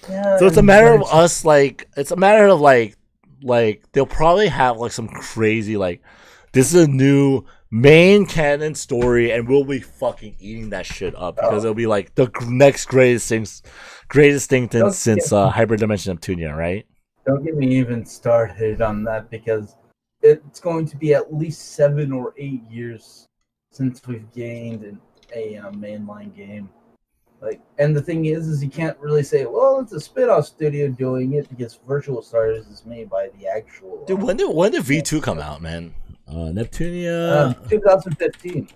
Yeah, so it's a matter of us like they'll probably have like some crazy like this is a new main canon story, and we'll be fucking eating that shit up because it'll be like the next greatest thing since Hyperdimension Neptunia, right? Don't get me even started on that, because it's going to be at least 7 or 8 years since we've gained a mainline game. Like, and the thing is you can't really say, well, it's a spin-off studio doing it, because Virtual Stars is made by the actual. Dude, when did V2 come out, man? Neptunia. 2015.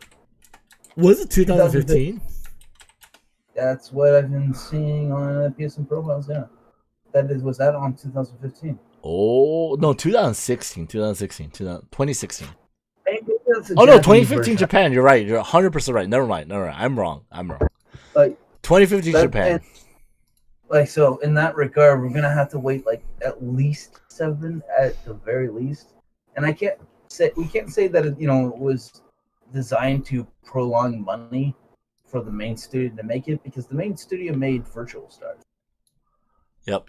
Was it 2015? That's what I've been seeing on PSN profiles. Yeah, was that on 2015? Oh no, 2016. 2016. Oh no, 2015 Japan. You're right. You're 100% right. Never mind. I'm wrong. Like 2015 Japan. Like, so in that regard, we're gonna have to wait like at least 7 at the very least. And we can't say that it was designed to prolong money for the main studio to make it, because the main studio made Virtual Stars. Yep.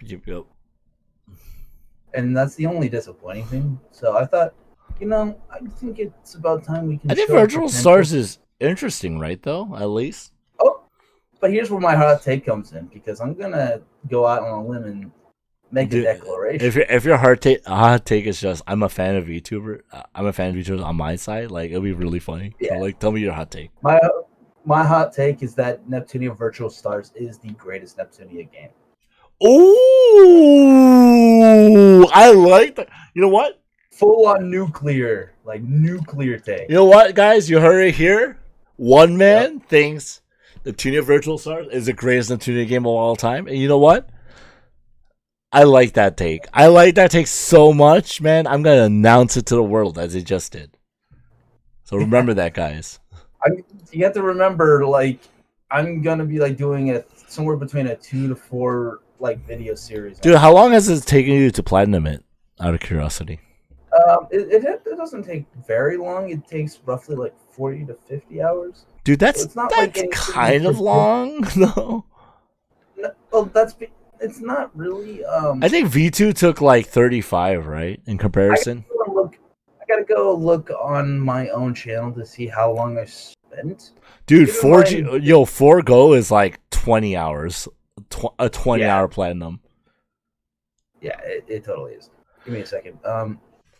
And that's the only disappointing thing. So I thought, I think it's about time we can. I think Virtual Stars is interesting, right? Though, at least. Oh, but here's where my hot take comes in, because I'm gonna go out on a limb and make a declaration. If your hot take is just I'm a fan of VTuber, I'm a fan of VTubers on my side, like it'll be really funny. Yeah. So, like, tell me your hot take. My hot take is that Neptunia Virtual Stars is the greatest Neptunia game. Oh, I like that. You know what? Full on nuclear take. You know what, guys? You heard it here. One man thinks Neptunia Virtual Stars is the greatest Neptunia game of all time, and you know what? I like that take. I like that take so much, man. I'm gonna announce it to the world as it just did. So remember that, guys. You have to remember, like, I'm gonna be like doing somewhere between a 2 to 4 like video series. Dude, how long has it taken you to platinum it? Out of curiosity. It doesn't take very long. It takes roughly like 40 to 50 hours. Dude, that's kind of long, though. No, well, it's not really. I think V2 took like 35, right? In comparison. I gotta go look on my own channel to see how long I spent. Dude, 4Go is like 20 hours. A 20-hour platinum. Yeah, it totally is. Give me a second.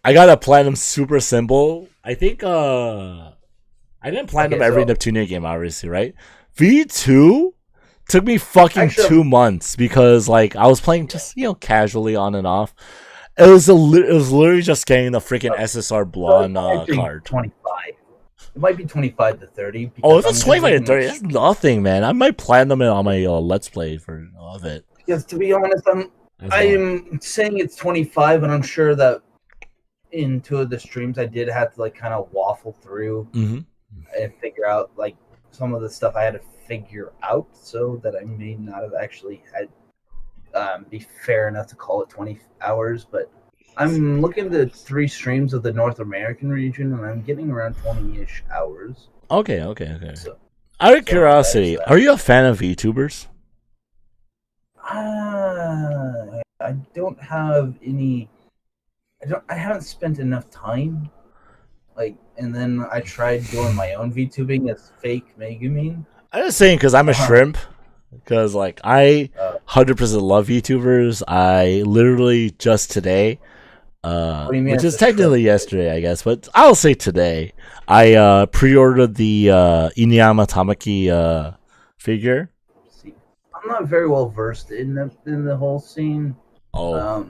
I got a platinum super symbol. I think I didn't platinum every Neptunia game, obviously, right? V2 took me fucking Actually, 2 months because like I was playing just casually on and off. It was literally just getting the freaking SSR blonde card. 25. It might be 25 to 30. Oh, if it's 25 to 30, that's nothing, man. I might plan them in on my Let's Play for of it. Because to be honest, I am saying it's 25, and I'm sure that in 2 of the streams I did have to like kind of waffle through and figure out like some of the stuff I had to figure out, so that I may not have actually had be fair enough to call it 20 hours. But I'm looking at 3 streams of the North American region, and I'm getting around 20-ish hours. Okay. So, out of curiosity, are you a fan of VTubers? I don't have any. I haven't spent enough time. Like, and then I tried doing my own VTubing as fake Megumin. I'm just saying because I'm a shrimp. Because like I 100% love VTubers. I literally just today, which is technically yesterday, I guess, but I'll say today, I pre-ordered the Inuyama Tamaki figure. See, I'm not very well versed in the whole scene. Oh,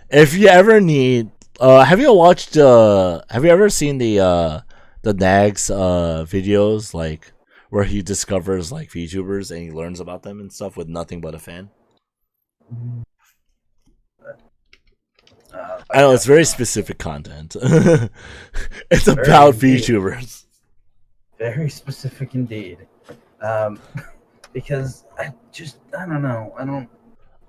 if you ever need, have you watched? Have you ever seen the Nags videos like? Where he discovers like VTubers and he learns about them and stuff with nothing but a fan. I know it's very specific content. It's about VTubers. Very specific indeed. Because I don't know. I'm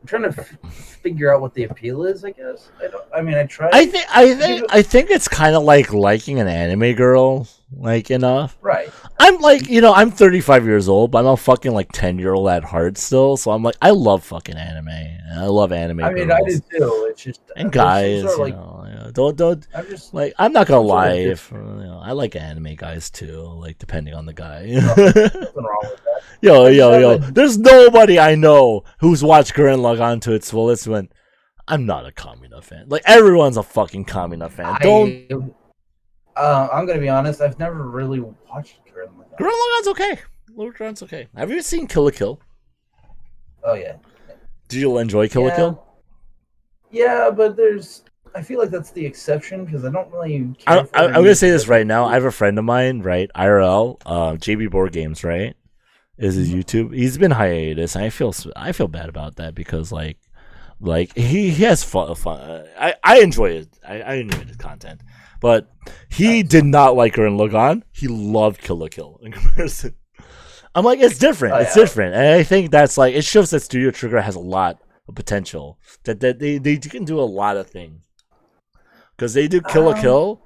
trying to figure out what the appeal is. I guess I tried. I think it's kind of like liking an anime girl, like enough. Right. I'm like, I'm 35 years old, but I'm a fucking like 10-year-old at heart still. So I'm like, I love fucking anime. And I love anime. I mean, I do too. It's just and guys, don't. I'm not gonna lie. If I like anime guys too, like depending on the guy. Nothing wrong with that. Yo. There's nobody I know who's watched Gurren Lagann to its fullest when I'm not a Kamina fan. Like everyone's a fucking Kamina fan. I'm gonna be honest. I've never really watched Gurren Lagann. Gurren Lagann's okay. Lagann's okay. Have you seen Kill la Kill? Oh yeah. Do you enjoy Kill la Kill? Yeah, but I feel like that's the exception because I don't really. I'm gonna say this right now. I have a friend of mine, right? IRL, JB Board Games, right? Is his YouTube? He's been hiatus, and I feel bad about that because like he has fun. I enjoy it. I enjoy his content. But he did not like Gurren Lagann. He loved Kill la Kill in comparison. I'm like, it's different. It's different. And I think that's like, it shows that Studio Trigger has a lot of potential. That they can do a lot of things. Because they do Kill la Kill.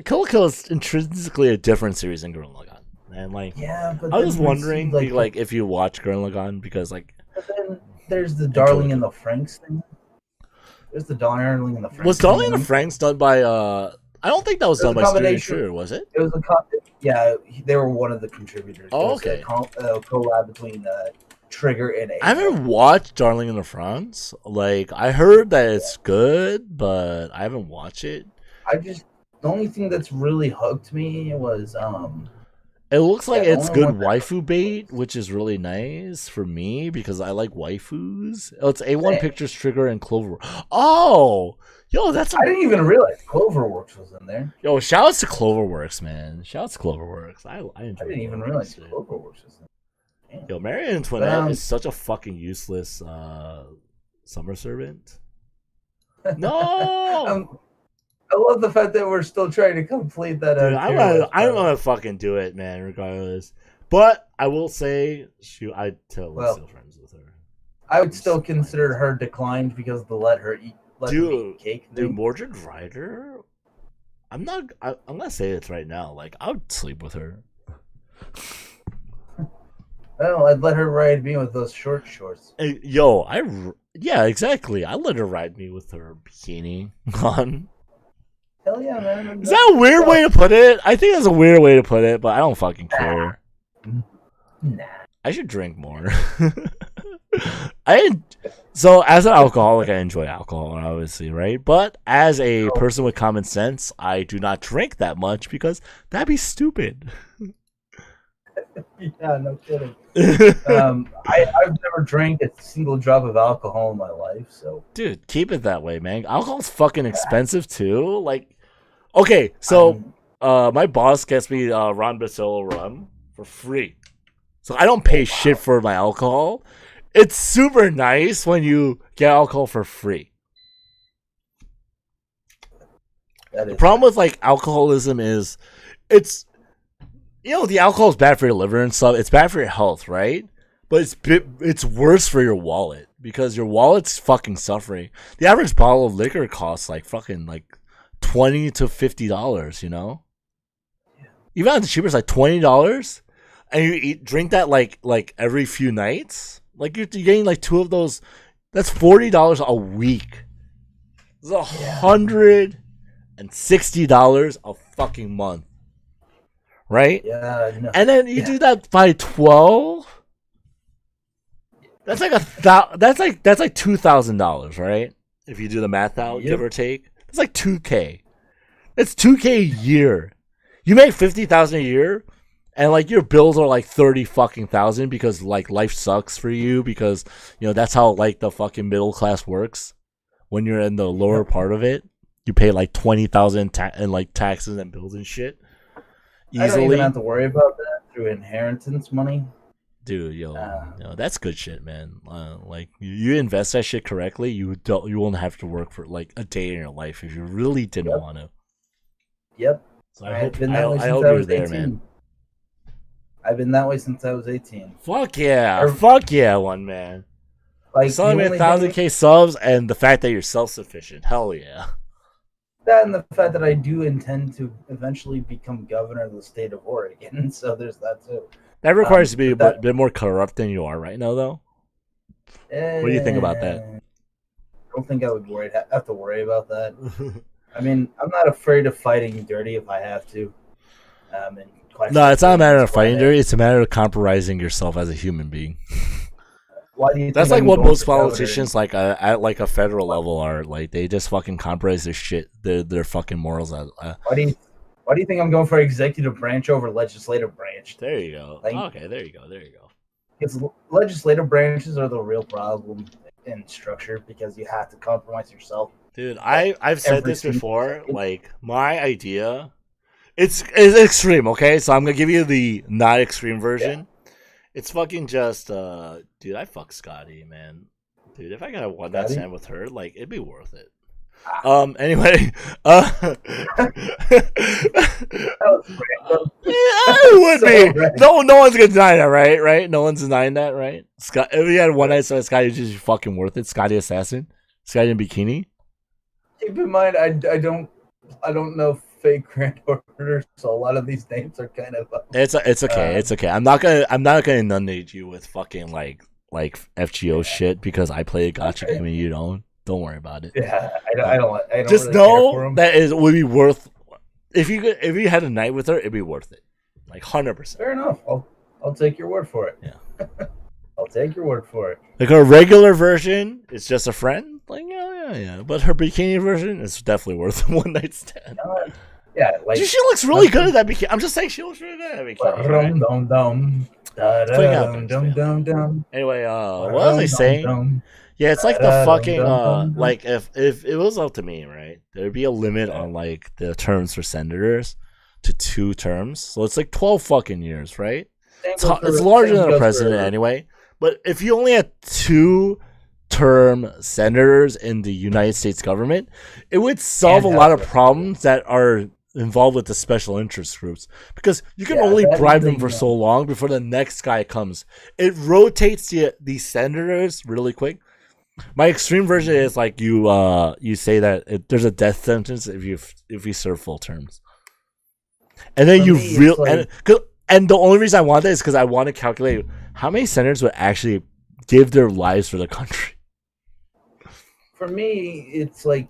Kill la Kill is intrinsically a different series than Gurren Lagann. And like, but I was wondering like if you watch Gurren Lagann because like. But then there's the Darling in the Franxx thing. There's the Darling in the Franxx. Was Darling in the Franxx done by I don't think that was done by Studio Trigger, was it? It was they were one of the contributors. Oh, okay. It was a collab between Trigger and I haven't watched Darling in the Franxx. Like, I heard that it's good, but I haven't watched it. The only thing that's really hooked me was it looks like it's good waifu bait, which is really nice for me because I like waifus. Oh, it's A1 Pictures, Trigger, and Clover. Oh, yo, I didn't even realize Cloverworks was in there. Yo, shout outs to Cloverworks, man. Shout outs to Cloverworks. I didn't even realize Cloverworks was in there. Yo, Mary Antoinette is such a fucking useless summer servant. No. I love the fact that we're still trying to complete that. Dude, I'm gonna fucking do it, man, regardless. But I will say, I'd still friends with her. I would still consider her declined because of the let her eat cake thing. Dude, Mordred Ryder? I'm gonna say this right now. Like, I would sleep with her. Well, I'd let her ride me with those short shorts. Hey, yo, yeah, exactly. I'd let her ride me with her bikini on. Hell yeah, man. Is that a weird way to put it? I think that's a weird way to put it, but I don't fucking care. Nah. I should drink more. So as an alcoholic, I enjoy alcohol, obviously, right? But as a person with common sense, I do not drink that much because that'd be stupid. Yeah, no kidding. I've never drank a single drop of alcohol in my life, so Dude, keep it that way, man. Alcohol's fucking expensive too. Like, okay, so my boss gets me Ron Basillo rum for free, so I don't pay shit for my alcohol. It's super nice when you get alcohol for free. The problem with like alcoholism is, it's, the alcohol is bad for your liver and stuff. It's bad for your health, right? But it's worse for your wallet because your wallet's fucking suffering. The average bottle of liquor costs like fucking like $20 to $50. Even at the cheapest, like $20, and you drink that like every few nights. Like you're getting like 2 of those. That's $40 a week. It's $160 a fucking month, right? Yeah. No. And then you do that by 12. That's like that's like $2,000, right? If you do the math out, give or take, it's like $2K. It's $2K a year. You make $50,000 a year, and like your bills are like 30 fucking thousand because like life sucks for you because that's how like the fucking middle class works. When you're in the lower part of it, you pay like 20,000 and like taxes and bills and shit. Easily. I don't even have to worry about that through inheritance money. Dude, that's good shit, man. Like you invest that shit correctly, you won't have to work for like a day in your life if you really didn't want to. Yep. So I hope you're there, man. I've been that way since I was 18. Fuck yeah, one man. Like selling me 1,000K subs and the fact that you're self-sufficient. Hell yeah. That and the fact that I do intend to eventually become governor of the state of Oregon, so there's that too. That requires you to be a bit more corrupt than you are right now, though. What do you think about that? I don't think I would have to worry about that. I mean, I'm not afraid of fighting dirty if I have to. No, it's not a matter of fighting dirty. It's a matter of compromising yourself as a human being. Why do you think that's like what most politicians like at like a federal level are like. They just fucking compromise their shit, their fucking morals. Why do you think I'm going for executive branch over legislative branch? There you go. Okay, there you go. Because legislative branches are the real problem in structure because you have to compromise yourself. Dude, I've said this before. Like my idea, it's extreme. Okay, so I'm gonna give you the not extreme version. Yeah. It's fucking just, dude, I fuck Scotty, man. Dude, if I got a one night stand with her, like, it'd be worth it. Anyway, it would be. No one's gonna deny that, right? No one's denying that, right? Scott, if you had one night stand with Scotty, it's just fucking worth it. Scotty Assassin, Scotty in bikini. Keep in mind, I don't know fake grand orders, so a lot of these names are kind of. It's okay. It's okay. I'm not gonna inundate you with fucking like FGO shit because I play a gacha game and you don't. Don't worry about it. Yeah, I don't just really know that it would be worth. If you had a night with her, it'd be worth it, like 100%. Fair enough. I'll take your word for it. Yeah, I'll take your word for it. Like her regular version is just a friend. Like yeah. But her bikini version is definitely worth a one night stand. Yeah, like she looks really good at that bikini. I'm just saying she looks really good at that bikini. Right? Anyway, what was I saying? Yeah, it's like the fucking like if it was up to me, right? There'd be a limit on like the terms for senators to 2 terms, so it's like 12 fucking years, right? It's larger than a president anyway. But if you only had 2-term senators in the United States government, it would solve a lot of problems that are involved with the special interest groups because you can only bribe them for so long before the next guy comes. It rotates the senators really quick. My extreme version is like you say that there's a death sentence if you serve full terms, and then and the only reason I want that is because I want to calculate how many senators would actually give their lives for the country. For me, it's like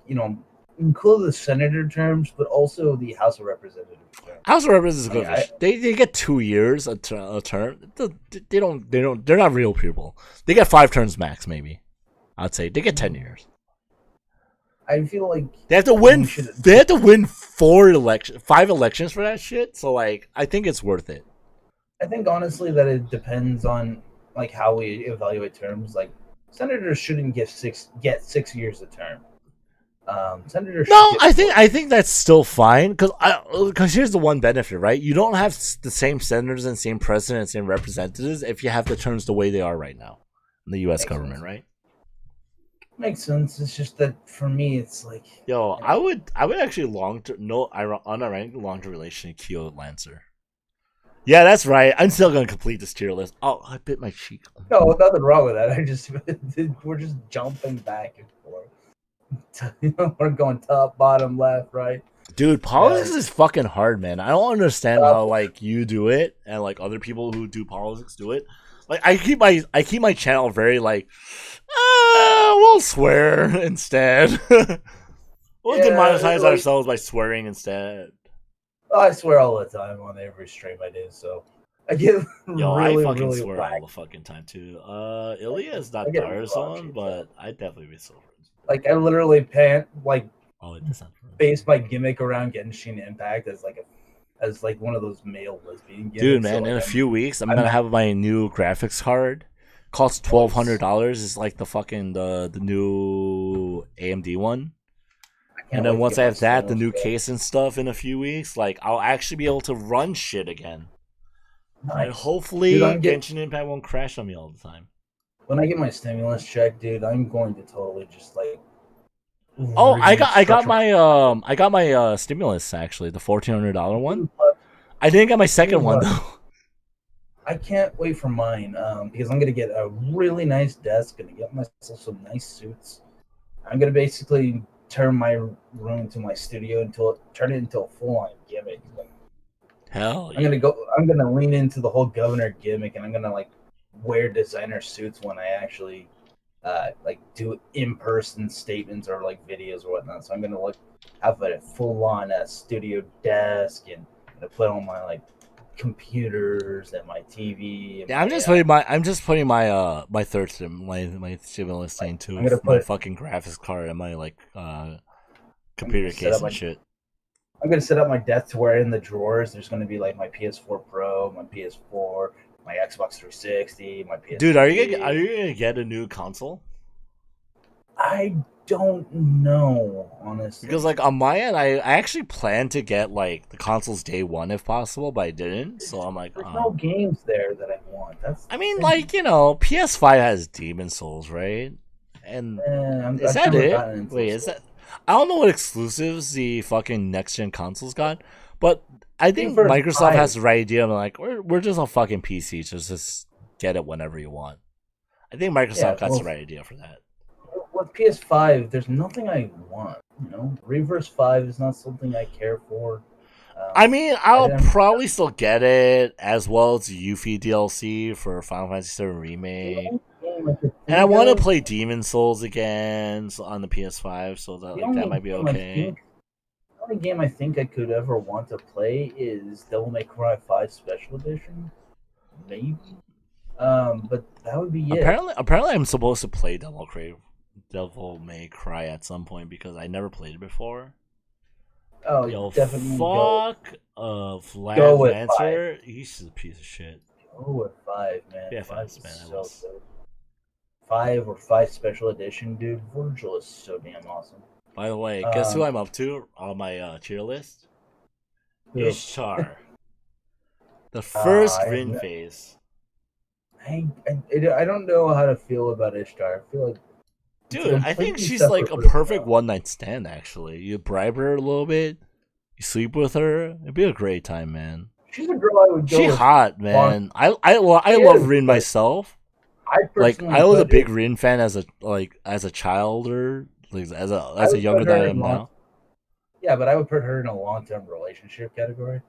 include the senator terms, but also the House of Representatives terms. House of Representatives, they get 2 years a term. They're not real people. They get 5 terms max, maybe. I'd say they get 10 years. I feel like they have to win. They have to win 5 elections for that shit. So like, I think it's worth it. I think honestly that it depends on like how we evaluate terms. Like senators shouldn't get 6 years a term. Senators should No, get I 4 think I think that's still fine because here's the one benefit, right? You don't have the same senators and same presidents and representatives if you have the terms the way they are right now in the U.S. Makes government, sense. right? Makes sense. It's just that for me, it's like Yo, you know, I would actually unironically long-term relation to Keo Lancer. Yeah, that's right. I'm still gonna complete this tier list. Oh, I bit my cheek. no, nothing wrong with that. I just we're just jumping back and forth. We're going top, bottom, left, right. Dude, politics And is fucking hard, man. I don't understand top, how like you do it and like other people who do politics do it. Like I keep my channel very like we'll swear instead. We'll yeah, demonetize like ourselves by swearing instead. I swear all the time on every stream I do. So I get Yo, I really, fucking really swear all whack. the fucking time too. Ilya is I not get really Darzon, raunchy. So. but I'd definitely be so friends. Like I literally Oh, it does not. base my gimmick around Genshin Impact as like one of those male lesbian gimmicks. Dude, man, So, in like, a few weeks, I'm I'm gonna have my new graphics card. Costs $1,200. It's like the fucking the new AMD one. I And can't then wait to once get I my have that, the stimulus new check. case and stuff in a few weeks, like I'll actually be able to run shit again. And Nice, dude. hopefully Genshin Impact won't crash on me all the time. When I get my stimulus check, dude. I'm going to totally just like Oh, restructure I got my stimulus actually, the $1,400 one. my. I didn't get my second Dude, one look, though. I can't wait for mine because I'm gonna get a really nice desk, gonna get myself some nice suits. I'm gonna basically turn my room into my studio turn it into a full-on gimmick. Like, Hell yeah. I'm gonna lean into the whole governor gimmick, and I'm gonna like wear designer suits when I actually like do in-person statements or like videos or whatnot. So I'm gonna like have a full-on studio desk and put on my like computers and my TV. And Yeah, I'm just putting my my third my stimulus thing too. I'm gonna My put. fucking graphics card and my like I'm computer gonna set case up and my. shit. I'm gonna set up my desk to where in the drawers there's gonna be like my PS4 Pro, my PS4, my Xbox 360, my Dude, PS3. are you gonna get a new console? I don't know, honestly. Because like on my end, I actually planned to get like the consoles day one if possible, but I didn't. So I'm like, There's no games there that I want. That's I mean, like PS5 has Demon Souls, right? And is I've that never it? gotten into Wait, this is one. that? I don't know what exclusives the fucking next gen consoles got, but I think Reverse Microsoft 5. has the right idea. I'm like, we're just a fucking PC, just get it whenever you want. I think Microsoft Yeah, got well, the right idea for that. with PS5, there's nothing I want. Reverse 5 is not something I care for. I mean, I I'll didn't. probably still get it as well as Yuffie DLC for Final Fantasy VII Remake. The only game I could And I think want to of, play Demon Souls again on the PS5, so that the like that only might be game I okay. think The only game I think I could ever want to play is Devil May Cry 5 Special Edition. Maybe. But that would be it. Apparently, I'm supposed to play Devil May Cry at some point because I never played it before. Oh, Yo, definitely fuck go Vlad with Lancer. He's a piece of shit. go with 5, man. Yeah, 5 man. is so good. 5 or 5 Special Edition, dude. Virgil is so damn awesome. By the way, guess who I'm up to on my tier list? Who? Ishtar. The first I Rin phase. I don't know how to feel about Ishtar. I feel like Dude, I think completely she's separate like a person. perfect one night stand. Actually, you bribe her a little bit, you sleep with her. It'd be a great time, man. She's a girl I would go She with. hot, man. I She love is, Rin but myself. I Like personally I was a put big her- Rin fan as a child or like as I a would younger put than her I in am long- now. Yeah, but I would put her in a long-term relationship category.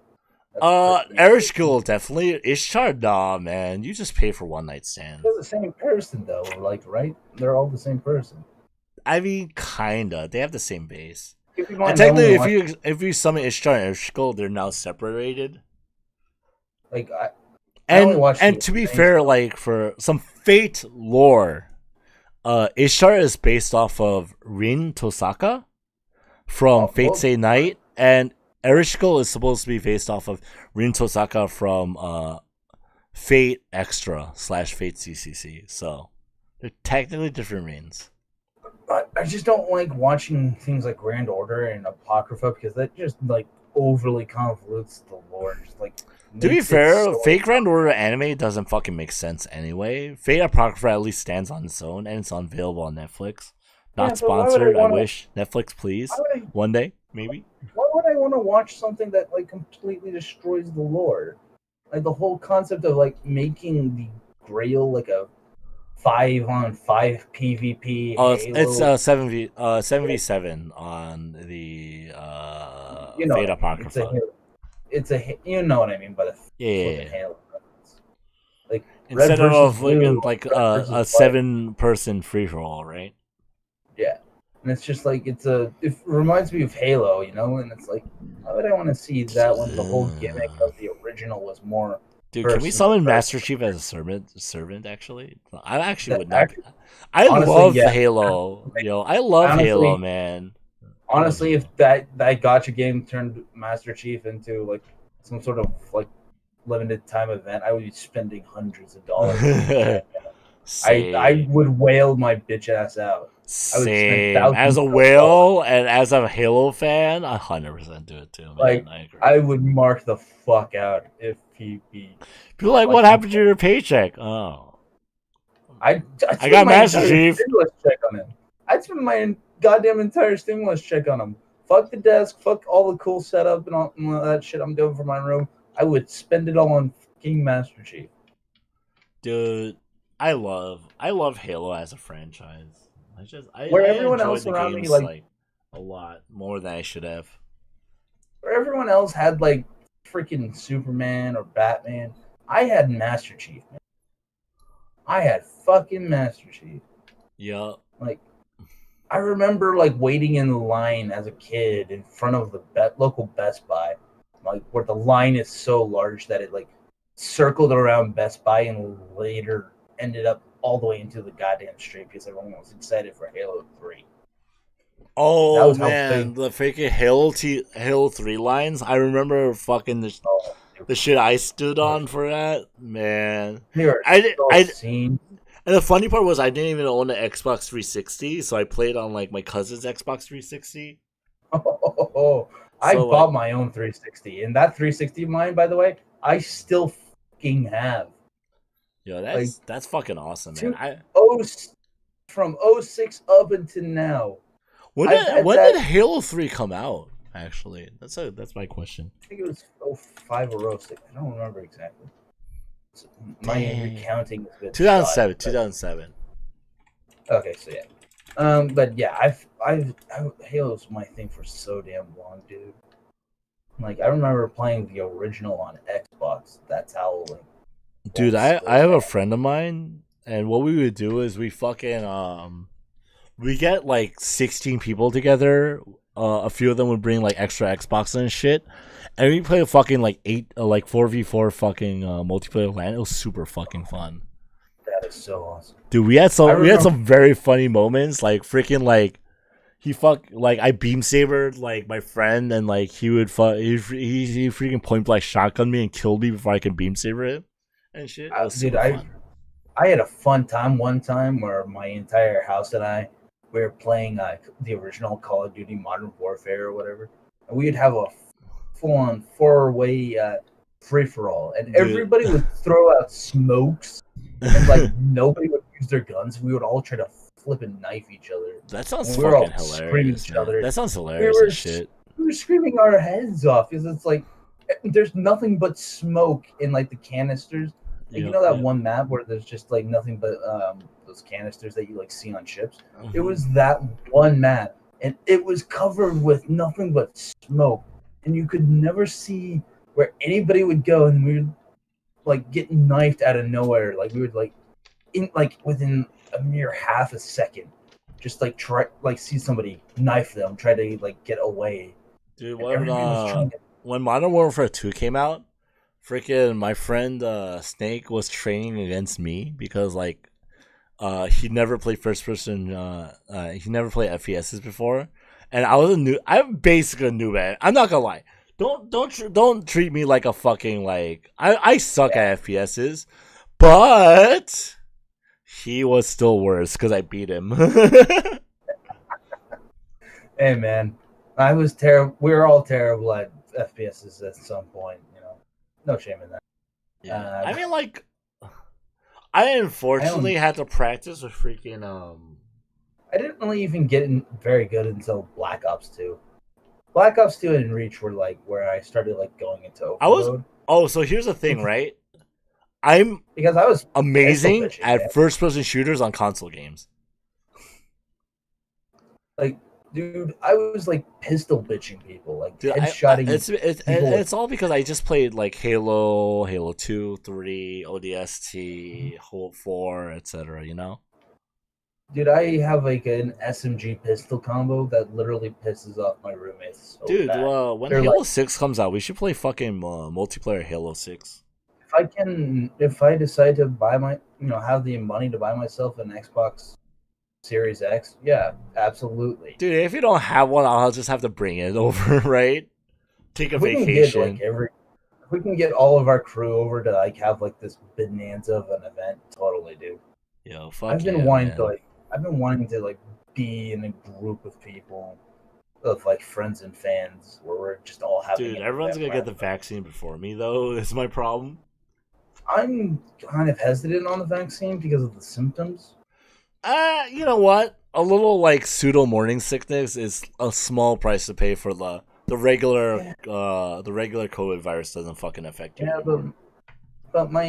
That's Erishkigal definitely. Ishtar, nah, man. You just pay for one night stand. They're the same person, though. Like, right? They're all the same person. I mean, kinda. They have the same base. Keep in And mind, technically, if you summon Ishtar and Erishkigal, they're now separated. like I only watched And the to be thing, fair, so- like for some Fate lore, Ishtar is based off of Rin Tosaka from Fate well- Stay Night, and Erishkigal is supposed to be based off of Rin Tosaka from Fate Extra / Fate CCC. So they're technically different reigns. I just don't like watching things like Grand Order and Apocrypha because that just like overly convolutes the lore. Just like to be makes it fair, so Fate Grand Order anime doesn't fucking make sense anyway. Fate Apocrypha at least stands on its own and it's available on Netflix. Not Yeah, but why would sponsored. I wanna- wish Netflix, please. why would I- One day, maybe. Why would I want to watch something that like completely destroys the lore? Like the whole concept of like making the Grail like a 5-on-5 PvP. Oh, Halo, it's 7v7 on the you know, Fate Apocrypha. It's a you know what I mean by the Yeah. flipping Halo. Like Instead Red of versus Blue, like Red versus a White. 7-person free for all, right? Yeah, and it's just like it reminds me of Halo, you know, and it's like why would I want to see that when the whole gimmick of the original was more. Dude, can we summon Master Chief as a servant? Actually, I actually would not. I honestly, love yeah. Halo, yo. I love Honestly- Halo, man. Honestly, if that gacha game turned Master Chief into like some sort of like limited time event, I would be spending hundreds of dollars. I would wail my bitch ass out. Same. As a whale and as a Halo fan, I 100% do it too, man. Like, I agree. I would mark the fuck out if he be. People are like, what happened to your paycheck? Oh, I got Master entire Chief. Stimulus check on him. I'd spend my goddamn entire stimulus check on him. Fuck the desk. Fuck all the cool setup and all that shit I'm doing for my room. I would spend it all on fucking Master Chief. Dude, I love Halo as a franchise. Where I everyone enjoyed else the around me, games, like a lot more than I should have. where everyone else had like freaking Superman or Batman, I had Master Chief, man. I had fucking Master Chief. Yup. Like, I remember like waiting in the line as a kid in front of the local Best Buy, like where the line is so large that it like circled around Best Buy and later ended up all the way into the goddamn street because everyone was excited for Halo 3. Oh man, the freaking Halo 3 lines. I remember fucking the shit I stood on for that, man. And the funny part was I didn't even own an Xbox 360, so I played on like my cousin's Xbox 360. I bought my own 360, and that 360 of mine, by the way, I still fucking have. Yo, that's fucking awesome, man. From 06 up until now. When did Halo 3 come out? Actually, that's my question. I think it was 05 or 06. I don't remember exactly. My recounting is good. 2007. Okay, so yeah. But yeah, Halo's my thing for so damn long, dude. Like I remember playing the original on Xbox. That's how like. Dude, I have a friend of mine, and what we would do is we fucking we get like 16 people together. A few of them would bring like extra Xbox and shit, and we play a fucking like 4v4 fucking multiplayer LAN. It was super fucking fun. That is so awesome, dude. We had some very funny moments, like freaking like I beam sabered like my friend, and like he freaking point blank shotgun me and killed me before I could beam saber him and shit. Dude, I had a fun time one time where my entire house and we were playing the original Call of Duty Modern Warfare or whatever, and we'd have a full-on 4-way free-for-all, and everybody would throw out smokes, and like nobody would use their guns. We would all try to flip and knife each other. That sounds fucking hilarious. That sounds hilarious as shit. We were screaming our heads off because it's like there's nothing but smoke in like the canisters. Like, you know that one map where there's just like nothing but those canisters that you like see on ships? Mm-hmm. It was that one map, and it was covered with nothing but smoke, and you could never see where anybody would go, and we would like get knifed out of nowhere. Like we would within a mere half a second, just like try see somebody knife them, try to like get away. Dude, when Modern Warfare 2 came out, freaking my friend Snake was training against me because like he never played first person. He never played FPSs before, and I'm basically a noob at it. I'm not gonna lie. don't treat me like a fucking like I suck at FPSs, but he was still worse because I beat him. Hey man, I was terrible. We were all terrible at FPSs at some point. No shame in that. Yeah, I mean, like, I unfortunately had to practice with freaking I didn't really even get very good until Black Ops 2. Black Ops 2 and Reach were like where I started like going into overload. So here's the thing, right? I'm because I was amazing at first-person shooters on console games. Like, dude, I was like pistol bitching people, like headshotting. It's all because I just played like Halo, Halo 2, 3, ODST, Halo 4, etc. You know. Dude, I have like an SMG pistol combo that literally pisses off my roommates. So dude, when Halo 6 comes out, we should play fucking multiplayer Halo 6. If I decide to buy have the money to buy myself an Xbox Series X, yeah, absolutely. Dude, if you don't have one, I'll just have to bring it over, right? Take a vacation. If we can get all of our crew over to like have like this bonanza of an event, totally, dude. Yo, fuck I've been wanting to like be in a group of people, of like friends and fans, where we're just all having. Dude, everyone's gonna get the vaccine before me, though. Is my problem. I'm kind of hesitant on the vaccine because of the symptoms. You know what? A little like pseudo morning sickness is a small price to pay for the regular COVID virus doesn't fucking affect you. Yeah, but my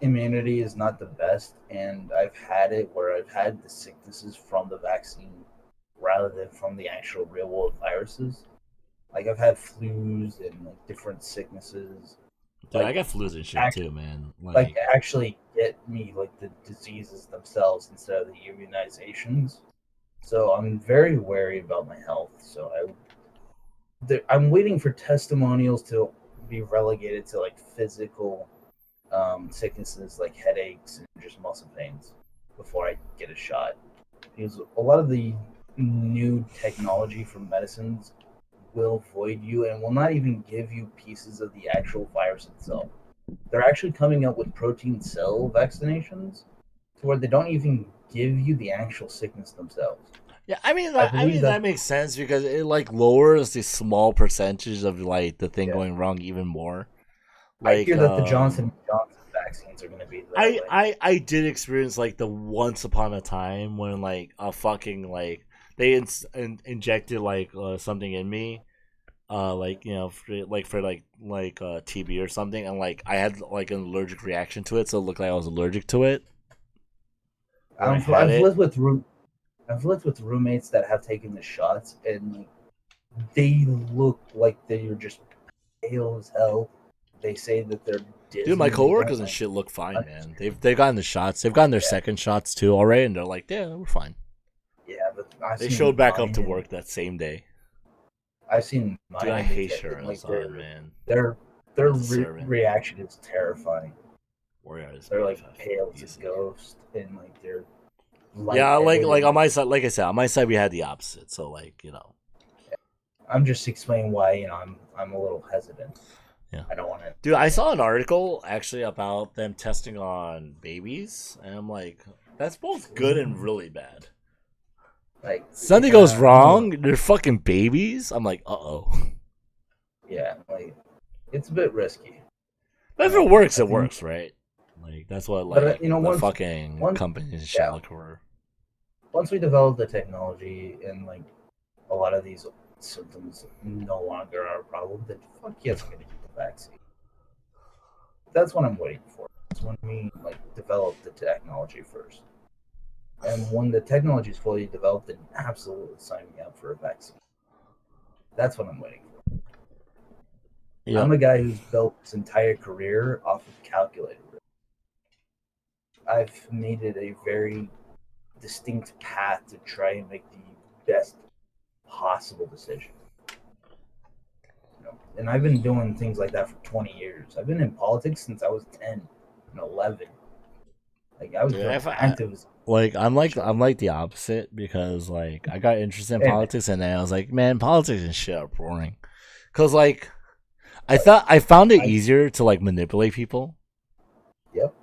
immunity is not the best, and I've had it where I've had the sicknesses from the vaccine rather than from the actual real world viruses. Like I've had flus and like different sicknesses. Dude, I got flus and shit too, man. Like actually get me like the diseases themselves instead of the immunizations. So I'm very wary about my health. So I'm waiting for testimonials to be relegated to like physical sicknesses like headaches and just muscle pains before I get a shot. Because a lot of the new technology from medicines will void you and will not even give you pieces of the actual virus itself. They're actually coming up with protein cell vaccinations to where they don't even give you the actual sickness themselves. Yeah, I mean that makes sense because it like lowers the small percentage of like the thing going wrong even more. Like, I hear that the Johnson & Johnson vaccines are going to be. I did experience like the once upon a time when like a fucking like they injected like something in me, like for TB or something, and like I had like an allergic reaction to it, so it looked like I was allergic to it. I've lived with roommates that have taken the shots, and like, they look like they're just pale as hell. They say that they're dizzy. Dude, my coworkers and shit look fine, man. They've gotten the shots. They've gotten their second shots too already, and they're like, yeah, we're fine. Yeah, but they showed back up to work that same day. I've seen. Dude, I hate Sharon, man. Their reaction is terrifying. They're like pale as a ghost, and like they're. Yeah, like on my side, like I said, on my side we had the opposite. So like I'm just explaining why I'm a little hesitant. Yeah, I don't want to. Dude, I saw an article actually about them testing on babies, and I'm like, that's both good and really bad. Like something goes wrong, they're fucking babies. I'm like, Yeah, like it's a bit risky. But if it works, it works, right? Like that's what like the fucking companies shall look for. Once we develop the technology and like a lot of these symptoms no longer are a problem, then fuck yes, I'm gonna get the vaccine. That's what I'm waiting for. That's when we like develop the technology first. And when the technology is fully developed, then absolutely sign me up for a vaccine. That's what I'm waiting for. Yep. I'm a guy who's built his entire career off of calculator. I've made it a very distinct path to try and make the best possible decision. And I've been doing things like that for 20 years. I've been in politics since I was 10 and 11. Like I was active. I'm like the opposite because like I got interested in politics and then I was like, man, politics and shit are boring. Cause like I found it easier to like manipulate people. Yep.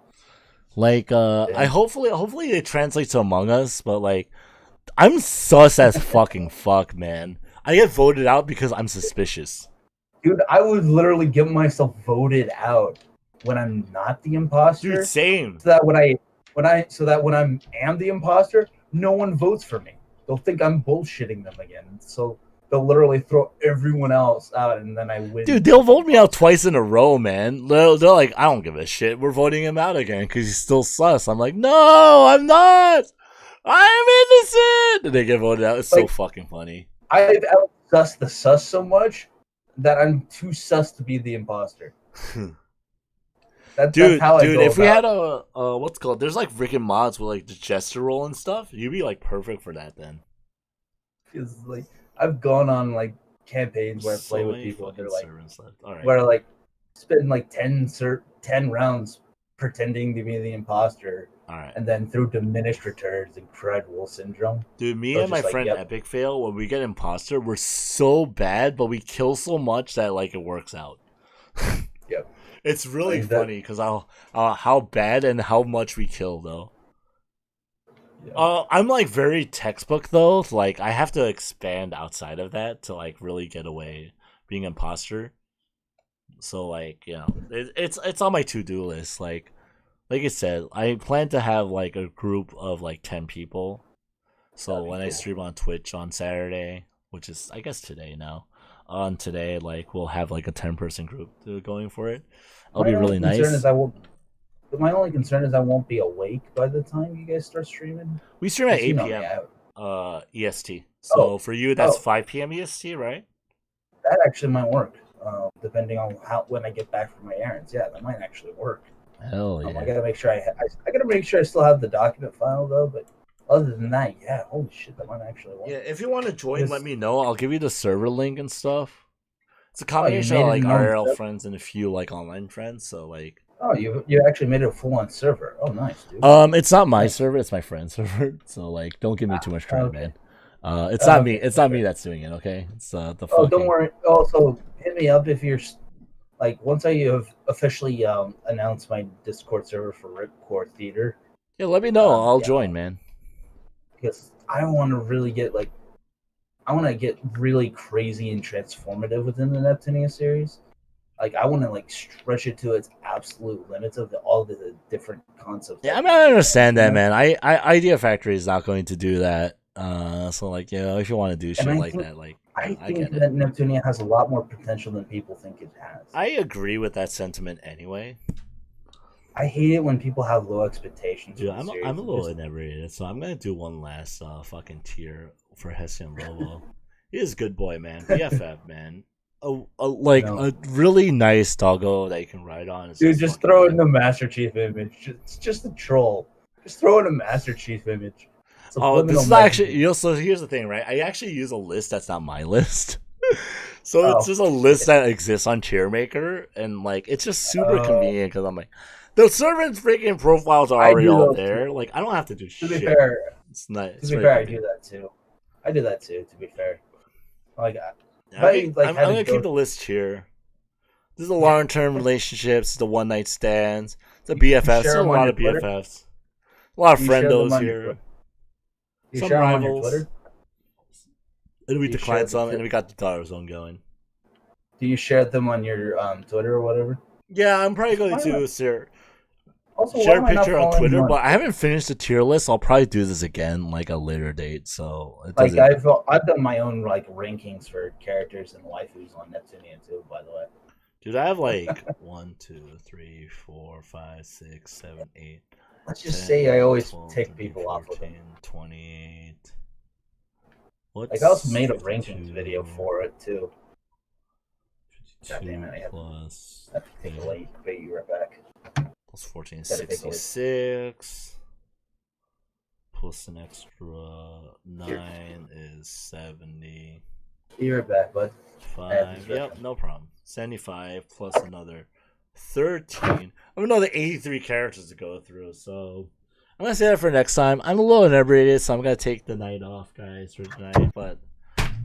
Like I hopefully it translates to Among Us, but like I'm sus as fucking fuck, man. I get voted out because I'm suspicious. Dude, I would literally get myself voted out when I'm not the imposter. Dude, same. So that when I am the imposter, no one votes for me. They'll think I'm bullshitting them again. So they'll literally throw everyone else out, and then I win. Dude, they'll vote me out twice in a row, man. They're like, I don't give a shit. We're voting him out again because he's still sus. I'm like, no, I'm not. I'm innocent. And they get voted out. It's so fucking funny. I've out-sussed the sus so much that I'm too sus to be the imposter. That's how I go if we had about a what's it called? There's like freaking mods with like the jester roll and stuff. You'd be like perfect for that then. Because like I've gone on like campaigns where I play with people. They're like, right. where I like spend like 10 rounds pretending to be the imposter. All right. And then through diminished returns and credible syndrome. Dude, me and my friend Epic Fail, when we get imposter, we're so bad, but we kill so much that like it works out. Yep. It's really funny because how bad and how much we kill though. Yeah. I'm like very textbook though. Like I have to expand outside of that to like really get away being imposter. So like it's on my to-do list. Like I said, I plan to have like a group of like 10 people. So when I stream on Twitch on Saturday, which is I guess today now, on today like we'll have like a 10-person group going for it. It'll be really nice. My only concern is I won't be awake by the time you guys start streaming. We stream at 8 p.m. EST. So for you, that's 5 p.m. EST, right? That actually might work, depending on when I get back from my errands. Yeah, that might actually work. Hell yeah! I gotta make sure I still have the document file though. But other than that, yeah, holy shit, that might actually work. Yeah, if you want to join, let me know. I'll give you the server link and stuff. It's a combination of like IRL friends and a few like online friends. So like. Oh, you actually made it a full-on server. Oh, nice, dude. It's not my server. It's my friend's server. So like, don't give me too much credit, man. It's not me. It's not me that's doing it. Okay, it's the. Oh, don't worry. Also, hit me up if you're like once I have officially announced my Discord server for Ripcord Theater. Yeah, let me know. I'll join, man. Because I want to really get really crazy and transformative within the Neptunia series. Like I want to like stretch it to its absolute limits of all the different concepts. Yeah, I mean, I understand that, man. I Idea Factory is not going to do that. So like, if you want to do shit like that, like I think that Neptunia has a lot more potential than people think it has. I agree with that sentiment anyway. I hate it when people have low expectations. Dude, I'm a little inebriated, so I'm gonna do one last fucking tier for Hessian Lobo. He is a good boy, man. BFF, man. A really nice doggo that you can ride on. Dude, just throw in the Master Chief image. It's just a troll. Just throw in a Master Chief image. This is actually. So here's the thing, right? I actually use a list that's not my list. So it's just a list that exists on Cheermaker, and like it's just super convenient because I'm like, the servant's freaking profiles are already all there. Like I don't have to do shit. To be fair, it's nice. To be fair, I do that too. I do that too. To be fair, like. I'm gonna keep the list here. This is the long-term relationships, the one-night stands, the BFFs. There's a lot of BFFs, a lot of friendos here. Some rivals. And we declined some, and we got the dollar zone going. Do you share them on your Twitter or whatever? Yeah, I'm probably going to share a picture on Twitter, but I haven't finished the tier list. I'll probably do this again like a later date. So like I've done my own like rankings for characters and waifus on Neptunia too. By the way, dude, I have like 1, 2, 3, 4, 5, 6, 7, 8. Let's just 10, say I always 12, take people 14, off of them. 28. Like I also made a rankings video for it too. God damn it! I have to take a late you right back. Plus 14, 66. Plus an extra 9 is 70. Be right back, bud. 5. Yep, no problem. 75 plus another 13. I have another 83 characters to go through, so I'm gonna say that for next time. I'm a little inebriated, so I'm gonna take the night off, guys, for tonight. But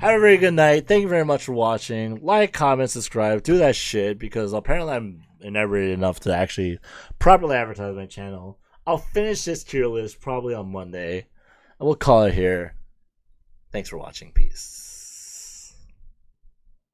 Have a very good night. Thank you very much for watching. Like, comment, subscribe. Do that shit because apparently I'm inebriated enough to actually properly advertise my channel. I'll finish this tier list probably on Monday. And we'll call it here. Thanks for watching. Peace.